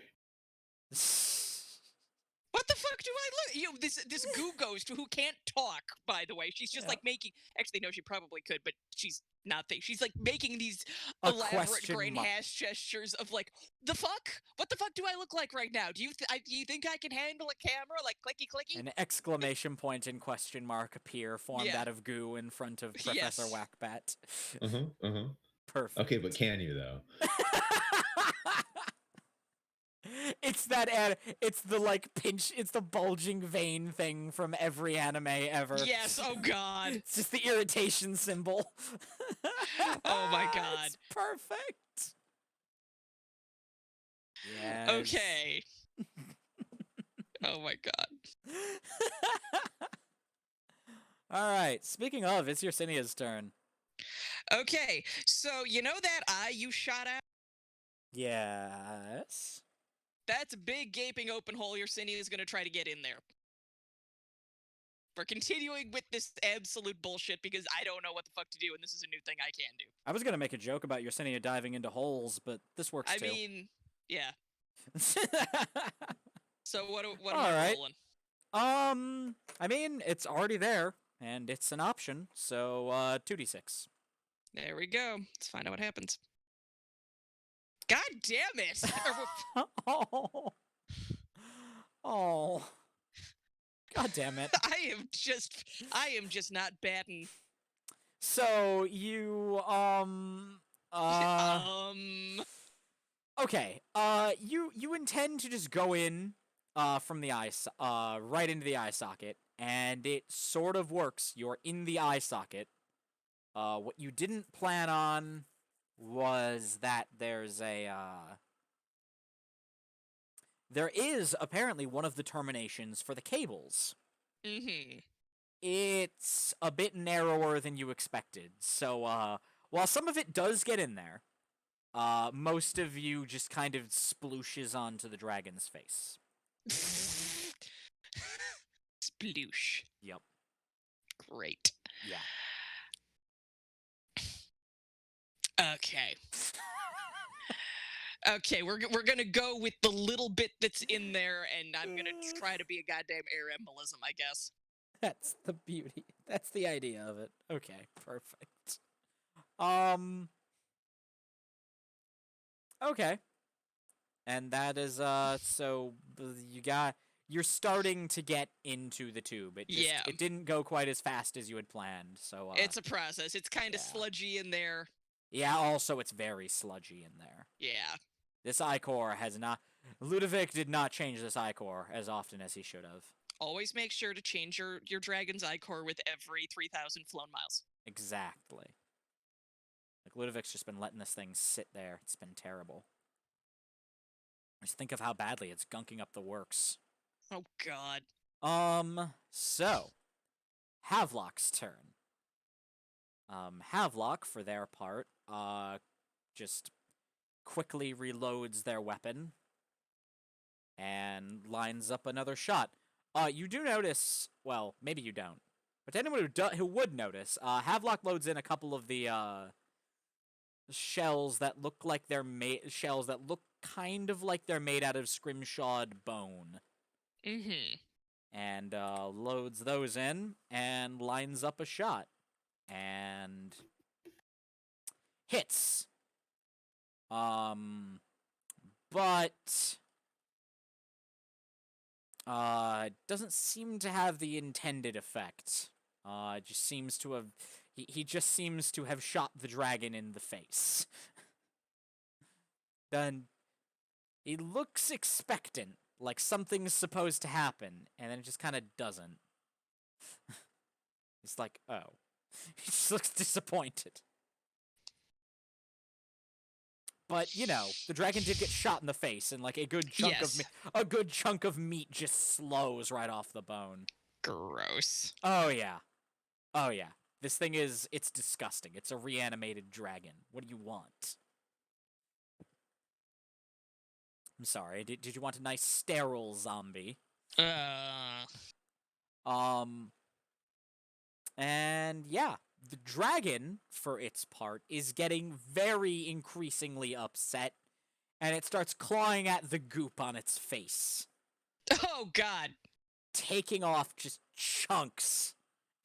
What the fuck do I look? You, this goo ghost who can't talk, by the way. She's just like making. Actually, no, she probably could, but she's not. She's like making these elaborate grindhash gestures of like, the fuck? What the fuck do I look like right now? Do you think I can handle a camera? Like clicky clicky? An exclamation point and question mark appear formed out of goo in front of Professor Whackbat. Perfect. Okay, but can you though? It's it's the like pinch, it's the bulging vein thing from every anime ever. Yes, oh god. It's just the irritation symbol. Oh my god. It's perfect. Yes. Okay. Oh my god. Alright, speaking of, it's Yersinia's turn. Okay, so you know that eye you shot at? Yes. That's a big gaping open hole Yersinia is going to try to get in there. We're continuing with this absolute bullshit because I don't know what the fuck to do and this is a new thing I can do. I was going to make a joke about Yersinia diving into holes, but this works too. I mean, yeah. So what am I rolling? I mean, it's already there, and it's an option, so 2d6. There we go. Let's find out what happens. God damn it! Oh. Oh. God damn it. I am just not batting. So you okay. You intend to just go in from the eye right into the eye socket, and it sort of works. You're in the eye socket. What you didn't plan on was that there is apparently one of the terminations for the cables. Mm-hmm. It's a bit narrower than you expected. So, while some of it does get in there, most of you just kind of splooshes onto the dragon's face. Sploosh. Yep. Great. Yeah. Okay. Okay, we're gonna go with the little bit that's in there, and I'm gonna try to be a goddamn air embolism, I guess. That's the beauty. That's the idea of it. Okay, perfect. Okay. And that is so you're starting to get into the tube. It didn't go quite as fast as you had planned. So it's a process. It's kind of sludgy in there. Yeah, also it's very sludgy in there. Yeah. This ichor has not... Ludovic did not change this ichor as often as he should have. Always make sure to change your dragon's ichor with every 3,000 flown miles. Exactly. Like, Ludovic's just been letting this thing sit there. It's been terrible. Just think of how badly it's gunking up the works. Oh, God. So... Havelock's turn. Havelock, for their part, just quickly reloads their weapon and lines up another shot. You do notice, well, maybe you don't, but to anyone who would notice, Havelock loads in a couple of the shells that look like they're kind of like they're made out of scrimshawed bone. Mm-hmm. And loads those in and lines up a shot. And hits. But Doesn't seem to have the intended effect. It just seems to have... He just seems to have shot the dragon in the face. Then he looks expectant, like something's supposed to happen, and then it just kind of doesn't. It's like, oh. He just looks disappointed. But, you know, the dragon did get shot in the face, and like a good chunk of meat just slows right off the bone. Gross. Oh yeah. Oh yeah. This thing it's disgusting. It's a reanimated dragon. What do you want? I'm sorry. Did you want a nice sterile zombie? And yeah, the dragon, for its part, is getting very increasingly upset, and it starts clawing at the goop on its face. Oh, God. Taking off just chunks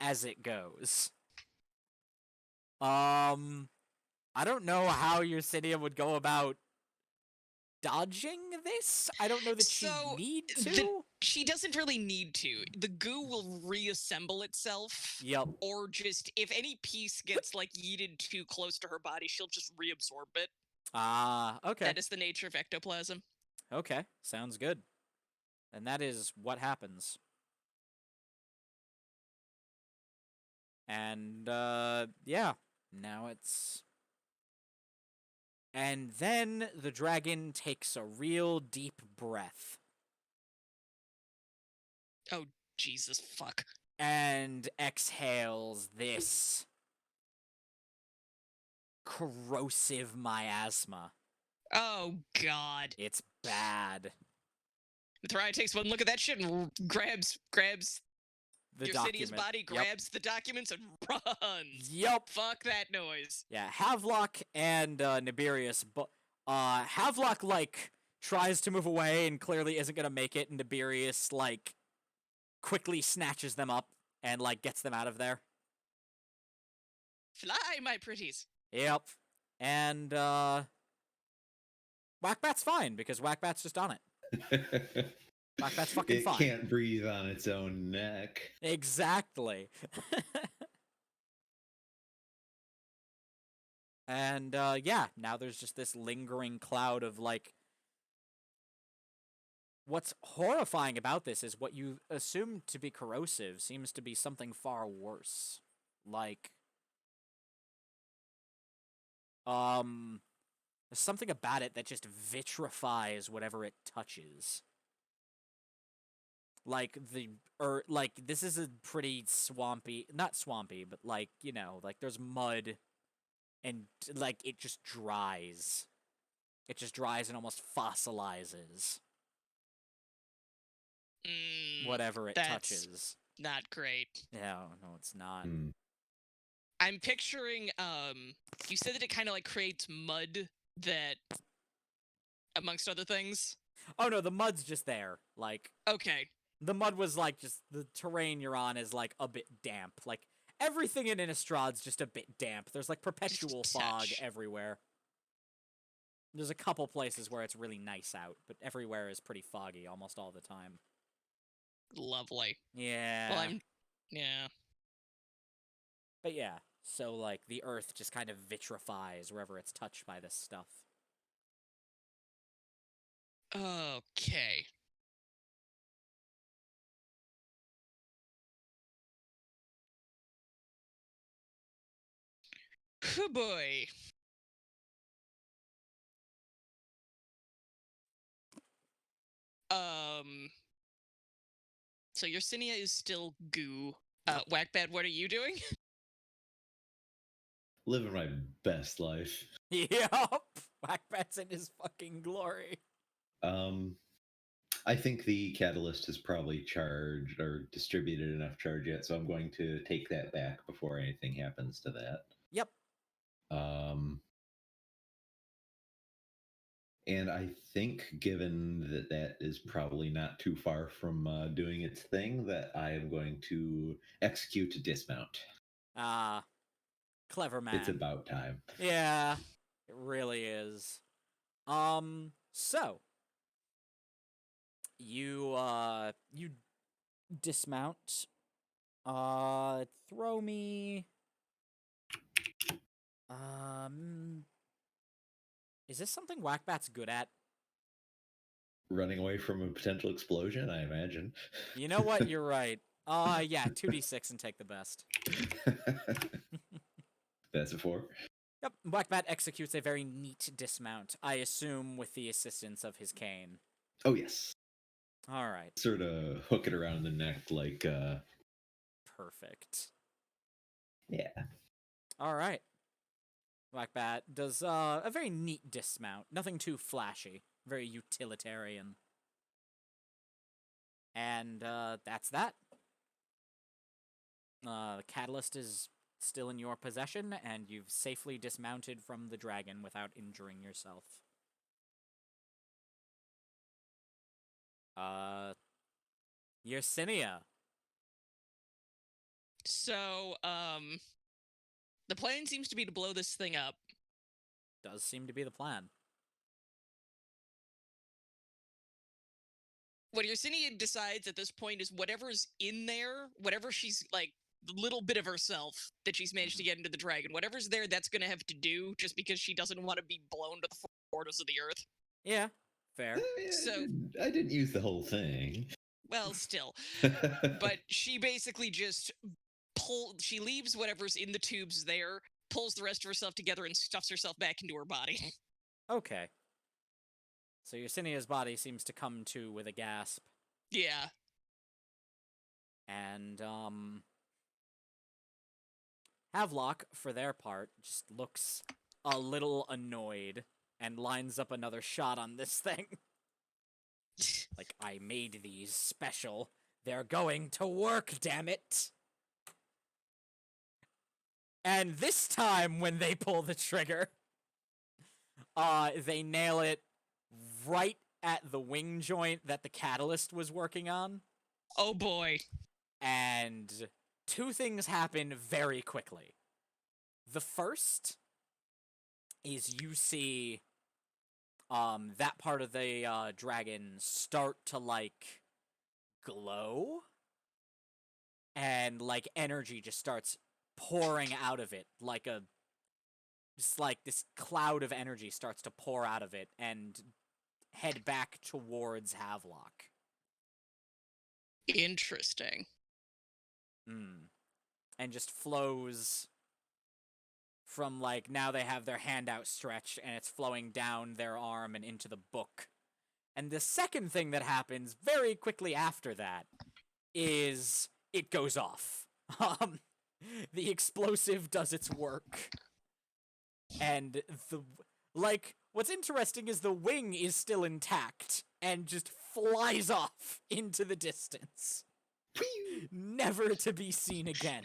as it goes. I don't know how Yersinia would go about dodging this. I don't know that she need to. She doesn't really need to. The goo will reassemble itself. Yep. Or just, if any piece gets, like, yeeted too close to her body, she'll just reabsorb it. Ah, okay. That is the nature of ectoplasm. Okay, sounds good. And that is what happens. And, yeah. Now it's... And then the dragon takes a real deep breath. Oh, Jesus, fuck. And exhales this corrosive miasma. Oh, God. It's bad. Thriya takes one look at that shit and grabs The Yersidia's document. body, grabs the documents, and runs. Yep. Fuck that noise. Yeah, Havelock and Nebulous, Havelock, like, tries to move away and clearly isn't gonna make it, and Nebulous, like, quickly snatches them up and, like, gets them out of there. Fly, my pretties. Yep. And, Whackbat's fine, because Whackbat's just on it. Whackbat's fucking fine. It can't breathe on its own neck. Exactly. And, yeah, now there's just this lingering cloud of, like... What's horrifying about this is what you assume to be corrosive seems to be something far worse. Like... There's something about it that just vitrifies whatever it touches. Like, this is a pretty swampy... Not swampy, but, like, you know, like, there's mud... And, like, it just dries. It just dries and almost fossilizes. Whatever it touches. Not great. Yeah, no, it's not. I'm picturing, you said that it kind of, like, creates mud that, amongst other things? Oh, no, the mud's just there. Like... Okay. The mud was, like, just... The terrain you're on is, like, a bit damp. Like... Everything in Innistraad's just a bit damp. There's, like, perpetual fog everywhere. There's a couple places where it's really nice out, but everywhere is pretty foggy almost all the time. Lovely. Yeah. Well, yeah. But yeah, so, like, the earth just kind of vitrifies wherever it's touched by this stuff. Okay. Oh boy. So Yersinia is still goo. Whackbad, what are you doing? Living my best life. Yup! Whackbat's in his fucking glory. I think the catalyst has probably charged or distributed enough charge yet, so I'm going to take that back before anything happens to that. Yep. And I think, given that that is probably not too far from doing its thing, that I am going to execute a dismount. Clever man. It's about time. Yeah, it really is. So, you dismount. Throw me. Is this something Whackbat's good at? Running away from a potential explosion, I imagine. You know what? You're right. Yeah, 2d6 and take the best. That's a 4. Yep, Whackbat executes a very neat dismount, I assume with the assistance of his cane. Oh, yes. All right. Sort of hook it around the neck like... Perfect. Yeah. All right. Whackbat does a very neat dismount. Nothing too flashy. Very utilitarian. And that's that. The catalyst is still in your possession, and you've safely dismounted from the dragon without injuring yourself. Yersinia. So, the plan seems to be to blow this thing up. Does seem to be the plan. What Yersinia decides at this point is whatever's in there, whatever she's, like, the little bit of herself that she's managed to get into the dragon, whatever's there, that's gonna have to do, just because she doesn't want to be blown to the four corners of the earth. Yeah, fair. So I didn't use the whole thing. Well, still. But she basically just she leaves whatever's in the tubes there, pulls the rest of herself together, and stuffs herself back into her body. Okay. So Yersinia's body seems to come to with a gasp. Yeah. And, Havelock, for their part, just looks a little annoyed and lines up another shot on this thing. Like, I made these special. They're going to work, damn it! And this time, when they pull the trigger, they nail it right at the wing joint that the catalyst was working on. Oh boy. And two things happen very quickly. The first is you see that part of the dragon start to, like, glow. And, like, energy just starts pouring out of it. Just like this cloud of energy starts to pour out of it and head back towards Havelock. Interesting. And just flows from, like, now they have their hand outstretched and it's flowing down their arm and into the book. And the second thing that happens very quickly after that is it goes off. The explosive does its work. And what's interesting is the wing is still intact and just flies off into the distance. Never to be seen again.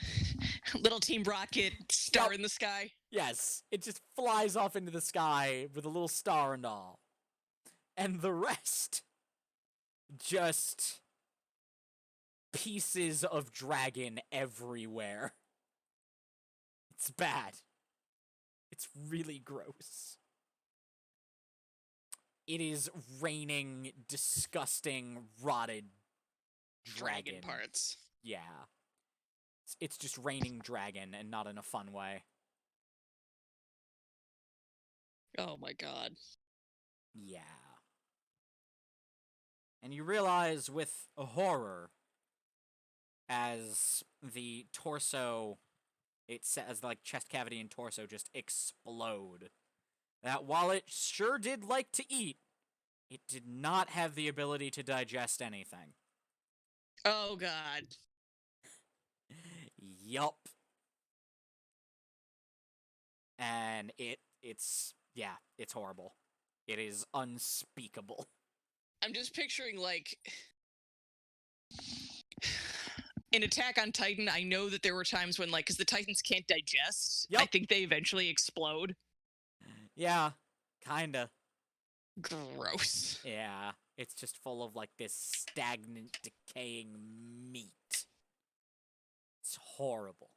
Little Team Rocket star in the sky. Yes, it just flies off into the sky with a little star and all. And the rest, just pieces of dragon everywhere. It's bad. It's really gross. It is raining disgusting, rotted dragon parts. Yeah. It's just raining dragon, and not in a fun way. Oh my god. Yeah. And you realize with a horror, as the torso, as like chest cavity and torso just explode, that while it sure did like to eat, it did not have the ability to digest anything. Oh god. Yup. And it's horrible. It is unspeakable. I'm just picturing, like, in Attack on Titan, I know that there were times when, like, because the Titans can't digest, I think they eventually explode. Yeah, kinda. Gross. Yeah, it's just full of, like, this stagnant, decaying meat. It's horrible.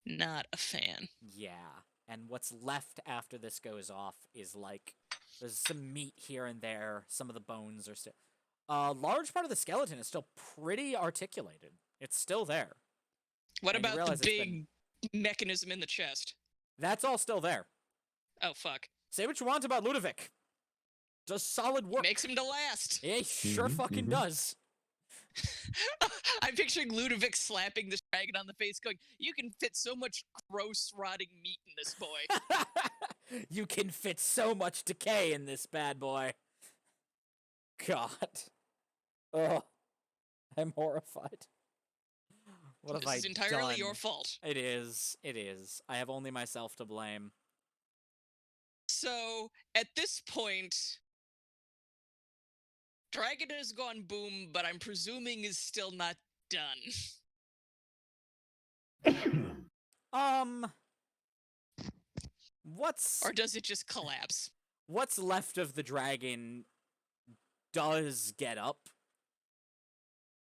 Not a fan. Yeah, and what's left after this goes off is, like, There's some meat here and there. Some of the bones are still... A large part of the skeleton is still pretty articulated. It's still there. What And you about the realize it's big mechanism in the chest? That's all still there. Oh, fuck. Say what you want about Ludovic. Does solid work. Makes him to last. He sure fucking does. I'm picturing Ludovic slapping this dragon on the face, going, "You can fit so much gross, rotting meat in this boy." You can fit so much decay in this bad boy. God. Oh, I'm horrified. What have I done? This is entirely your fault. It is. It is. I have only myself to blame. So, at this point, Dragon has gone boom, but I'm presuming is still not done. What's... Or does it just collapse? What's left of the dragon does get up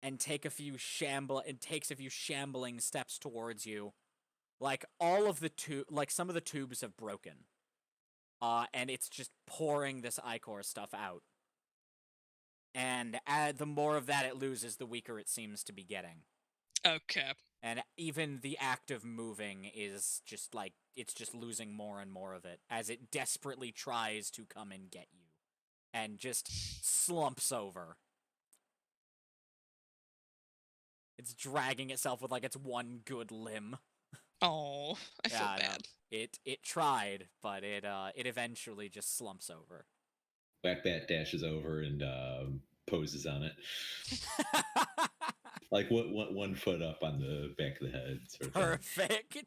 and takes a few shambling steps towards you. Like all of the some of the tubes have broken. And it's just pouring this ichor stuff out. And the more of that it loses, the weaker it seems to be getting. Okay. And even the act of moving is just like, it's just losing more and more of it as it desperately tries to come and get you. And just slumps over. It's dragging itself with like its one good limb. Oh, I feel bad. No. It tried, but it eventually just slumps over. Whackbat dashes over and poses on it. Like one foot up on the back of the head. Sort of Perfect.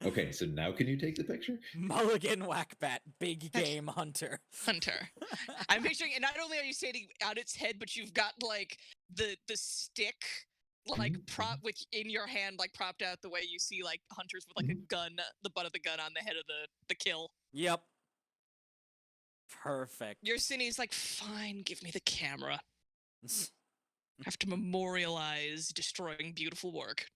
Okay, so now can you take the picture? Mulligan Whackbat, big game hunter. I'm picturing, and not only are you standing on its head, but you've got like the stick like prop with in your hand, like propped out the way you see like hunters with like a gun, the butt of the gun on the head of the kill. Yep. Perfect. Your Cine's like, fine, give me the camera. Have to memorialize destroying beautiful work.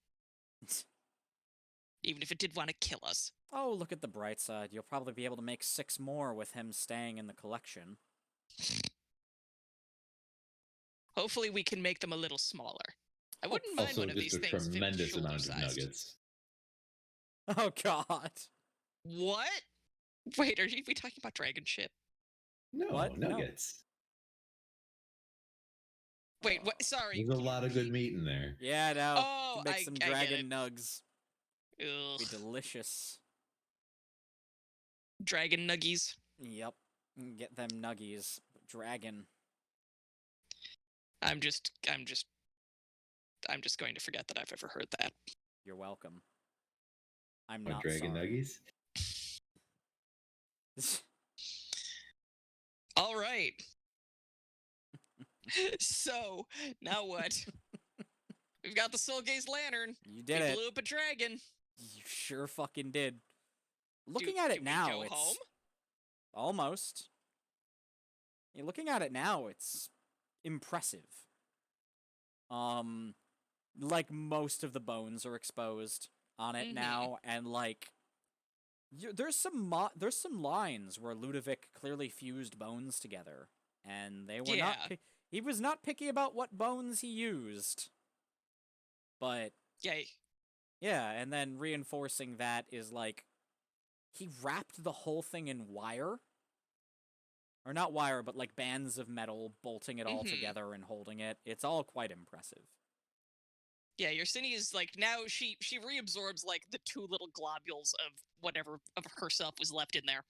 Even if it did want to kill us. Oh, look at the bright side. You'll probably be able to make 6 more with him staying in the collection. Hopefully we can make them a little smaller. I wouldn't mind also one of these things. Also, just a tremendous amount of nuggets. Oh, God. What? Wait, are we talking about dragon shit? No, what? Nuggets. No. Wait, what? Sorry. There's a lot of good meat in there. Yeah, no. Oh, make some dragon nugs. Ugh. Be delicious. Dragon nuggies. Yep. Get them nuggies. Dragon. I'm just going to forget that I've ever heard that. You're welcome. I'm what, not dragon sorry. Nuggies? All right. So, now what? We've got the Soul Gaze Lantern. You did it. Blew up a dragon. You sure fucking did. Looking at it now, we go it's... home? Almost. Yeah, looking at it now, it's impressive. Like, most of the bones are exposed on it now, and, like... There's some lines where Ludovic clearly fused bones together, and they were not... He was not picky about what bones he used. But... Yay. Yeah, and then reinforcing that is, like... He wrapped the whole thing in wire. Or not wire, but, like, bands of metal, bolting it all together and holding it. It's all quite impressive. Yeah, your Cine is, like, now she reabsorbs, like, the 2 little globules of whatever of herself was left in there.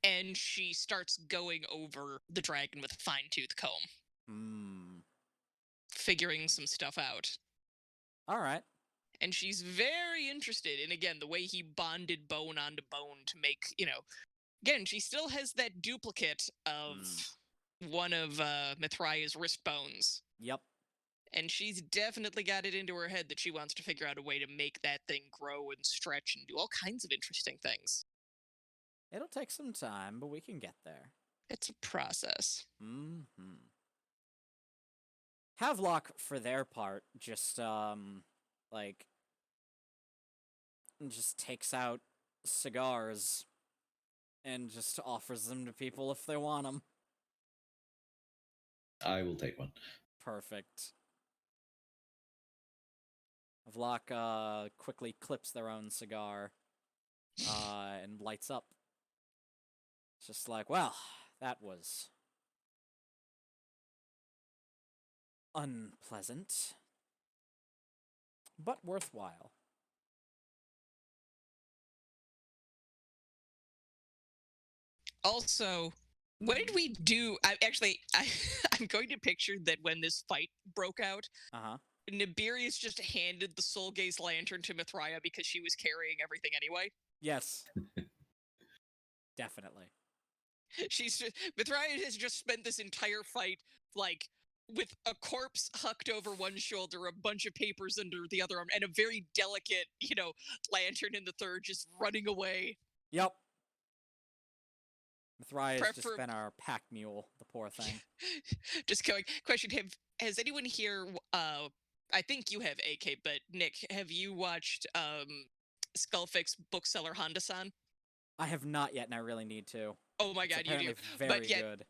And she starts going over the dragon with a fine-tooth comb. Figuring some stuff out. Alright. And she's very interested in, again, the way he bonded bone onto bone to make, you know... Again, she still has that duplicate of one of Mithria's wrist bones. Yep. And she's definitely got it into her head that she wants to figure out a way to make that thing grow and stretch and do all kinds of interesting things. It'll take some time, but we can get there. It's a process. Havelock, for their part, just, just takes out cigars and just offers them to people if they want them. I will take one. Perfect. Vlok quickly clips their own cigar and lights up. It's just like, well, that was unpleasant, but worthwhile. Also, what did we do? I'm going to picture that when this fight broke out, Nebulous just handed the Soul Gaze lantern to Mithraia because she was carrying everything anyway. Yes. Definitely. Mithraia has just spent this entire fight, like, with a corpse hucked over one shoulder, a bunch of papers under the other arm, and a very delicate, lantern in the third, just running away. Yep. Mithraia's just been our pack mule, the poor thing. Just going, question, has anyone here, I think you have, AK, but Nick, have you watched Skullfix bookseller Honda-san? I have not yet, and I really need to. Oh my god, you do. Very good.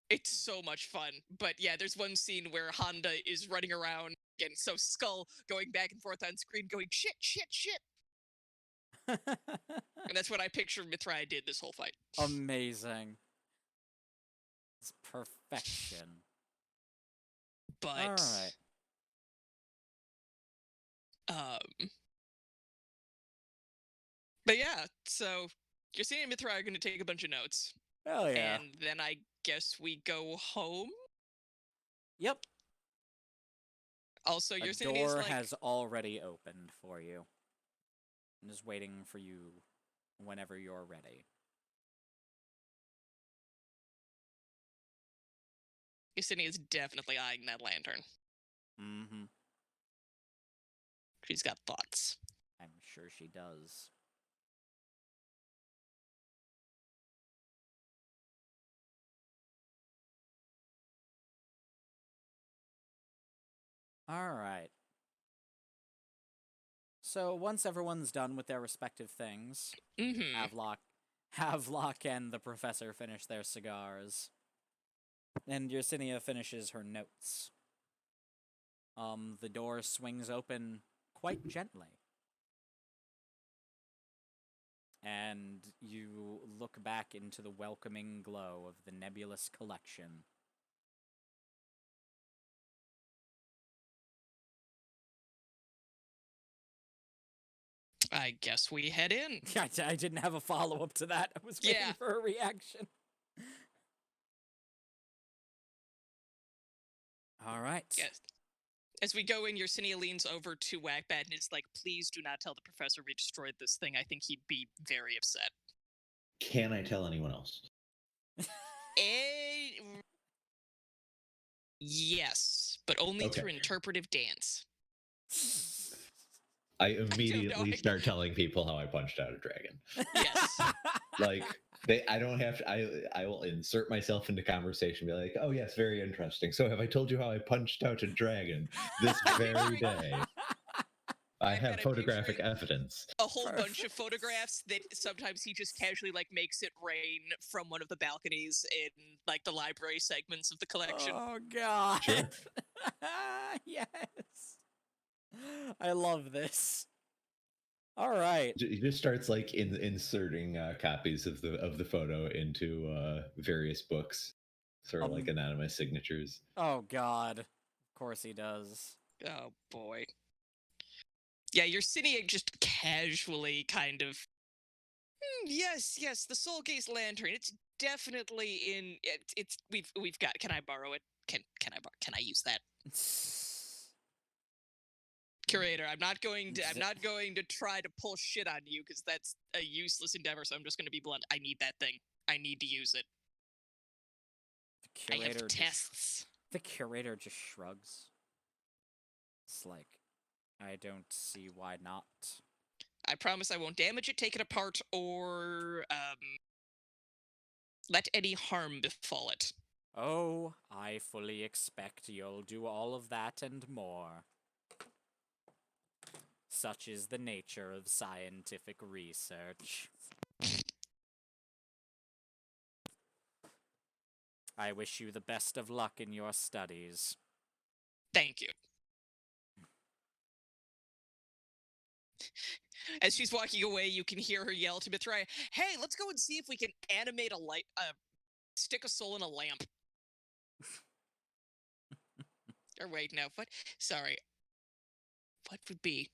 It's so much fun. But yeah, there's one scene where Honda is running around, and so Skull going back and forth on screen going, shit, shit, shit. And that's what I pictured Mithraia did this whole fight. Amazing. It's perfection. But... Alright. But yeah, so Justine and Mithraia are going to take a bunch of notes. Hell yeah. And then I guess we go home? Yep. Also, your door has already opened for you. And is waiting for you whenever you're ready. Yesenia is definitely eyeing that lantern. Mm-hmm. She's got thoughts. I'm sure she does. Alright. So once everyone's done with their respective things, Havelock and the professor finish their cigars. And Yersinia finishes her notes. The door swings open quite gently. And you look back into the welcoming glow of the Nebulous collection. I guess we head in. I didn't have a follow-up to that. I was waiting for a reaction. All right. Yes. As we go in, Yersinia leans over to Whackbat and is like, please do not tell the professor we destroyed this thing. I think he'd be very upset. Can I tell anyone else? Yes, but only through interpretive dance. I immediately start telling people how I punched out a dragon. Yes. Like, I don't have to, I will insert myself into conversation, be like, oh yes, very interesting. So have I told you how I punched out a dragon this very day? I have photographic evidence. A whole bunch of photographs that sometimes he just casually makes it rain from one of the balconies in the library segments of the collection. Oh god. Sure. Yes. I love this. All right. He just starts inserting copies of the photo into various books, sort of like anonymous signatures. Oh god. Of course he does. Oh boy. Yeah, Yersinia just casually kind of. Yes, the Soul Gaze lantern. It's definitely in. We've got. Can I borrow it? Can I use that? Curator, I'm not going to try to pull shit on you because that's a useless endeavor. So I'm just going to be blunt. I need that thing. I need to use it. The curator I have tests. The curator just shrugs. It's like, I don't see why not. I promise I won't damage it, take it apart, or let any harm befall it. Oh, I fully expect you'll do all of that and more. Such is the nature of scientific research. I wish you the best of luck in your studies. Thank you. As she's walking away, you can hear her yell to Mithrai, "Hey, let's go and see if we can animate a light, stick a soul in a lamp." Or wait, no, what? Sorry. What would be?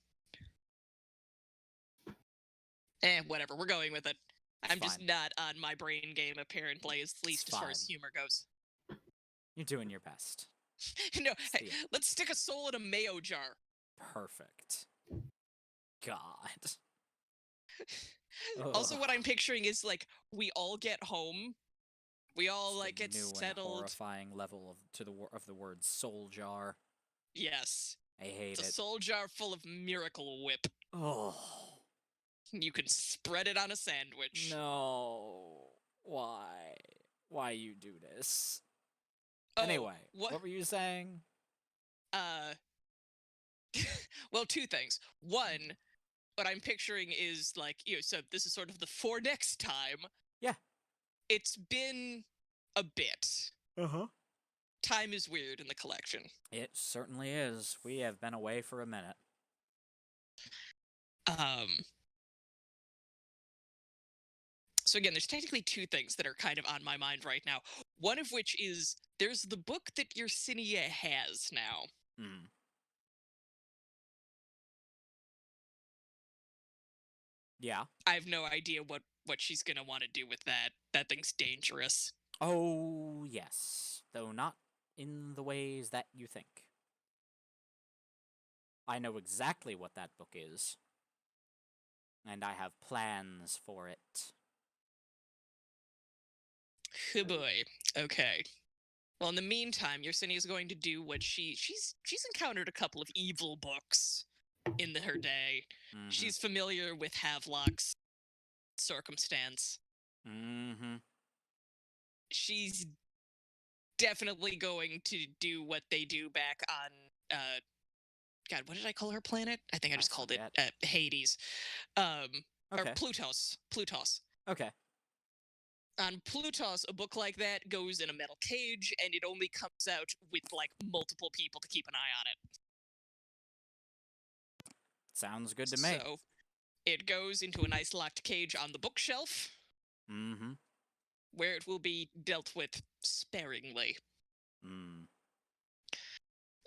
Whatever, we're going with it. I'm just not on my brain game, apparently, at least as far as humor goes. You're doing your best. No, hey, let's stick a soul in a mayo jar. Perfect. God. Also, what I'm picturing is, like, we all get home. We all, Just like, get new settled. And horrifying level of the word soul jar. Yes. I hate it's a soul jar full of Miracle Whip. Oh. You can spread it on a sandwich. No. Why? Why you do this? Anyway, what were you saying? Well, two things. One, what I'm picturing is, like, so this is sort of the for next time. Yeah. It's been a bit. Uh-huh. Time is weird in the collection. It certainly is. We have been away for a minute. So again, there's technically two things that are kind of on my mind right now. One of which is, there's the book that Yersinia has now. Hmm. Yeah. I have no idea what she's gonna want to do with that. That thing's dangerous. Oh, yes. Though not in the ways that you think. I know exactly what that book is. And I have plans for it. Oh boy. Okay. Well, in the meantime, Yersinia is going to do what she's encountered a couple of evil books in her day. Mm-hmm. She's familiar with Havelock's circumstance. Mm-hmm. She's definitely going to do what they do back on God, what did I call her planet? I think I just called it Hades. Okay. Or Plutos. Okay. On Plutos, a book like that goes in a metal cage, and it only comes out with, like, multiple people to keep an eye on it. Sounds good to me. So, it goes into a nice locked cage on the bookshelf. Mm-hmm. Where it will be dealt with sparingly. Mm.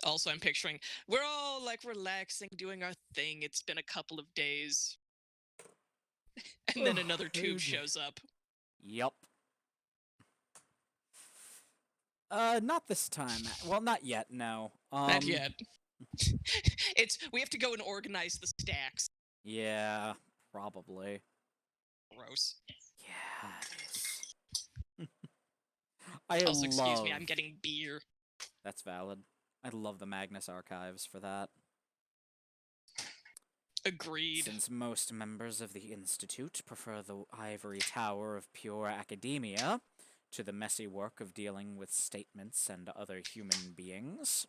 Also, I'm picturing, we're all, like, relaxing, doing our thing. It's been a couple of days. And then another tube shows up. Yup. Not this time. Well, not yet, no. Not yet. We have to go and organize the stacks. Yeah, probably. Gross. Yeah, it is. Excuse me, I'm getting beer. That's valid. I love the Magnus Archives for that. Agreed. Since most members of the Institute prefer the ivory tower of pure academia to the messy work of dealing with statements and other human beings,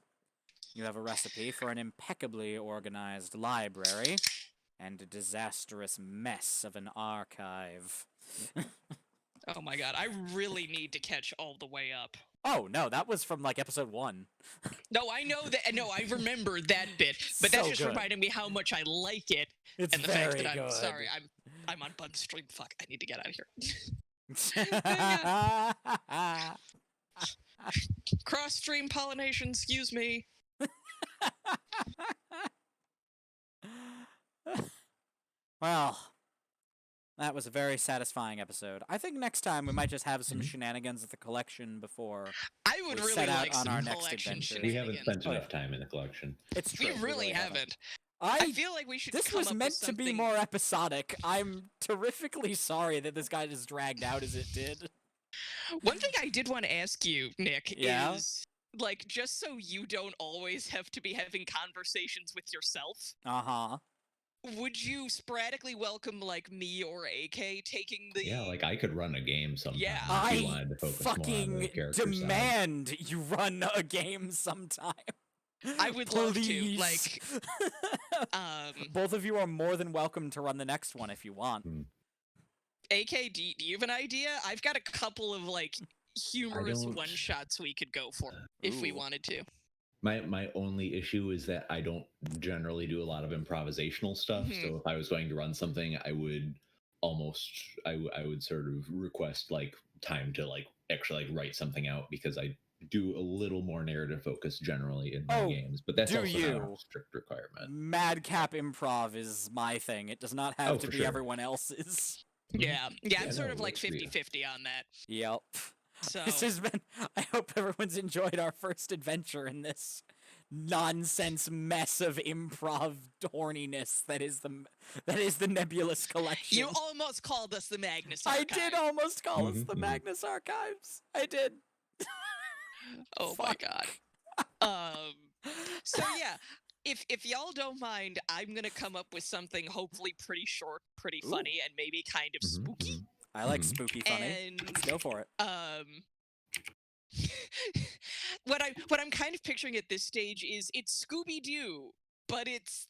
you have a recipe for an impeccably organized library and a disastrous mess of an archive. Oh my god, I really need to catch all the way up. Oh, no, that was from, like, episode 1. No, I know that. No, I remember that bit, but So that's just good. reminding me how much I like it. It's and the very fact that good. I'm sorry, I'm on Bun Stream. Fuck, I need to get out of here. Cross stream pollination, excuse me. Well, that was a very satisfying episode. I think next time we might just have some shenanigans at the collection before I would we really set out like on some our next collection adventure. We haven't spent Oh, enough yeah. time in the collection. It's true. We really haven't. I feel like we should. This come was up meant with to be something- more episodic. I'm terrifically sorry that this got as dragged out as it did. One thing I did want to ask you, Nick, Yeah? is, like, just so you don't always have to be having conversations with yourself, Uh-huh. would you sporadically welcome, like, me or AK taking the... Yeah, like I could run a game sometime. Yeah. if you wanted to focus more on the fucking character side. demand you run a game sometime. I would love to. Please. Like, both of you are more than welcome to run the next one if you want. AK, do you have an idea? I've got a couple of like humorous one-shots we could go for if we wanted to. My only issue is that I don't generally do a lot of improvisational stuff. So if I was going to run something, I would I would sort of request like time to like actually like write something out, because I do a little more narrative focus generally in my games. But that's also not a strict requirement. Madcap improv is my thing. It does not have to be everyone else's. Yeah, I'm sort of like 50-50 on that. Yep. So this has been. I hope everyone's enjoyed our first adventure in this nonsense mess of improv horniness that is the Nebulous collection. You almost called us the Magnus Archive. I did almost call us the Magnus Archives. I did. Oh my god. So yeah, if y'all don't mind, I'm gonna come up with something hopefully pretty short, pretty funny, and maybe kind of spooky. I like spooky funny. And let's go for it. What I'm kind of picturing at this stage is it's Scooby-Doo, but it's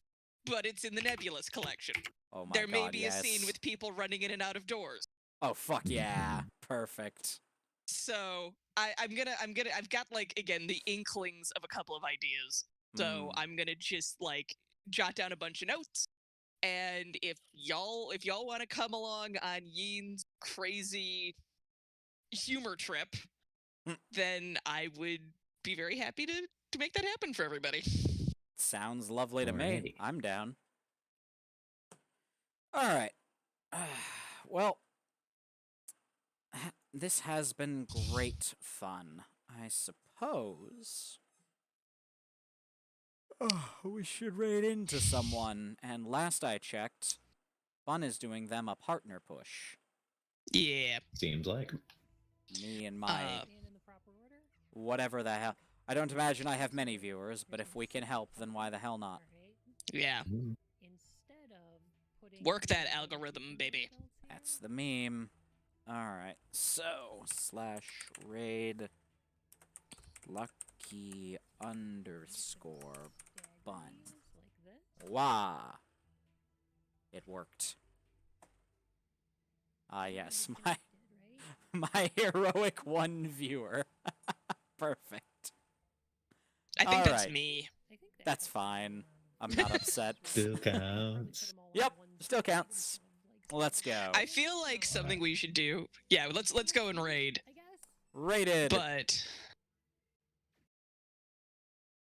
in the Nebulous collection. Oh my there god, may be a scene with people running in and out of doors. Oh fuck yeah. Perfect. So I've got like again the inklings of a couple of ideas. So I'm gonna just like jot down a bunch of notes. And if y'all want to come along on Yeen's crazy humor trip, then I would be very happy to make that happen for everybody. Sounds lovely to me. I'm down. All right. Well, this has been great fun. I suppose we should raid into someone. And last I checked, Fun is doing them a partner push. Yeah. Seems like. Me and my... whatever the hell. I don't imagine I have many viewers, but if we can help, then why the hell not? Yeah. Work that algorithm, baby. That's the meme. Alright, so, /raid lucky _ bun. Wah! It worked. Ah, yes, my heroic one viewer. Perfect. I think that's me. That's fine. I'm not upset. Still counts. Yep, still counts. Let's go. I feel like something we should do. Yeah, let's go and raid. Raided. But